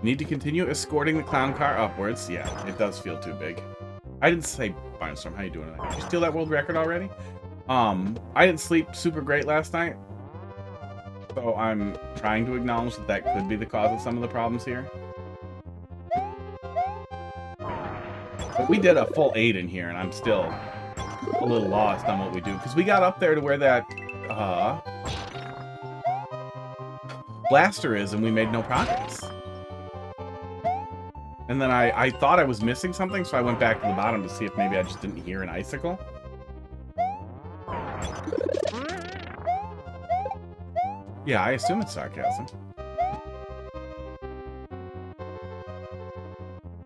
Need to continue escorting the clown car upwards. Yeah, it does feel too big. I didn't say Barnstorm. How you doing tonight? Did you steal that world record already? I didn't sleep super great last night. So I'm trying to acknowledge that could be the cause of some of the problems here. But we did a full 8 in here, and I'm still a little lost on what we do. Because we got up there to where that blaster is, and we made no progress. And then I thought I was missing something, so I went back to the bottom to see if maybe I just didn't hear an icicle. Yeah, I assume it's sarcasm.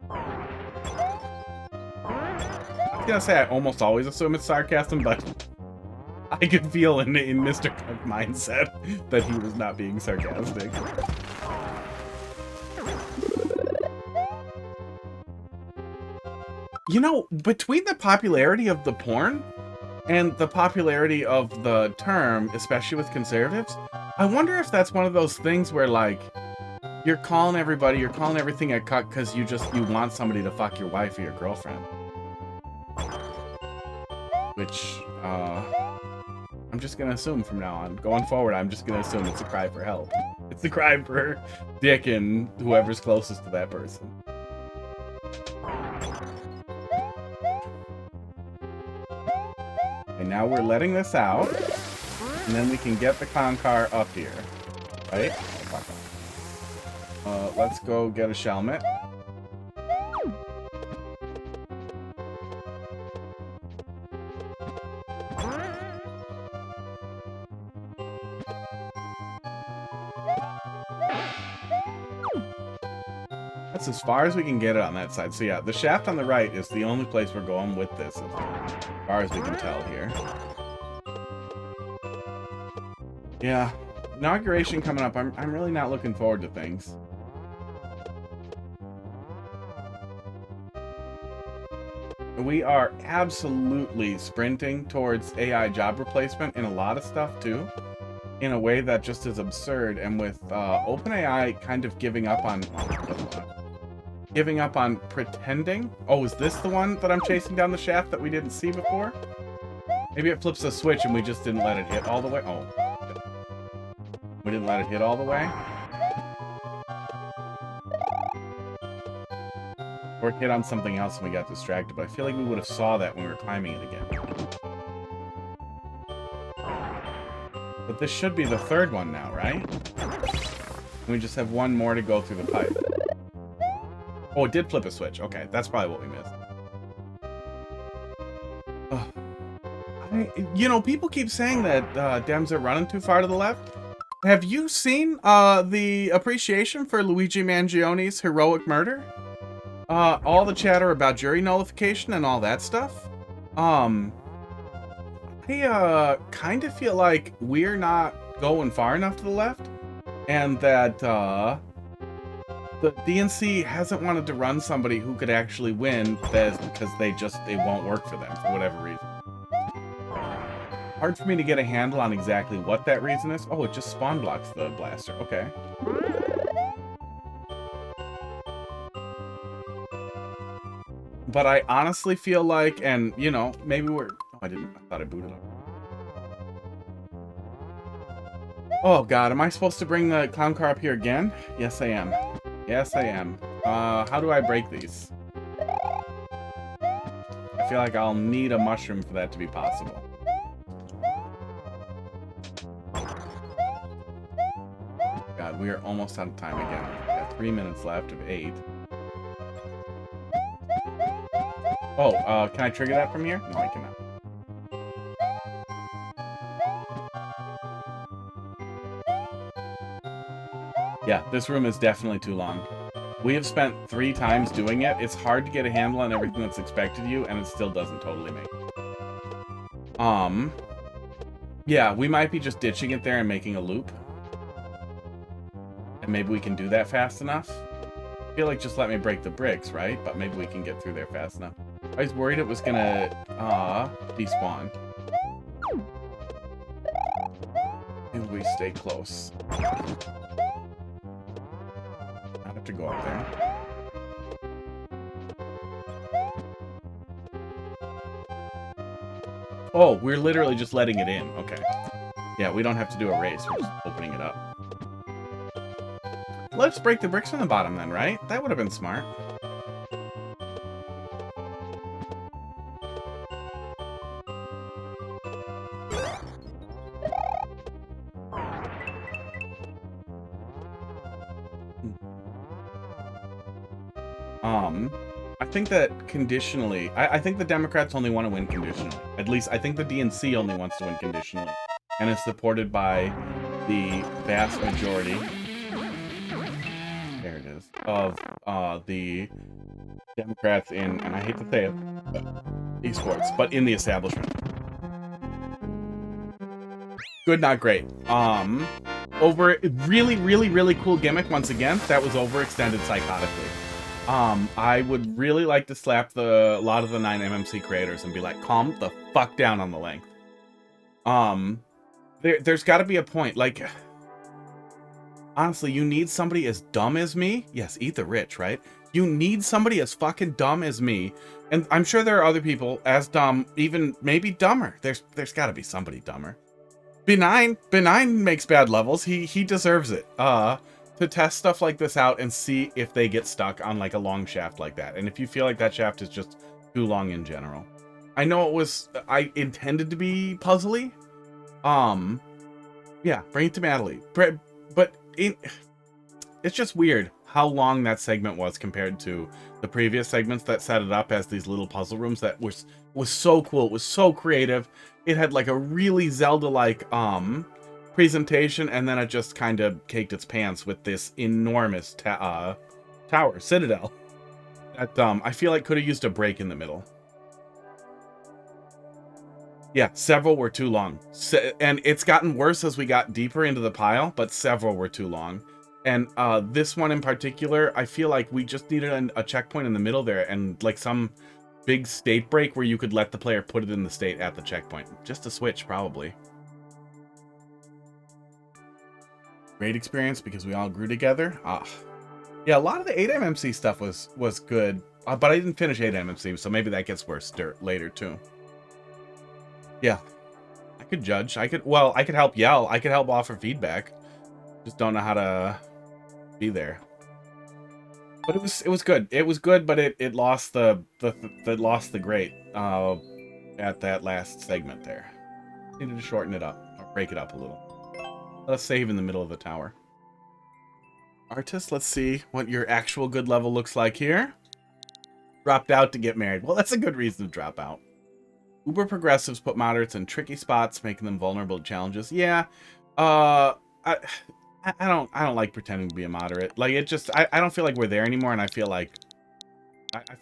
I was gonna say I almost always assume it's sarcasm, but I could feel in Mr. Cook's mindset that he was not being sarcastic. You know, between the popularity of the porn and the popularity of the term, especially with conservatives, I wonder if that's one of those things where, like, you're calling everybody, you're calling everything a cuck because you want somebody to fuck your wife or your girlfriend. Which, I'm just gonna assume from now on. Going forward, I'm just gonna assume it's a cry for help. It's a cry for dick and whoever's closest to that person. And now we're letting this out, and then we can get the clown car up here, right? Let's go get a shelmet. That's as far as we can get it on that side. So yeah, the shaft on the right is the only place we're going with this, as far as we can tell here. Yeah, inauguration coming up. I'm really not looking forward to things. We are absolutely sprinting towards AI job replacement in a lot of stuff too, in a way that just is absurd. And with OpenAI kind of giving up on pretending. Oh, is this the one that I'm chasing down the shaft that we didn't see before? Maybe it flips a switch and we just didn't let it hit all the way. Oh, we didn't let it hit all the way. Or it hit on something else and we got distracted, but I feel like we would have saw that when we were climbing it again. But this should be the third one now, right? We just have one more to go through the pipe. Oh, it did flip a switch. Okay, that's probably what we missed. You know, people keep saying that Dems are running too far to the left. Have you seen the appreciation for Luigi Mangione's heroic murder? All the chatter about jury nullification and all that stuff. I kind of feel like we're not going far enough to the left, and that the DNC hasn't wanted to run somebody who could actually win because it won't work for them for whatever reason. Hard for me to get a handle on exactly what that reason is. Oh, it just spawn blocks the blaster. Okay. But I honestly feel like, and you know, maybe we're... Oh, I thought I booted up. Oh god, am I supposed to bring the clown car up here again? Yes, I am. Yes, I am. How do I break these? I feel like I'll need a mushroom for that to be possible. God, we are almost out of time again. We've got 3 minutes left of 8. Oh, can I trigger that from here? No, I cannot. Yeah, this room is definitely too long. We have spent 3 times doing it. It's hard to get a handle on everything that's expected of you, and it still doesn't totally make it. Yeah, we might be just ditching it there and making a loop. And maybe we can do that fast enough. I feel like just let me break the bricks, right? But maybe we can get through there fast enough. I was worried it was gonna, despawn. Maybe we stay close. I have to go up there. Oh, we're literally just letting it in. Okay. Yeah, we don't have to do a race. We're just opening it up. Let's break the bricks from the bottom then, right? That would have been smart. I think that conditionally, I think the Democrats only want to win conditionally. At least I think the DNC only wants to win conditionally, and is supported by the vast majority. There it is, of the Democrats in, and I hate to say it, esports, but in the establishment. Good, not great. Over really cool gimmick once again. That was overextended psychotically. I would really like to slap a lot of the 9MMC creators and be like, calm the fuck down on the length. There's got to be a point. Like, honestly, you need somebody as dumb as me. Yes, eat the rich, right? You need somebody as fucking dumb as me. And I'm sure there are other people as dumb, even maybe dumber. There's got to be somebody dumber. Benign makes bad levels. He deserves it. To test stuff like this out and see if they get stuck on like a long shaft like that. And if you feel like that shaft is just too long in general. I know I intended to be puzzly. Yeah, bring it to Natalie. But it's just weird how long that segment was compared to the previous segments that set it up as these little puzzle rooms that was so cool. It was so creative. It had like a really Zelda-like presentation, and then it just kind of caked its pants with this enormous tower, Citadel, that I feel like could have used a break in the middle. Yeah, several were too long. And it's gotten worse as we got deeper into the pile, but several were too long. And this one in particular, I feel like we just needed a checkpoint in the middle there, and like some big state break where you could let the player put it in the state at the checkpoint. Just a switch, probably. Great experience because we all grew together. Yeah, a lot of the 8MMC stuff was good, but I didn't finish 8MMC, so maybe that gets worse later too. Yeah, I could judge. I could help yell. I could help offer feedback. Just don't know how to be there. But it was good. It was good, but it lost the great at that last segment there. Needed to shorten it up or break it up a little. Let's save in the middle of the tower. Artist, let's see what your actual good level looks like here. Dropped out to get married. Well, that's a good reason to drop out. Uber progressives put moderates in tricky spots, making them vulnerable to challenges. Yeah, I don't like pretending to be a moderate. Like, it just I don't feel like we're there anymore, and I feel like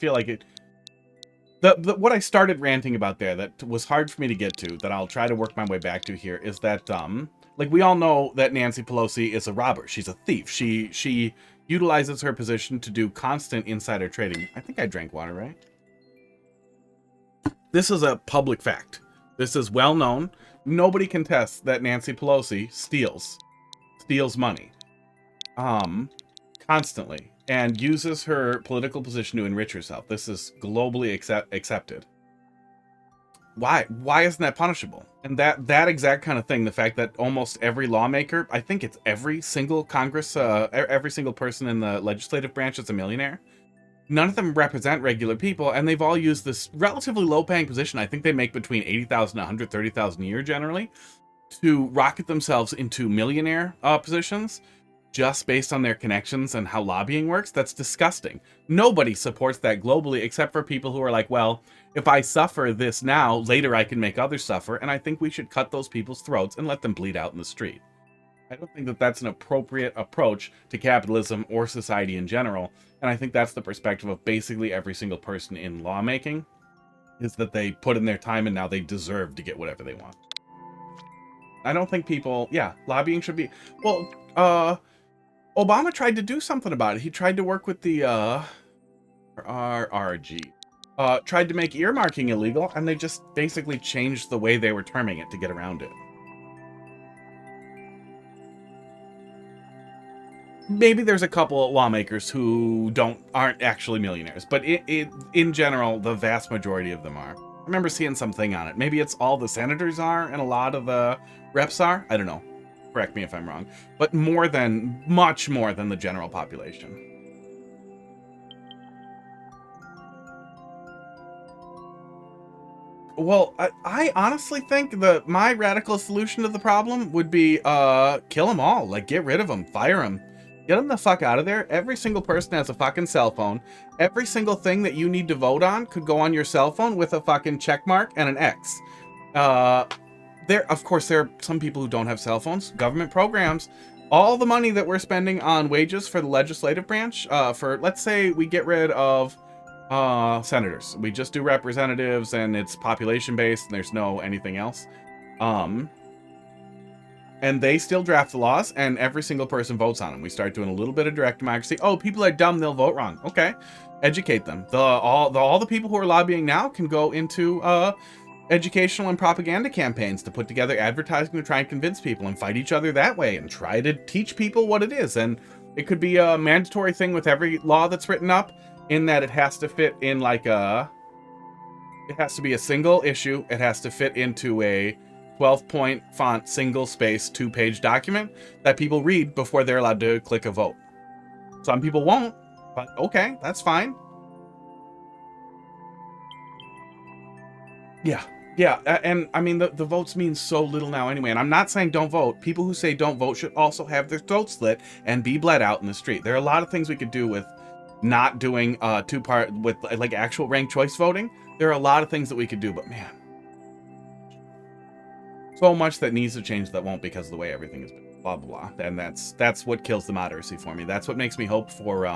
it. What I started ranting about there that was hard for me to get to, that I'll try to work my way back to here, is that like, we all know that Nancy Pelosi is a robber. She's a thief. She utilizes her position to do constant insider trading. I think I drank water, right? This is a public fact. This is well known. Nobody contests that Nancy Pelosi steals money constantly and uses her political position to enrich herself. This is globally accepted. Why isn't that punishable? And that exact kind of thing, the fact that almost every lawmaker, I think it's every single Congress, every single person in the legislative branch is a millionaire. None of them represent regular people, and they've all used this relatively low-paying position. I think they make between $80,000 and $130,000 a year generally, to rocket themselves into millionaire positions just based on their connections and how lobbying works. That's disgusting. Nobody supports that globally except for people who are like, well, if I suffer this now, later I can make others suffer, and I think we should cut those people's throats and let them bleed out in the street. I don't think that that's an appropriate approach to capitalism or society in general, and I think that's the perspective of basically every single person in lawmaking, is that they put in their time and now they deserve to get whatever they want. I don't think people, yeah, lobbying should be, well, Obama tried to do something about it. He tried to work with the RRG. Tried to make earmarking illegal, and they just basically changed the way they were terming it to get around it. Maybe there's a couple of lawmakers who aren't actually millionaires, but in general, the vast majority of them are. I remember seeing something on it. Maybe it's all the senators are, and a lot of the reps are. I don't know. Correct me if I'm wrong. But much more than the general population. Well, I honestly think my radical solution to the problem would be kill them all. Like, get rid of them, fire them. Get them the fuck out of there. Every single person has a fucking cell phone. Every single thing that you need to vote on could go on your cell phone with a fucking check mark and an X. Of course, there are some people who don't have cell phones. Government programs. All the money that we're spending on wages for the legislative branch, let's say we get rid of senators. We just do representatives and it's population based and there's no anything else. And they still draft the laws, and every single person votes on them. We start doing a little bit of direct democracy. Oh, people are dumb, they'll vote wrong. Okay, educate them. All the people who are lobbying now can go into educational and propaganda campaigns to put together advertising to try and convince people and fight each other that way and try to teach people what it is. And it could be a mandatory thing with every law that's written up, in that it has to fit in it has to be a single issue. It has to fit into a 12-point font, single space, 2-page document that people read before they're allowed to click a vote. Some people won't, but okay, that's fine. Yeah, and I mean, the votes mean so little now anyway, and I'm not saying don't vote. People who say don't vote should also have their throats slit and be bled out in the street. There are a lot of things we could do with not doing with like actual ranked choice voting. There are a lot of things that we could do, but man, so much that needs to change that won't, because of the way everything is blah blah blah. And that's what kills the moderacy for me. That's what makes me hope for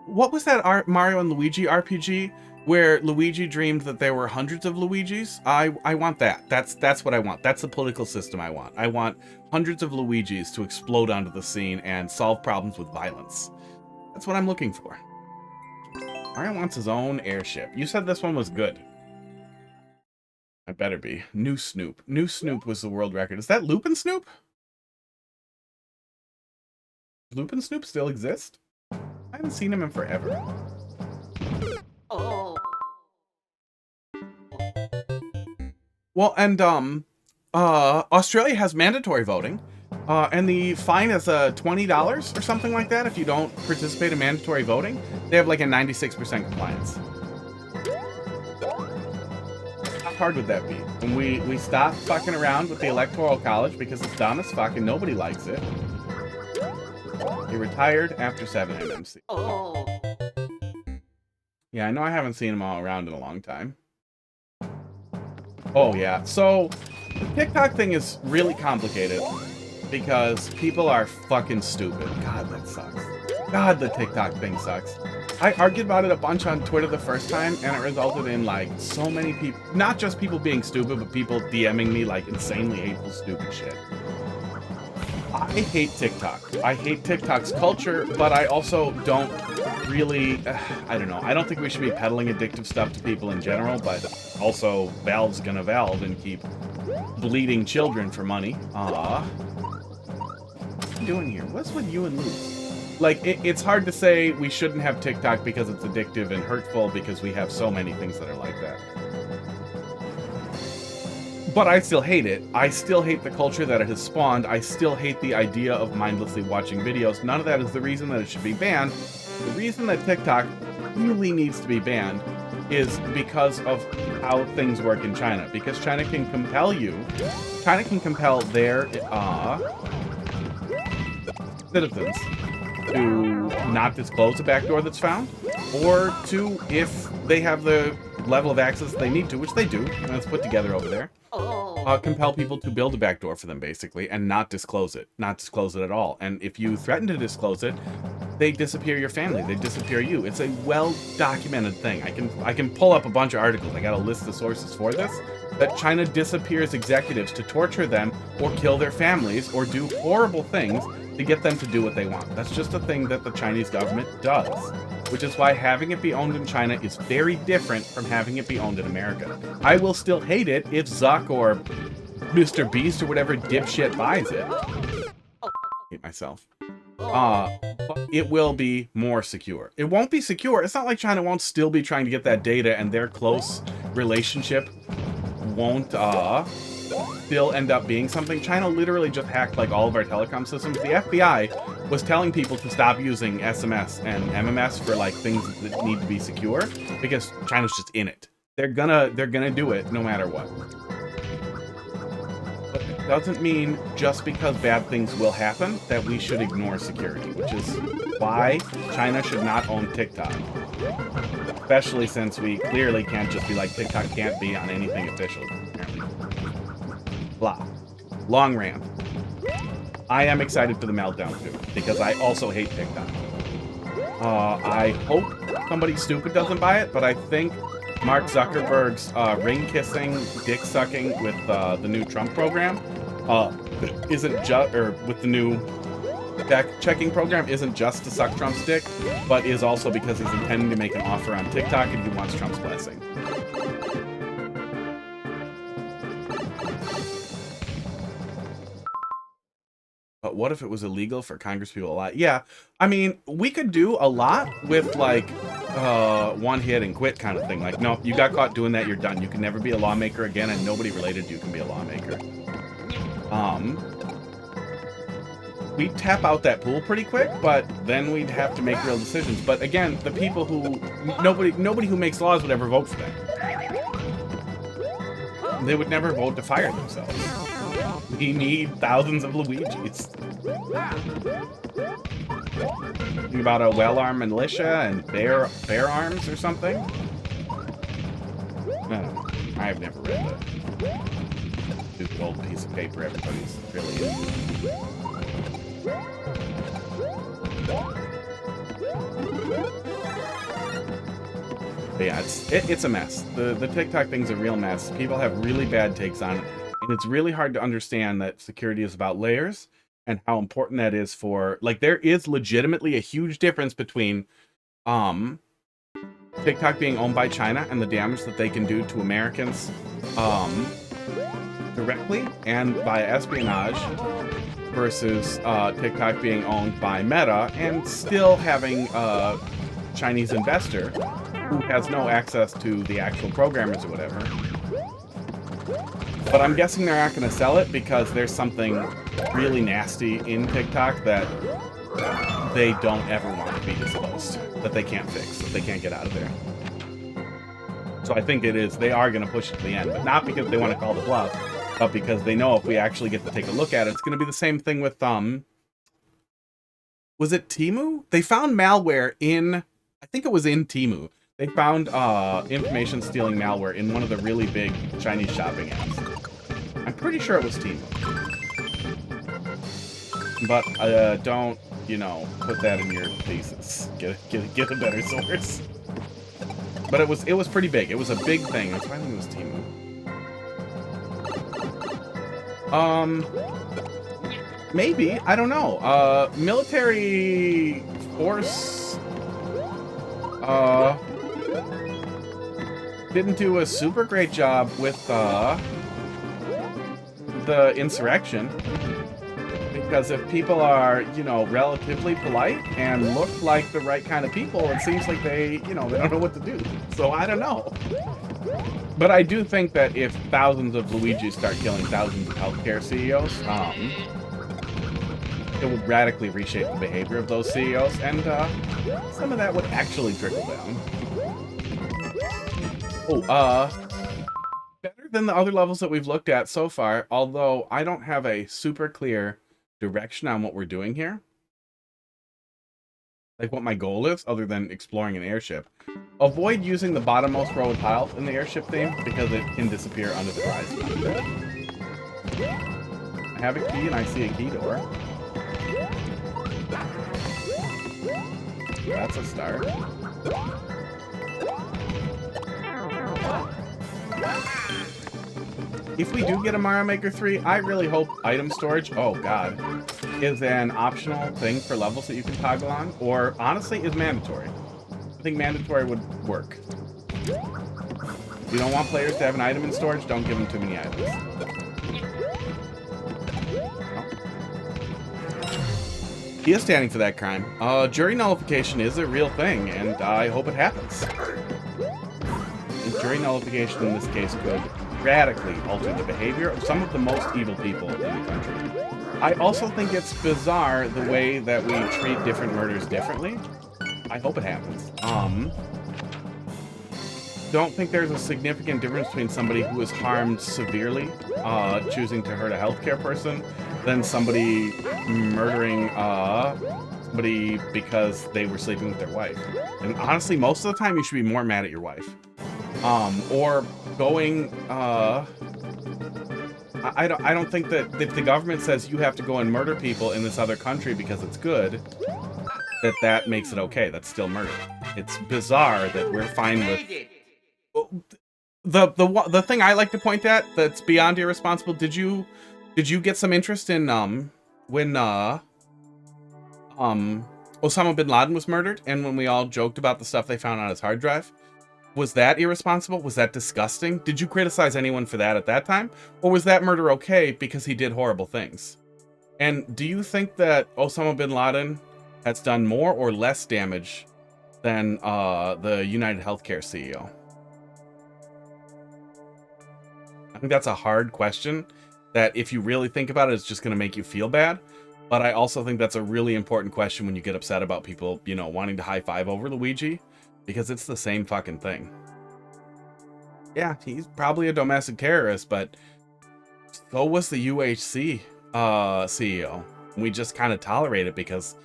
what was that Mario and Luigi RPG where Luigi dreamed that there were hundreds of Luigis? I want that. That's what I want. That's the political system I want. I want hundreds of Luigis to explode onto the scene and solve problems with violence. That's what I'm looking for. Mario wants his own airship. You said this one was good. I better be. New Snoop. New Snoop was the world record. Is that Lupin Snoop? Does Lupin Snoop still exist? I haven't seen him in forever. Oh. Well, and Australia has mandatory voting, and the fine is $20 or something like that if you don't participate in mandatory voting. They have like a 96% compliance. How hard would that be? When we stop fucking around with the Electoral College because it's dumb as fuck and nobody likes it. He retired after 7 MMC. Oh. Yeah, I know I haven't seen him all around in a long time. Oh yeah, so the TikTok thing is really complicated because people are fucking stupid. God, that sucks. God, the TikTok thing sucks. I argued about it a bunch on Twitter the first time, and it resulted in like so many people, not just people being stupid, but people DMing me like insanely hateful, stupid shit. I hate TikTok. I hate TikTok's culture, but I also don't really, I don't know. I don't think we should be peddling addictive stuff to people in general, but also Valve's gonna Valve and keep bleeding children for money. What are you doing here? What's with you and Luz? Like, it's hard to say we shouldn't have TikTok because it's addictive and hurtful because we have so many things that are like that. But I still hate it. I still hate the culture that it has spawned. I still hate the idea of mindlessly watching videos. None of that is the reason that it should be banned. The reason that TikTok really needs to be banned is because of how things work in China. Because China can compel their citizens to not disclose a backdoor that's found, or to, if they have the level of access they need to, which they do, and it's put together over there, compel people to build a backdoor for them, basically, and not disclose it at all. And if you threaten to disclose it, they disappear your family, they disappear you. It's a well-documented thing. I can pull up a bunch of articles, I got a list of sources for this, that China disappears executives to torture them, or kill their families, or do horrible things to get them to do what they want. That's just a thing that the Chinese government does, which is why having it be owned in China is very different from having it be owned in America. I will still hate it if Zuck or Mr. Beast or whatever dipshit buys it. I hate myself. But it will be more secure. It won't be secure. It's not like China won't still be trying to get that data, and their close relationship won't still end up being something. China literally just hacked like all of our telecom systems. The FBI was telling people to stop using SMS and MMS for like things that need to be secure because China's just in it. They're gonna do it no matter what. doesn't mean just because bad things will happen that we should ignore security, which is why China should not own TikTok. Especially since we clearly can't just be like, TikTok can't be on anything official. Blah. Long rant. I am excited for the meltdown too, because I also hate TikTok. I hope somebody stupid doesn't buy it, but I think Mark Zuckerberg's ring-kissing, dick-sucking with the new Trump program isn't just, or with the new checking program isn't just to suck Trump's dick, but is also because he's intending to make an offer on TikTok and he wants Trump's blessing. But what if it was illegal for congresspeople a lot? Yeah, I mean, we could do a lot with, like, one hit and quit kind of thing. Like, no, you got caught doing that, you're done. You can never be a lawmaker again, and nobody related to you can be a lawmaker. We'd tap out that pool pretty quick, but then we'd have to make real decisions. But again, the people who... Nobody who makes laws would ever vote for them. They would never vote to fire themselves. We need thousands of Luigis. Think about a well-armed militia and bear arms or something. I don't know. I've never read the stupid old piece of paper everybody's really into. But yeah, it's a mess. The TikTok thing's a real mess. People have really bad takes on it. And it's really hard to understand that security is about layers and how important that is for, like, there is legitimately a huge difference between TikTok being owned by China and the damage that they can do to Americans directly and via espionage versus TikTok being owned by Meta and still having a Chinese investor who has no access to the actual programmers or whatever. But I'm guessing they're not going to sell it because there's something really nasty in TikTok that they don't ever want to be disclosed, that they can't fix, that they can't get out of there. So I think they are going to push it to the end, but not because they want to call the bluff, but because they know if we actually get to take a look at it, it's going to be the same thing with, was it Temu? They found malware in, I think it was in Temu. They found information stealing malware in one of the really big Chinese shopping apps. I'm pretty sure it was Temu. But don't, you know, put that in your thesis. Get a better source. But it was pretty big. It was a big thing. That's why I think it was Temu. Maybe. I don't know. Military force didn't do a super great job with the insurrection, because if people are, you know, relatively polite and look like the right kind of people, it seems like they, you know, they don't know what to do. So I don't know. But I do think that if thousands of Luigi start killing thousands of healthcare CEOs, it would radically reshape the behavior of those CEOs, and some of that would actually trickle down. Oh, better than the other levels that we've looked at so far, although I don't have a super clear direction on what we're doing here. Like what my goal is, other than exploring an airship. Avoid using the bottommost row of tiles in the airship theme, because it can disappear under the horizon. I have a key and I see a key door. That's a start. If we do get a Mario Maker 3, I really hope item storage, oh god, is an optional thing for levels that you can toggle on, or honestly is mandatory. I think mandatory would work. If you don't want players to have an item in storage, don't give them too many items. He is standing for that crime. Jury nullification is a real thing, and I hope it happens. And jury nullification in this case could radically alter the behavior of some of the most evil people in the country. I also think it's bizarre the way that we treat different murders differently. I hope it happens. don't think there's a significant difference between somebody who was harmed severely, choosing to hurt a healthcare person, than somebody murdering somebody because they were sleeping with their wife. And honestly, most of the time, you should be more mad at your wife. Or going, I don't think that if the government says you have to go and murder people in this other country because it's good, that makes it okay. That's still murder. It's bizarre that we're fine with the thing I like to point at that's beyond irresponsible. Did you get some interest in when Osama bin Laden was murdered, and when we all joked about the stuff they found on his hard drive? Was that irresponsible? Was that disgusting? Did you criticize anyone for that at that time? Or was that murder okay because he did horrible things? And do you think that Osama bin Laden has done more or less damage than the United Healthcare CEO? I think that's a hard question that if you really think about it, it's just going to make you feel bad. But I also think that's a really important question when you get upset about people, you know, wanting to high five over Luigi. Because it's the same fucking thing. Yeah, he's probably a domestic terrorist, but so was the UHC CEO. We just kind of tolerate it because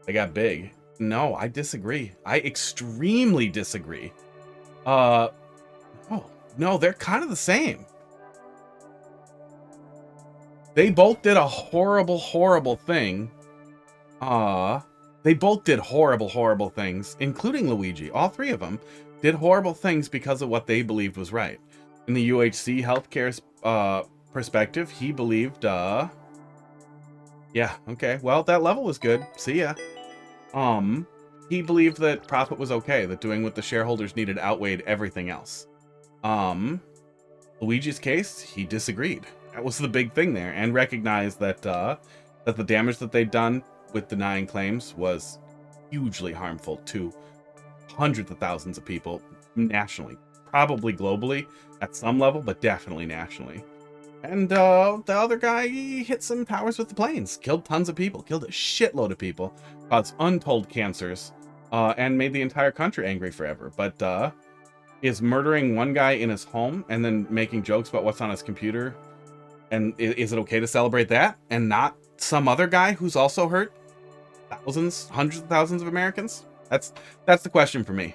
they got big. No, I disagree. I extremely disagree. Oh, no, they're kind of the same. They both did a horrible, horrible thing. They both did horrible, horrible things, including Luigi. All three of them did horrible things because of what they believed was right. In the UHC healthcare's perspective, he believed, yeah, okay, well, that level was good. See ya. He believed that profit was okay, that doing what the shareholders needed outweighed everything else. Luigi's case, he disagreed. That was the big thing there, and recognized that that the damage that they'd done with denying claims was hugely harmful to hundreds of thousands of people nationally, probably globally at some level, but definitely nationally. And the other guy, he hit some towers with the planes, killed tons of people, killed a shitload of people, caused untold cancers, and made the entire country angry forever. But is murdering one guy in his home and then making jokes about what's on his computer, and is it okay to celebrate that and not some other guy who's also hurt thousands, hundreds of thousands of Americans? That's the question for me.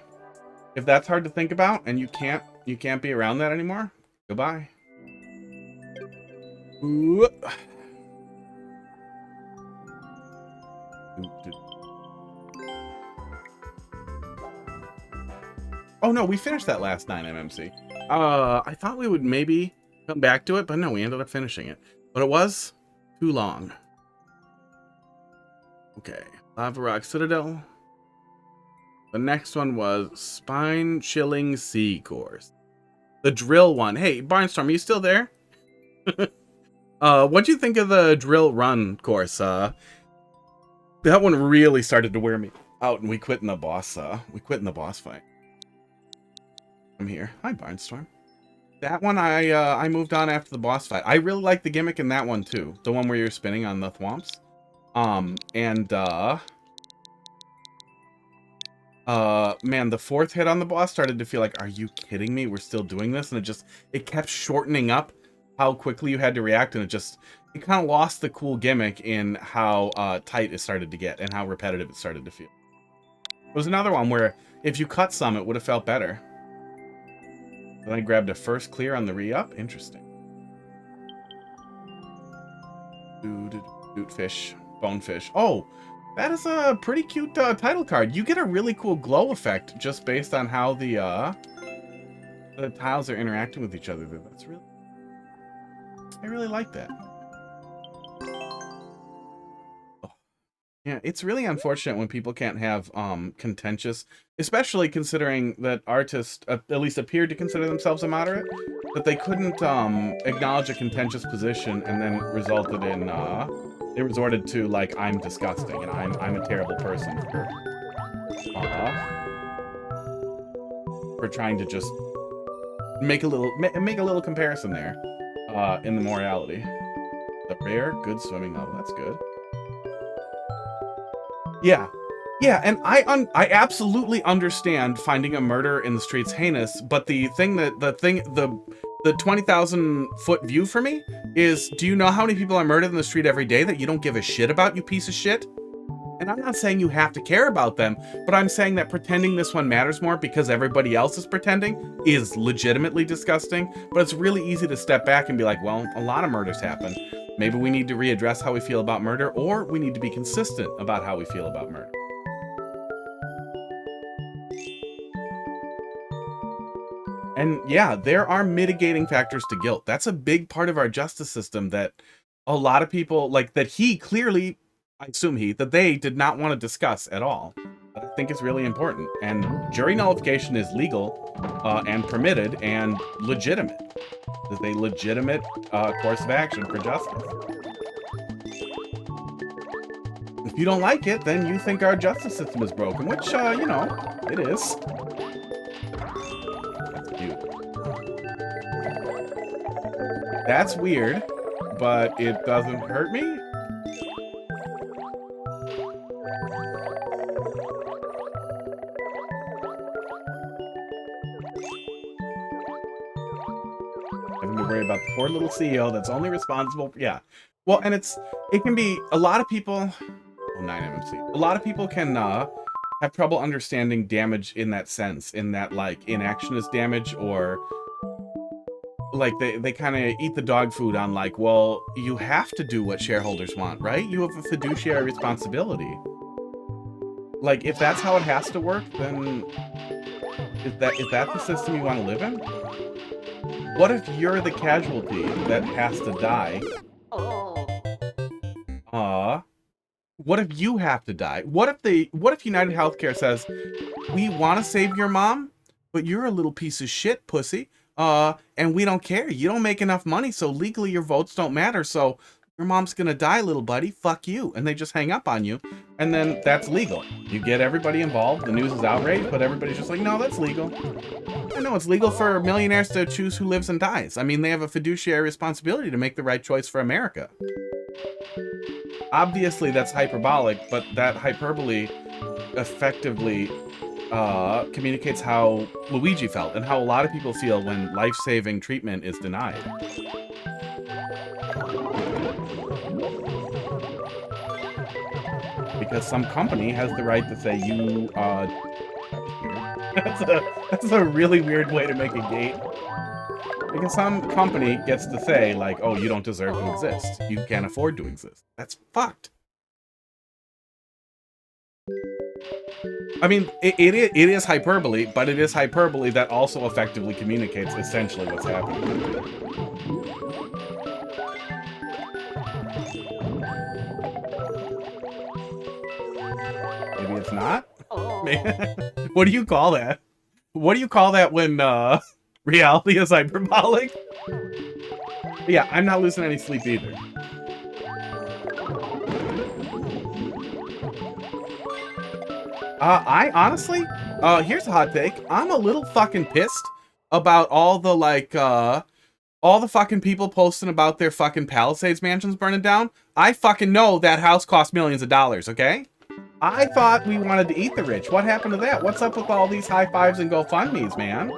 If that's hard to think about and you can't be around that anymore, goodbye. Ooh. Oh no, we finished that last 9MMC. I thought we would maybe come back to it, but no, we ended up finishing it. But it was too long. Okay, Lava Rock Citadel. The next one was Spine-Chilling Sea Course. The drill one. Hey, Barnstorm, are you still there? What'd you think of the drill run course? That one really started to wear me out, and we quit in the boss fight. I'm here. Hi, Barnstorm. That one I moved on after the boss fight. I really like the gimmick in that one too. The one where you're spinning on the thwomps. Man, the fourth hit on the boss started to feel like, are you kidding me? We're still doing this? And it kept shortening up how quickly you had to react, and it kind of lost the cool gimmick in how tight it started to get and how repetitive it started to feel. There was another one where if you cut some, it would have felt better. Then I grabbed a first clear on the re-up. Interesting. Fish. Bonefish. Oh, that is a pretty cute title card. You get a really cool glow effect just based on how the tiles are interacting with each other. That's really... I really like that. Oh. Yeah, it's really unfortunate when people can't have contentious, especially considering that artists at least appeared to consider themselves a moderate, that they couldn't acknowledge a contentious position and then resulted in they resorted to, like, I'm disgusting and I'm a terrible person for trying to just make a little comparison there in the morality. The rare good swimming level, that's good. Yeah, Yeah, and I absolutely understand finding a murder in the streets heinous, but the 20,000 foot view for me is, do you know how many people are murdered in the street every day that you don't give a shit about, you piece of shit? And I'm not saying you have to care about them, but I'm saying that pretending this one matters more because everybody else is pretending is legitimately disgusting. But it's really easy to step back and be like, well, a lot of murders happen. Maybe we need to readdress how we feel about murder, or we need to be consistent about how we feel about murder. And yeah, there are mitigating factors to guilt. That's a big part of our justice system that a lot of people, like, that he clearly, I assume that they did not want to discuss at all. But I think it's really important. And jury nullification is legal and permitted and legitimate. It's a legitimate course of action for justice. If you don't like it, then you think our justice system is broken, which, you know, it is. That's cute. That's weird, but it doesn't hurt me. Having to worry about the poor little CEO that's only responsible for, yeah. Well, and it can be, a lot of people, oh, 9MMC. A lot of people can have trouble understanding damage in that sense, in that, like, inaction is damage, or like they kind of eat the dog food on, like, well, you have to do what shareholders want, right? You have a fiduciary responsibility. Like, if that's how it has to work, then is that the system you want to live in? What if you're the casualty that has to die? What if you have to die? What if United Healthcare says, we want to save your mom, but you're a little piece of shit, pussy. And we don't care. You don't make enough money, so legally your votes don't matter. So your mom's gonna die, little buddy. Fuck you. And they just hang up on you. And then that's legal. You get everybody involved. The news is outraged, but everybody's just like, no, that's legal. I know it's legal for millionaires to choose who lives and dies. I mean, they have a fiduciary responsibility to make the right choice for America. Obviously, that's hyperbolic, but that hyperbole effectively communicates how Luigi felt and how a lot of people feel when life-saving treatment is denied. Because some company has the right to say you, that's a really weird way to make a gate. Because some company gets to say, like, oh, you don't deserve to exist. You can't afford to exist. That's fucked. I mean, it is hyperbole, but it is hyperbole that also effectively communicates essentially what's happening. Maybe it's not? What do you call that? What do you call that when reality is hyperbolic? Yeah, I'm not losing any sleep either. I honestly, here's a hot take. I'm a little fucking pissed about all the, like, all the fucking people posting about their fucking Palisades mansions burning down. I fucking know that house cost millions of dollars, okay? I thought we wanted to eat the rich. What happened to that? What's up with all these high fives and GoFundMes, man?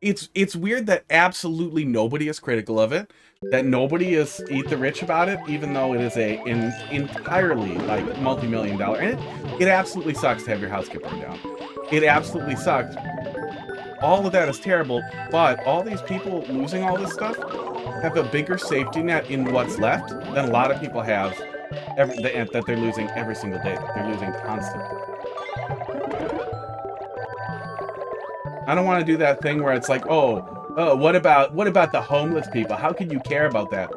It's weird that absolutely nobody is critical of it, that nobody is eat the rich about it, even though it is an entirely, like, multi-million dollar, and it absolutely sucks to have your house get burned down. It absolutely sucks. All of that is terrible, but all these people losing all this stuff have a bigger safety net in what's left than a lot of people have that they're losing every single day. They're losing constantly. I don't want to do that thing where it's like, oh, what about the homeless people? How can you care about that?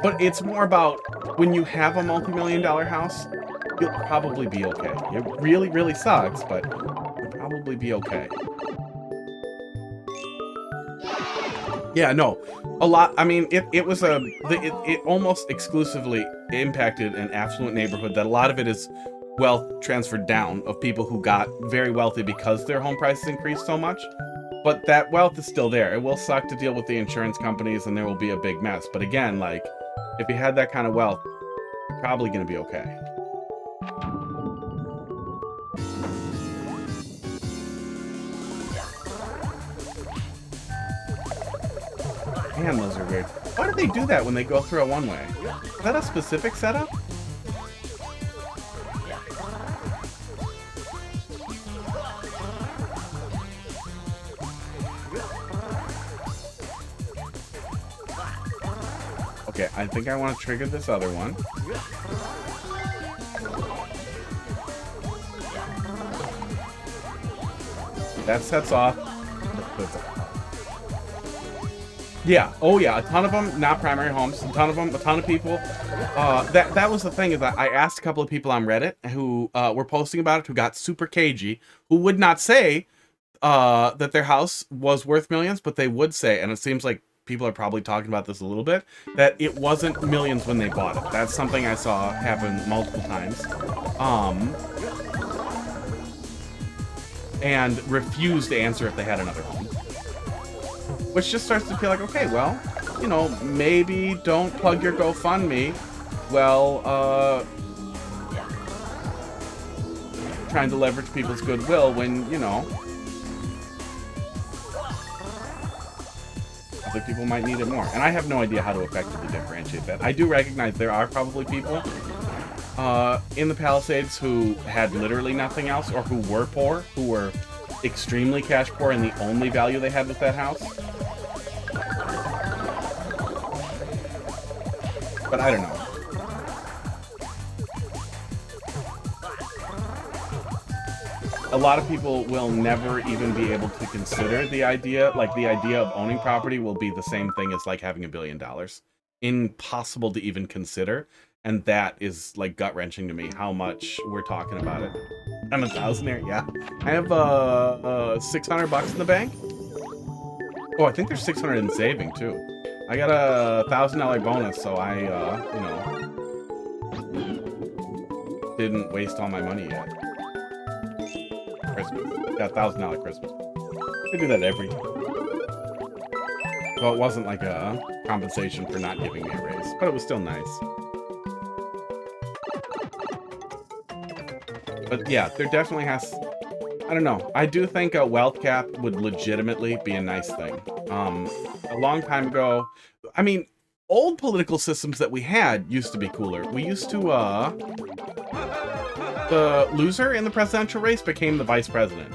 But it's more about when you have a multi-million dollar house, you'll probably be okay. It really, really sucks, but you'll probably be okay. Yeah, no, a lot. I mean, it almost exclusively impacted an affluent neighborhood that a lot of it is wealth transferred down of people who got very wealthy because their home prices increased so much. But that wealth is still there. It will suck to deal with the insurance companies and there will be a big mess. But again, like, if you had that kind of wealth, Probably gonna be okay. Man, those are weird. Why do they do that when they go through a one-way? Is that a specific setup? Okay, I think I want to trigger this other one. That sets off. Yeah. Oh, yeah. A ton of them, not primary homes. A ton of them, a ton of people. That was the thing, is that I asked a couple of people on Reddit who were posting about it, who got super cagey, who would not say that their house was worth millions, but they would say, and it seems like people are probably talking about this a little bit, that it wasn't millions when they bought it. That's something I saw happen multiple times. And refused to answer if they had another home. Which just starts to feel like, okay, well, you know, maybe don't plug your GoFundMe. Well, trying to leverage people's goodwill when, you know, other people might need it more. And I have no idea how to effectively differentiate that. I do recognize there are probably people in the Palisades who had literally nothing else, or who were poor, who were extremely cash poor, and the only value they had was that house. But I don't know. A lot of people will never even be able to consider the idea, like the idea of owning property will be the same thing as like having $1 billion. Impossible to even consider. And that is like gut-wrenching to me, how much we're talking about it. I'm a thousandaire, yeah. I have $600 in the bank. Oh, I think there's 600 in saving too. I got a $1,000 bonus, so I, you know, didn't waste all my money yet. Christmas. Got $1,000 Christmas. I do that every year. So it wasn't like a compensation for not giving me a raise, but it was still nice. But yeah, there definitely has, I don't know. I do think a wealth cap would legitimately be a nice thing. A long time ago, I mean, old political systems that we had used to be cooler. We used to, the loser in the presidential race became the vice president.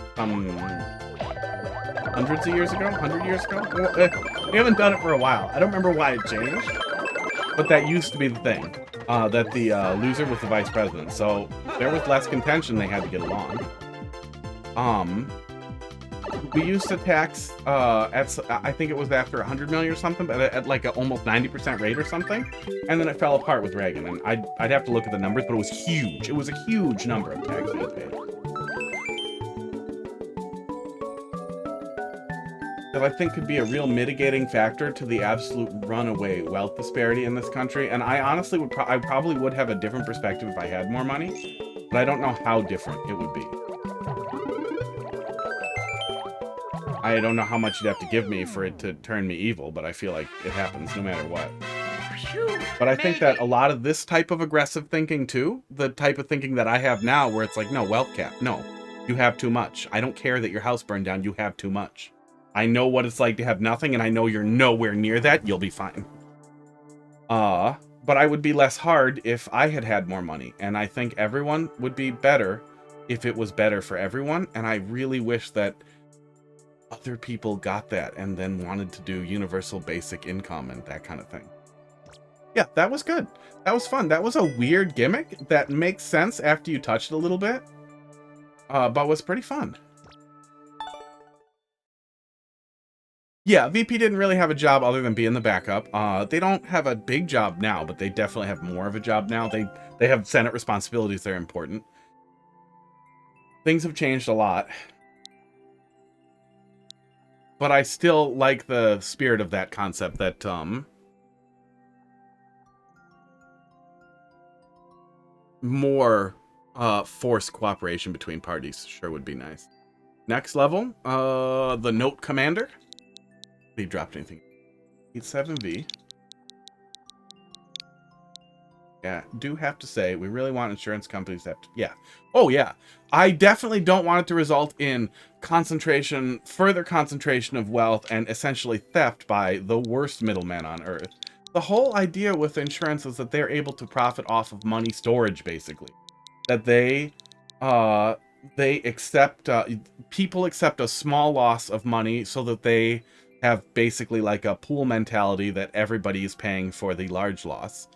Hundreds of years ago? 100 years ago? We haven't done it for a while. I don't remember why it changed, but that used to be the thing. That the loser was the vice president. So there was less contention, they had to get along. We used to tax, I think it was after 100 million or something, but at like an almost 90% rate or something. And then it fell apart with Reagan. And I'd have to look at the numbers, but it was huge. It was a huge number of taxes we paid. That I think could be a real mitigating factor to the absolute runaway wealth disparity in this country. And I honestly would, I probably would have a different perspective if I had more money, but I don't know how different it would be. I don't know how much you'd have to give me for it to turn me evil, but I feel like it happens no matter what. But I think that a lot of this type of aggressive thinking too, the type of thinking that I have now where it's like, no, wealth cap, no, you have too much. I don't care that your house burned down, you have too much. I know what it's like to have nothing, and I know you're nowhere near that. You'll be fine. But I would be less hard if I had had more money, and I think everyone would be better if it was better for everyone, and I really wish that other people got that and then wanted to do universal basic income and that kind of thing. Yeah, that was good. That was fun. That was a weird gimmick that makes sense after you touch it a little bit, but was pretty fun. Yeah, VP didn't really have a job other than being the backup. They don't have a big job now, but they definitely have more of a job now. They have Senate responsibilities that are important. Things have changed a lot. But I still like the spirit of that concept that, more forced cooperation between parties sure would be nice. Next level, the Note Commander. He dropped anything. 87V. Yeah, do have to say, we really want insurance companies to have to, yeah. Oh, yeah. I definitely don't want it to result in further concentration of wealth and essentially theft by the worst middlemen on Earth. The whole idea with insurance is that they're able to profit off of money storage, basically. That people accept a small loss of money so that they have basically like a pool mentality that everybody is paying for the large loss.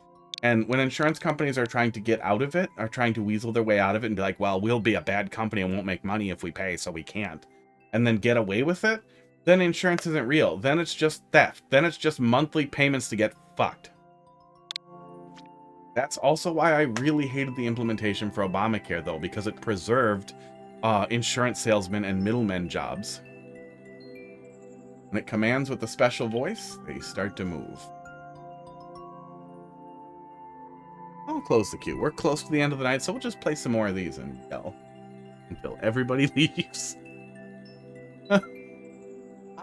And when insurance companies are trying to get out of it, are trying to weasel their way out of it and be like, well, we'll be a bad company and won't make money if we pay, so we can't, and then get away with it, then insurance isn't real. Then it's just theft. Then it's just monthly payments to get fucked. That's also why I really hated the implementation for Obamacare, though, because it preserved insurance salesmen and middlemen jobs. When it commands with a special voice, they start to move. I'll close the queue. We're close to the end of the night, so we'll just play some more of these and yell until everybody leaves.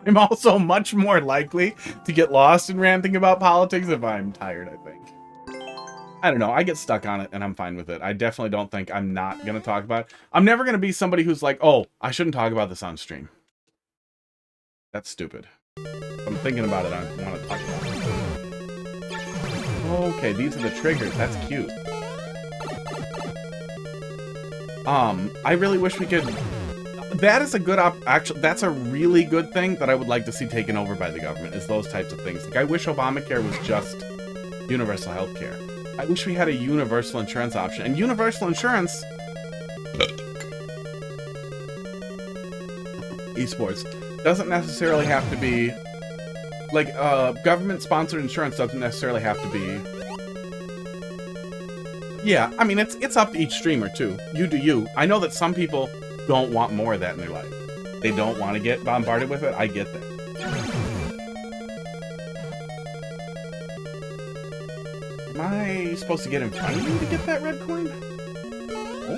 I'm also much more likely to get lost in ranting about politics if I'm tired, I think. I don't know. I get stuck on it, and I'm fine with it. I definitely don't think I'm not going to talk about it. I'm never going to be somebody who's like, oh, I shouldn't talk about this on stream. That's stupid. I'm thinking about it. I want to talk about it. Okay, these are the triggers. That's cute. I really wish we could... That is a good actually, that's a really good thing that I would like to see taken over by the government, is those types of things. Like, I wish Obamacare was just universal health care. I wish we had a universal insurance option. And universal insurance... esports doesn't necessarily have to be... Like, government-sponsored insurance doesn't necessarily have to be... Yeah, I mean, it's up to each streamer, too. You do you. I know that some people don't want more of that in their life. They don't want to get bombarded with it. I get that. Am I supposed to get in front of you to get that red coin? Oh.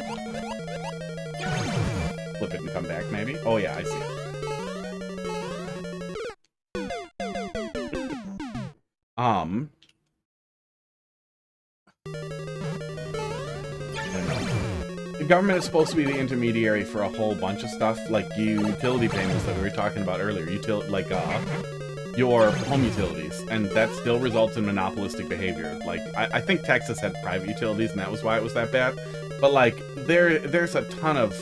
Flip it and come back, maybe? Oh, yeah, I see it. The government is supposed to be the intermediary for a whole bunch of stuff, like utility payments that we were talking about earlier, your home utilities, and that still results in monopolistic behavior. Like, I think Texas had private utilities, and that was why it was that bad. But like, there's a ton of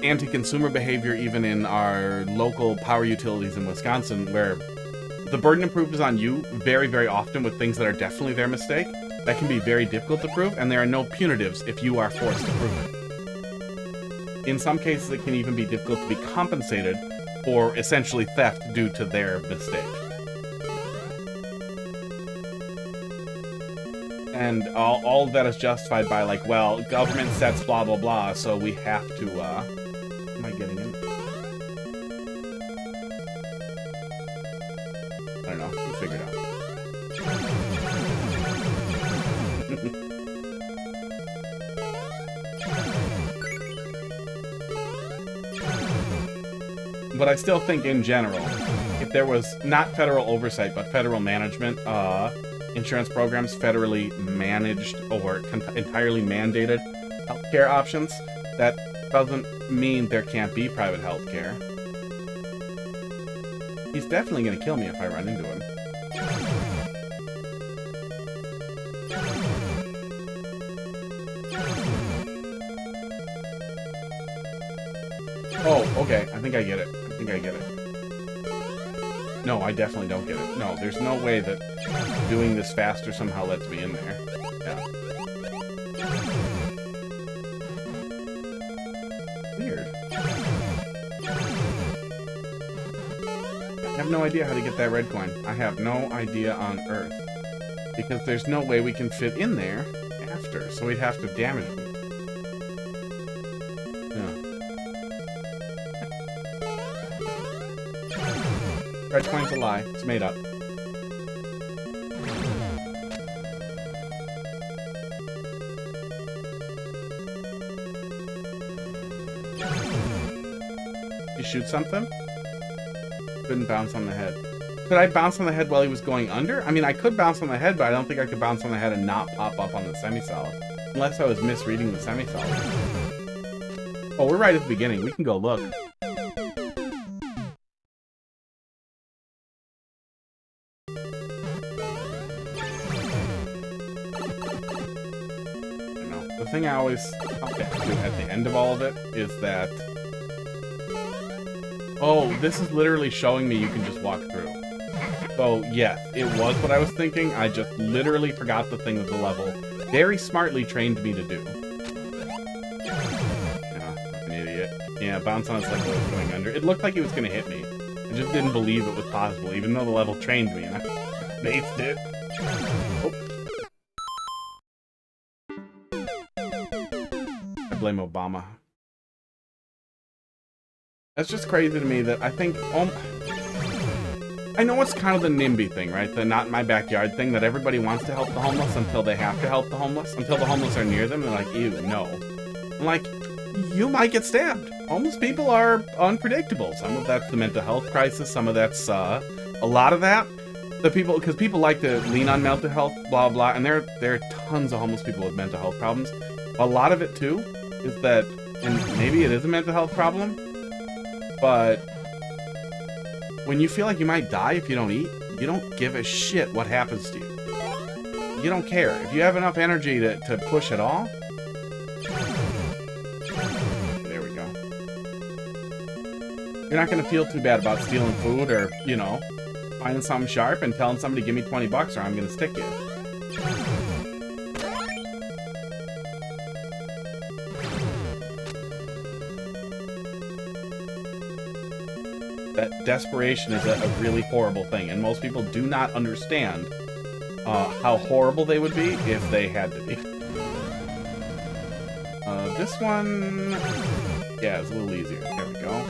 anti-consumer behavior even in our local power utilities in Wisconsin, where the burden of proof is on you very, very often with things that are definitely their mistake. That can be very difficult to prove, and there are no punitives if you are forced to prove it. In some cases, it can even be difficult to be compensated for essentially theft due to their mistake. And all of that is justified by, like, well, government sets blah, blah, blah, so we have to, am I getting in? I don't know, we'll figure it out. But I still think, in general, if there was not federal oversight, but federal management, insurance programs, federally managed or entirely mandated healthcare options, that doesn't mean there can't be private healthcare. He's definitely going to kill me if I run into him. Oh, okay. I think I get it. I think I get it. No, I definitely don't get it. No, there's no way that doing this faster somehow lets me in there. Yeah. Weird. I have no idea how to get that red coin. I have no idea on Earth. Because there's no way we can fit in there after, so we'd have to damage them. Red coin's a lie. It's made up. You shoot something? Couldn't bounce on the head. Could I bounce on the head while he was going under? I mean, I could bounce on the head, but I don't think I could bounce on the head and not pop up on the semi-solid. Unless I was misreading the semi-solid. Oh, we're right at the beginning. We can go look. I know. The thing I always come back to at the end of all of it is that... Oh, this is literally showing me you can just walk through. So, yes, it was what I was thinking. I just literally forgot the thing with the level. Very smartly trained me to do. Yeah, I'm an idiot. Yeah, bounce on its leg while it was going under. It looked like he was going to hit me. I just didn't believe it was possible, even though the level trained me, and I spaced it. Oh. I blame Obama. That's just crazy to me that I think... I know it's kind of the NIMBY thing, right? The not in my backyard thing, that everybody wants to help the homeless until they have to help the homeless. Until the homeless are near them, and they're like, ew, no. I'm like, you might get stabbed. Homeless people are unpredictable. Some of that's the mental health crisis. Some of that's, a lot of that. The people, because people like to lean on mental health, blah, blah, and there are tons of homeless people with mental health problems. A lot of it, too, is that, and maybe it is a mental health problem, but... when you feel like you might die if you don't eat, you don't give a shit what happens to you. You don't care. If you have enough energy to push it all... There we go. You're not going to feel too bad about stealing food or, you know, finding something sharp and telling somebody, give me 20 bucks or I'm going to stick you. That desperation is a really horrible thing, and most people do not understand how horrible they would be if they had to be. This one... yeah, it's a little easier. There we go.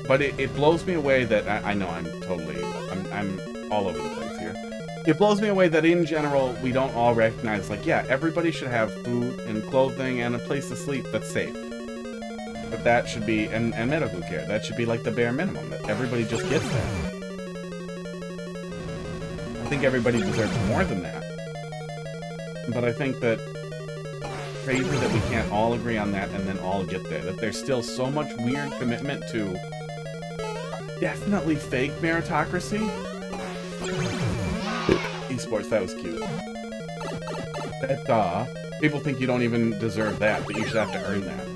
But it blows me away that... I know I'm all over the place here. It blows me away that in general, we don't all recognize, like, yeah, everybody should have food and clothing and a place to sleep that's safe. But that should be, and medical care, that should be like the bare minimum, that everybody just gets that. I think everybody deserves more than that. But I think that crazy that we can't all agree on that and then all get there. That there's still so much weird commitment to definitely fake meritocracy. Esports, that was cute. That, people think you don't even deserve that, but you should have to earn that.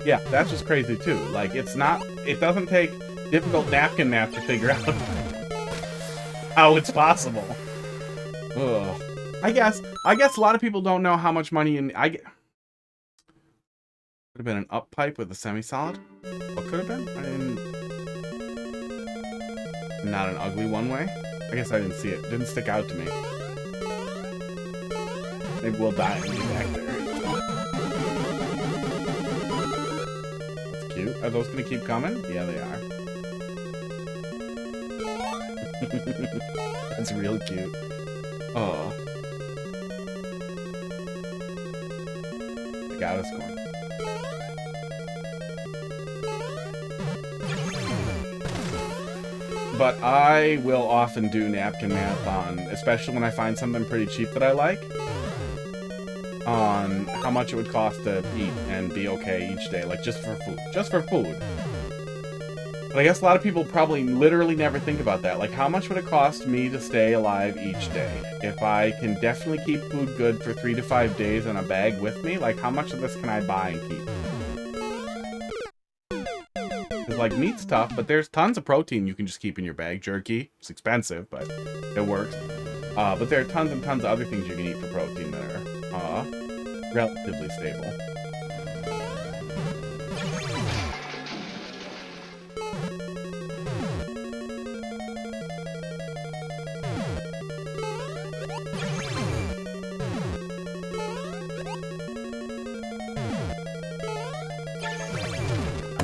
Yeah, that's just crazy too. Like, it doesn't take difficult napkin math to figure out how it's possible. Ugh. I guess a lot of people don't know how much money I get. Could have been an up pipe with a semi-solid. What could have been? Not an ugly one-way. I guess I didn't see it. Didn't stick out to me. Maybe we'll die and get back there. That's cute. Are those gonna keep coming? Yeah, they are. That's real cute. Oh. Got us going. But I will often do napkin math on, especially when I find something pretty cheap that I like, on how much it would cost to eat and be okay each day, like just for food. Just for food. But I guess a lot of people probably literally never think about that. Like, how much would it cost me to stay alive each day? If I can definitely keep food good for 3 to 5 days in a bag with me, like, how much of this can I buy and keep? Because, like, meat's tough, but there's tons of protein you can just keep in your bag. Jerky, it's expensive, but it works. But there are tons and tons of other things you can eat for protein that are relatively stable.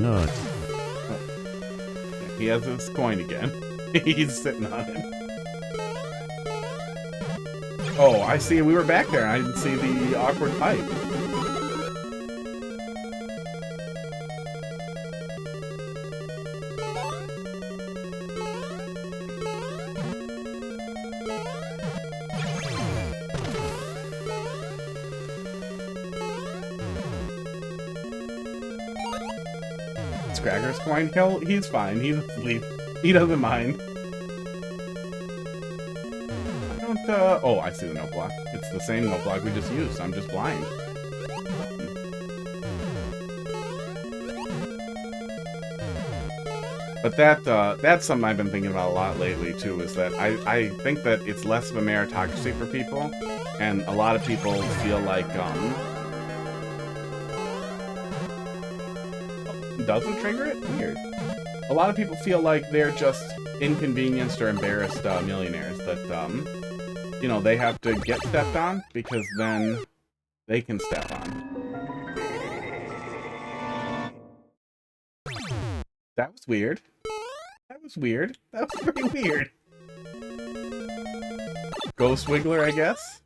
Nuts. He has his coin again. He's sitting on it. Oh, I see. We were back there. I didn't see the awkward pipe. Scragger's coin? He's fine. He's asleep. He doesn't mind. I don't, oh, I see the note block. It's the same note block we just used. I'm just blind. But that's something I've been thinking about a lot lately, too, is that I think that it's less of a meritocracy for people, and a lot of people feel like, doesn't trigger it? Weird. A lot of people feel like they're just inconvenienced or embarrassed millionaires that, you know, they have to get stepped on because then they can step on. That was weird. That was weird. That was pretty weird. Ghost Wiggler, I guess?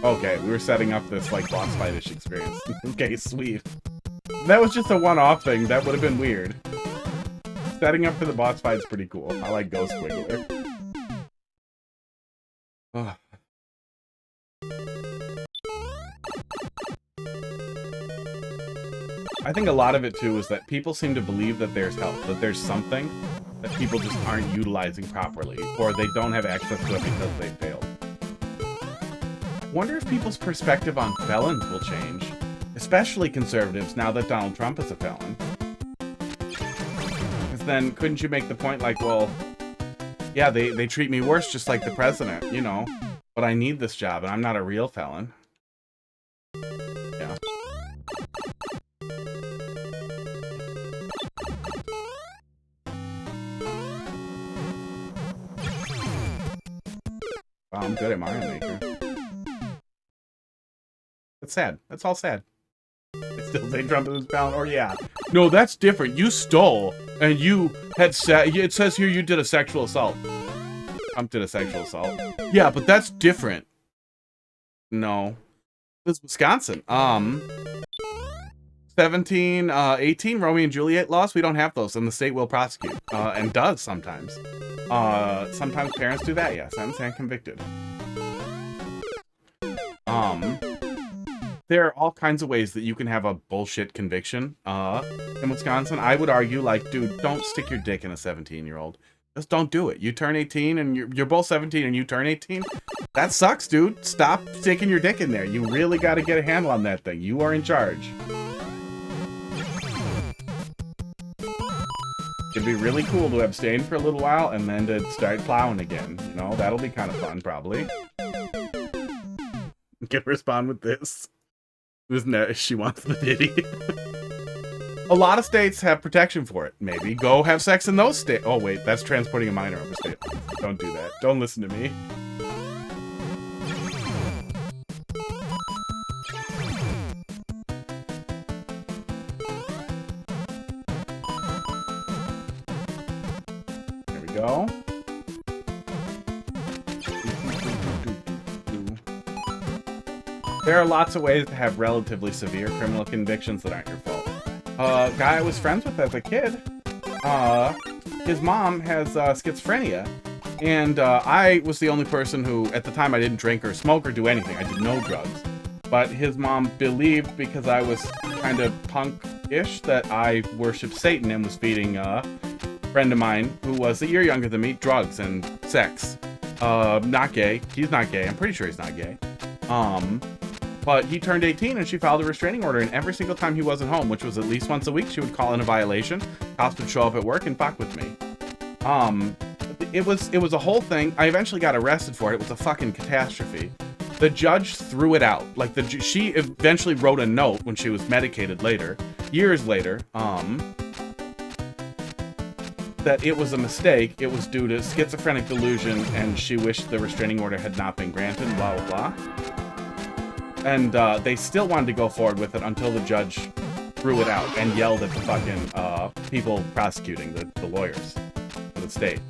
Okay, we were setting up this, like, boss fight-ish experience. Okay, sweet. That was just a one-off thing. That would have been weird. Setting up for the boss fight is pretty cool. I like Ghost Wiggler. Oh. I think a lot of it, too, is that people seem to believe that there's help, that there's something that people just aren't utilizing properly, or they don't have access to it because they failed. I wonder if people's perspective on felons will change. Especially conservatives, now that Donald Trump is a felon. Because then, couldn't you make the point like, well, yeah, they treat me worse just like the president, you know, but I need this job and I'm not a real felon. Yeah. Wow, I'm good at Mario Maker. That's sad. That's all sad. I still say Trump is felon, or yeah. No, that's different. You stole, and you had it says here you did a sexual assault. Trump did a sexual assault. Yeah, but that's different. No. This is Wisconsin. 17, 18, Romeo and Juliet laws, we don't have those, and the state will prosecute. And does sometimes. Sometimes parents do that, yeah. Sentence and convicted. There are all kinds of ways that you can have a bullshit conviction in Wisconsin. I would argue, like, dude, don't stick your dick in a 17-year-old. Just don't do it. You turn 18 and you're both 17 and you turn 18. That sucks, dude. Stop sticking your dick in there. You really got to get a handle on that thing. You are in charge. It'd be really cool to abstain for a little while and then to start plowing again. You know, that'll be kind of fun, probably. Can respond with this. She wants the ditty. A lot of states have protection for it. Maybe go have sex in those states. Oh, wait, that's transporting a minor over state. Don't do that. Don't listen to me. There we go. There are lots of ways to have relatively severe criminal convictions that aren't your fault. A guy I was friends with as a kid, his mom has schizophrenia, and I was the only person who, at the time, I didn't drink or smoke or do anything. I did no drugs. But his mom believed, because I was kind of punk-ish, that I worshipped Satan and was feeding a friend of mine who was a year younger than me drugs and sex. Not gay. He's not gay. I'm pretty sure he's not gay. But he turned 18 and she filed a restraining order, and every single time he wasn't home, which was at least once a week, she would call in a violation. Cops would show up at work and fuck with me. It was a whole thing. I eventually got arrested for it. It was a fucking catastrophe. The judge threw it out. Like, she eventually wrote a note when she was medicated later, years later, that it was a mistake. It was due to schizophrenic delusion, and she wished the restraining order had not been granted, blah, blah, blah. And they still wanted to go forward with it until the judge threw it out and yelled at the fucking people prosecuting the lawyers for the state.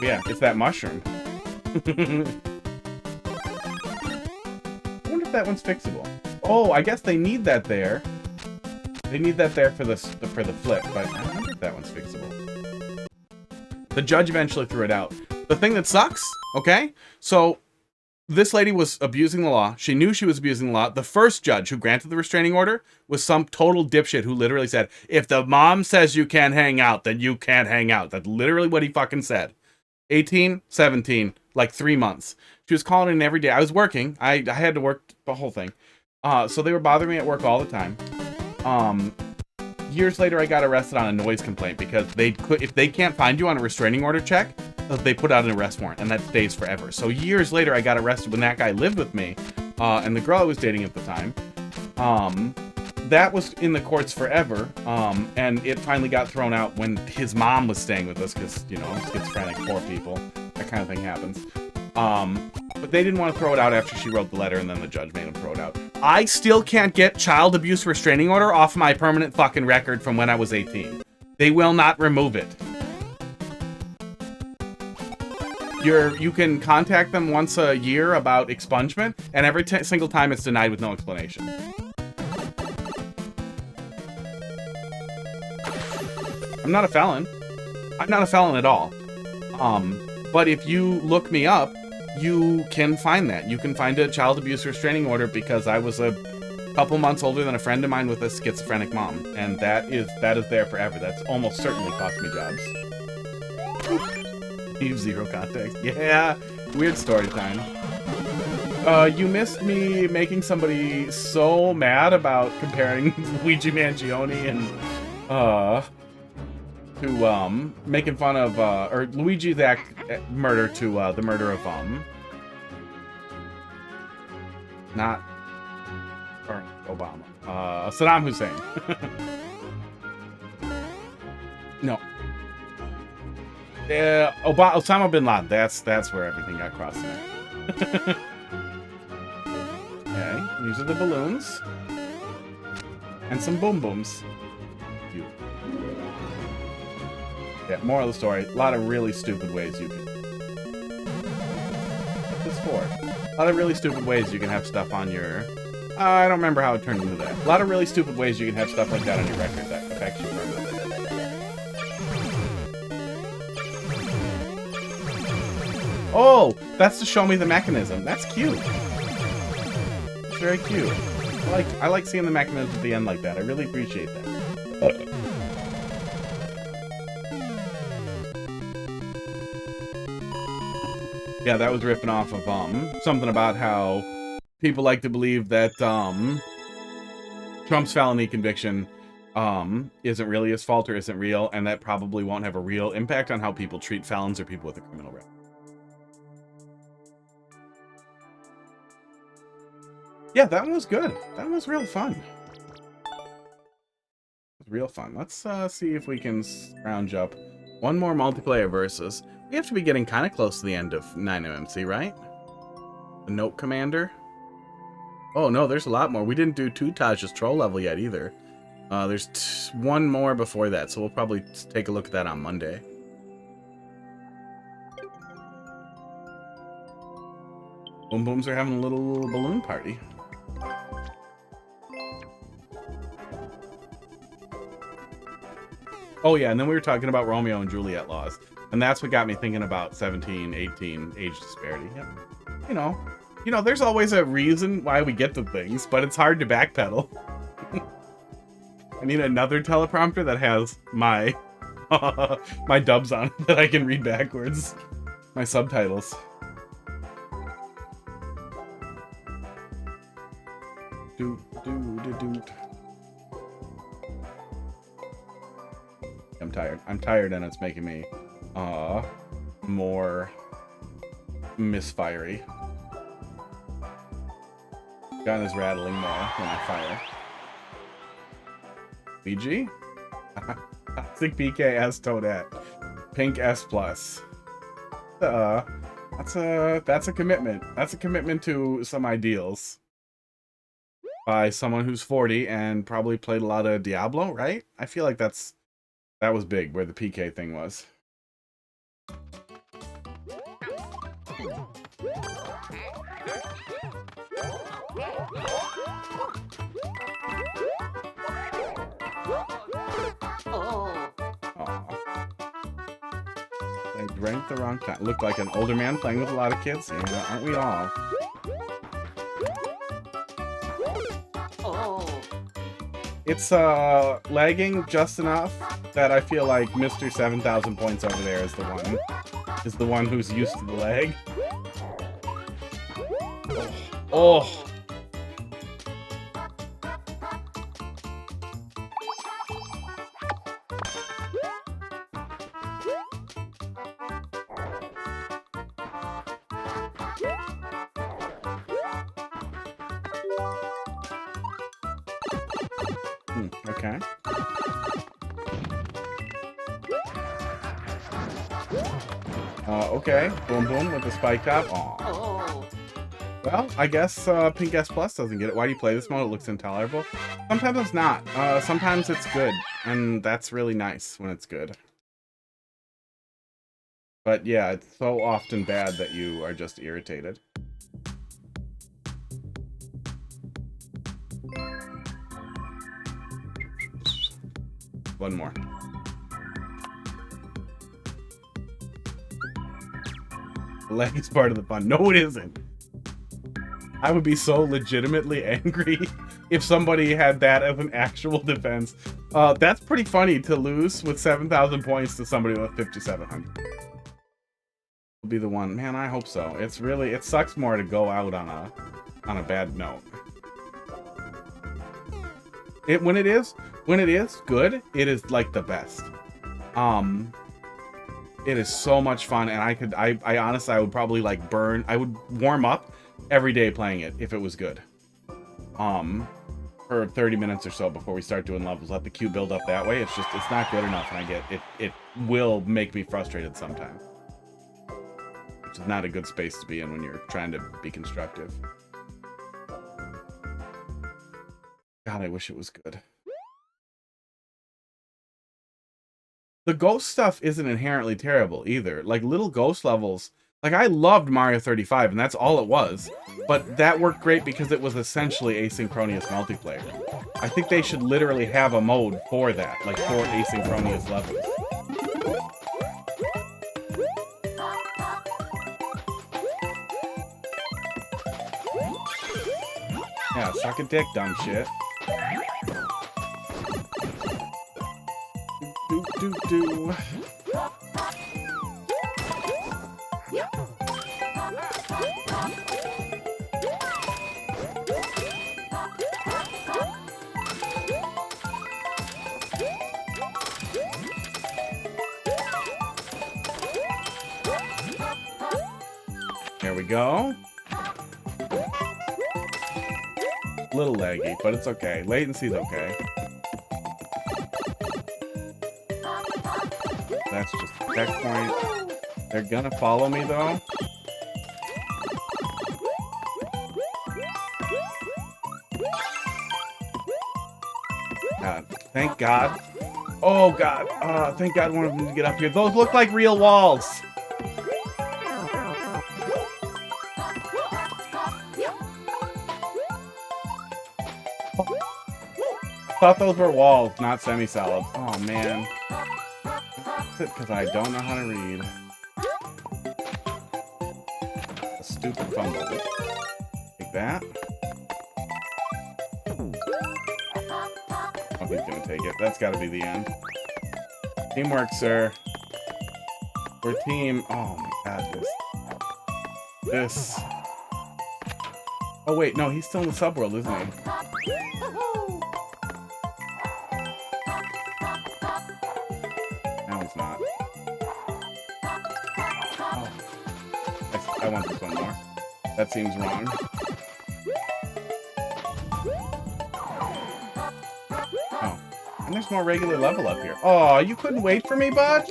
Yeah, it's that mushroom. I wonder if that one's fixable. Oh, I guess they need that there. They need that there for the flip, but I wonder if that one's fixable. The judge eventually threw it out. The thing that sucks, okay? So this lady was abusing the law. She knew she was abusing the law. The first judge who granted the restraining order was some total dipshit who literally said, if the mom says you can't hang out, then you can't hang out. That's literally what he fucking said. 18, 17, like 3 months. She was calling in every day. I was working. I had to work the whole thing. So they were bothering me at work all the time. Years later, I got arrested on a noise complaint because if they can't find you on a restraining order check, they put out an arrest warrant, and that stays forever. So years later, I got arrested when that guy lived with me, and the girl I was dating at the time. That was in the courts forever, and it finally got thrown out when his mom was staying with us because, you know, schizophrenic, poor people. That kind of thing happens. But they didn't want to throw it out after she wrote the letter, and then the judge made him throw it out. I still can't get child abuse restraining order off my permanent fucking record from when I was 18. They will not remove it. You can contact them once a year about expungement, and every single time it's denied with no explanation. I'm not a felon. I'm not a felon at all. But if you look me up, you can find that. You can find a child abuse restraining order because I was a couple months older than a friend of mine with a schizophrenic mom, and that is there forever. That's almost certainly cost me jobs. Leave zero context. Yeah, weird story time. You missed me making somebody so mad about comparing Luigi Mangione and to making fun of or Luigi's murder to the murder of not or Obama, Saddam Hussein. No. Osama bin Laden. That's where everything got crossed there. Okay, these are the balloons and some boom booms. Yeah, moral of the story, a lot of really stupid ways you can... What's this for? A lot of really stupid ways you can have stuff on your... I don't remember how it turned into that. A lot of really stupid ways you can have stuff like that on your record that affects you permanently. Oh, that's to show me the mechanism. That's cute. It's very cute. I like seeing the mechanism at the end like that. I really appreciate that. Yeah, that was ripping off of something about how people like to believe that Trump's felony conviction isn't really his fault or isn't real, and that probably won't have a real impact on how people treat felons or people with a criminal record. Yeah, that one was good. That one was real fun. It was real fun. Let's see if we can scrounge up one more multiplayer versus. We have to be getting kind of close to the end of 9MMC, right? The Note Commander. Oh no, there's a lot more. We didn't do Tutaj's troll level yet either. There's one more before that, so we'll probably take a look at that on Monday. Boom Booms are having a little balloon party. Oh yeah, and then we were talking about Romeo and Juliet laws. And that's what got me thinking about 17, 18, age disparity. Yep. You know, there's always a reason why we get to things, but it's hard to backpedal. I need another teleprompter that has my my dubs on it that I can read backwards. My subtitles. Doot, doot, doot, doot. I'm tired and it's making me more misfiery. Gun is rattling more when I fire. BG? Toxic PKS Toadette. Pink S+. That's a commitment. That's a commitment to some ideals. by someone who's 40 and probably played a lot of Diablo, right? I feel like that was big, where the PK thing was. I drank the wrong time. Looked like an older man playing with a lot of kids. Yeah, aren't we all? It's lagging just enough that I feel like Mr. 7,000 points over there is the one who's used to the lag. Oh. Okay. Okay. Boom, boom with the spike top. Aw. Well, I guess Pink S Plus doesn't get it. Why do you play this mode? It looks intolerable. Sometimes it's not. Sometimes it's good, and that's really nice when it's good. But yeah, it's so often bad that you are just irritated. One more. Lag is part of the fun. No, it isn't. I would be so legitimately angry if somebody had that as an actual defense. That's pretty funny to lose with 7,000 points to somebody with 5,700. Will be the one. Man, I hope so. It sucks more to go out on a bad note. When it is good, it is like the best. It is so much fun, and I honestly, I would probably like I would warm up every day playing it if it was good. For 30 minutes or so before we start doing levels. Let the queue build up that way. It's not good enough, and it will make me frustrated sometimes. Which is not a good space to be in when you're trying to be constructive. God, I wish it was good. The ghost stuff isn't inherently terrible either. Like little ghost levels, like I loved Mario 35 and that's all it was. But that worked great because it was essentially asynchronous multiplayer. I think they should literally have a mode for that, like for asynchronous levels. Yeah, suck a dick, dumb shit. Do. There we go. A little laggy, but it's okay. Latency's okay. That's just a checkpoint. They're gonna follow me though. God, thank God. Oh God, thank God one of them to get up here. Those look like real walls. Thought those were walls, not semi-solids. Oh man. Because I don't know how to read. A stupid fumble. Take that. Oh, he's gonna take it. That's gotta be the end. Teamwork, sir. We're team. Oh my God, this. Oh wait, no, he's still in the subworld, isn't he? Not. Oh. I want this one more. That seems wrong. Oh. And there's more regular level up here. Oh, you couldn't wait for me, bud?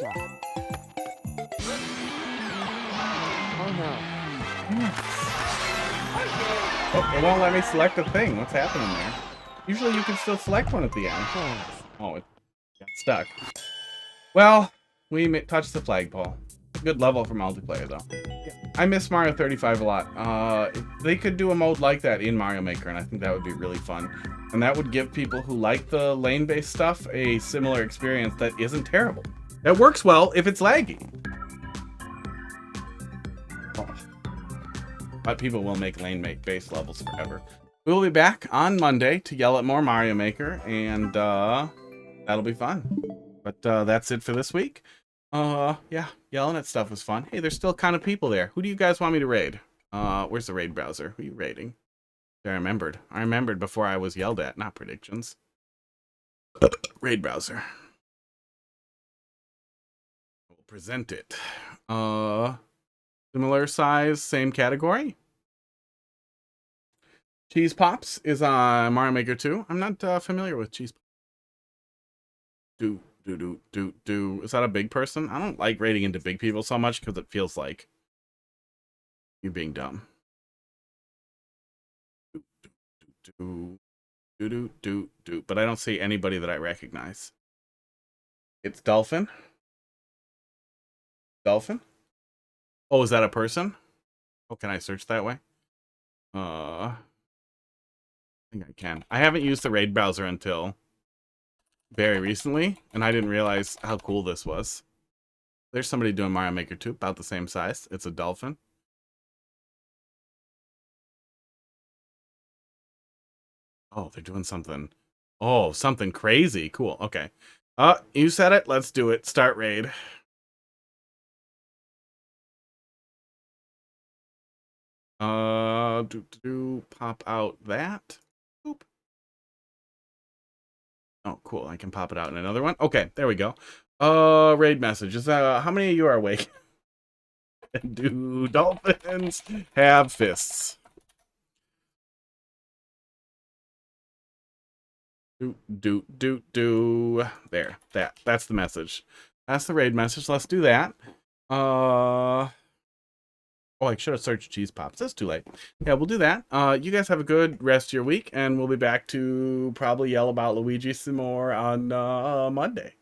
Oh no. Oh, it won't let me select a thing. What's happening there? Usually you can still select one at the end. Oh, it got stuck. Well, we touched the flagpole. Good level for multiplayer, though. I miss Mario 35 a lot. They could do a mode like that in Mario Maker, and I think that would be really fun. And that would give people who like the lane-based stuff a similar experience that isn't terrible. That works well if it's laggy. But people will make lane-based levels forever. We will be back on Monday to yell at more Mario Maker, and that'll be fun. But that's it for this week. Yeah, yelling at stuff was fun. Hey, there's still kind of people there. Who do you guys want me to raid? Where's the raid browser? Who are you raiding? I remembered. I remembered before I was yelled at, not predictions. Raid browser. We'll present it. Similar size, same category. Cheese Pops is on Mario Maker 2. I'm not familiar with Cheese Pops. Is that a big person? I don't like raiding into big people so much because it feels like you're being dumb. But I don't see anybody that I recognize. It's Dolphin. Dolphin? Oh, is that a person? Oh, can I search that way? I think I can. I haven't used the raid browser until very recently, and I didn't realize how cool this was. There's somebody doing Mario Maker 2, about the same size. It's a dolphin. Oh, they're doing something. Oh, something crazy. Cool. Okay. You said it. Let's do it. Start raid. Pop out that. Boop. Oh, cool. I can pop it out in another one. Okay, there we go. Raid messages. How many of you are awake? Do dolphins have fists? There. That's the message. That's the raid message. Let's do that. Oh, I should have searched Cheese Pops. That's too late. Yeah, we'll do that. You guys have a good rest of your week, and we'll be back to probably yell about Luigi some more on Monday.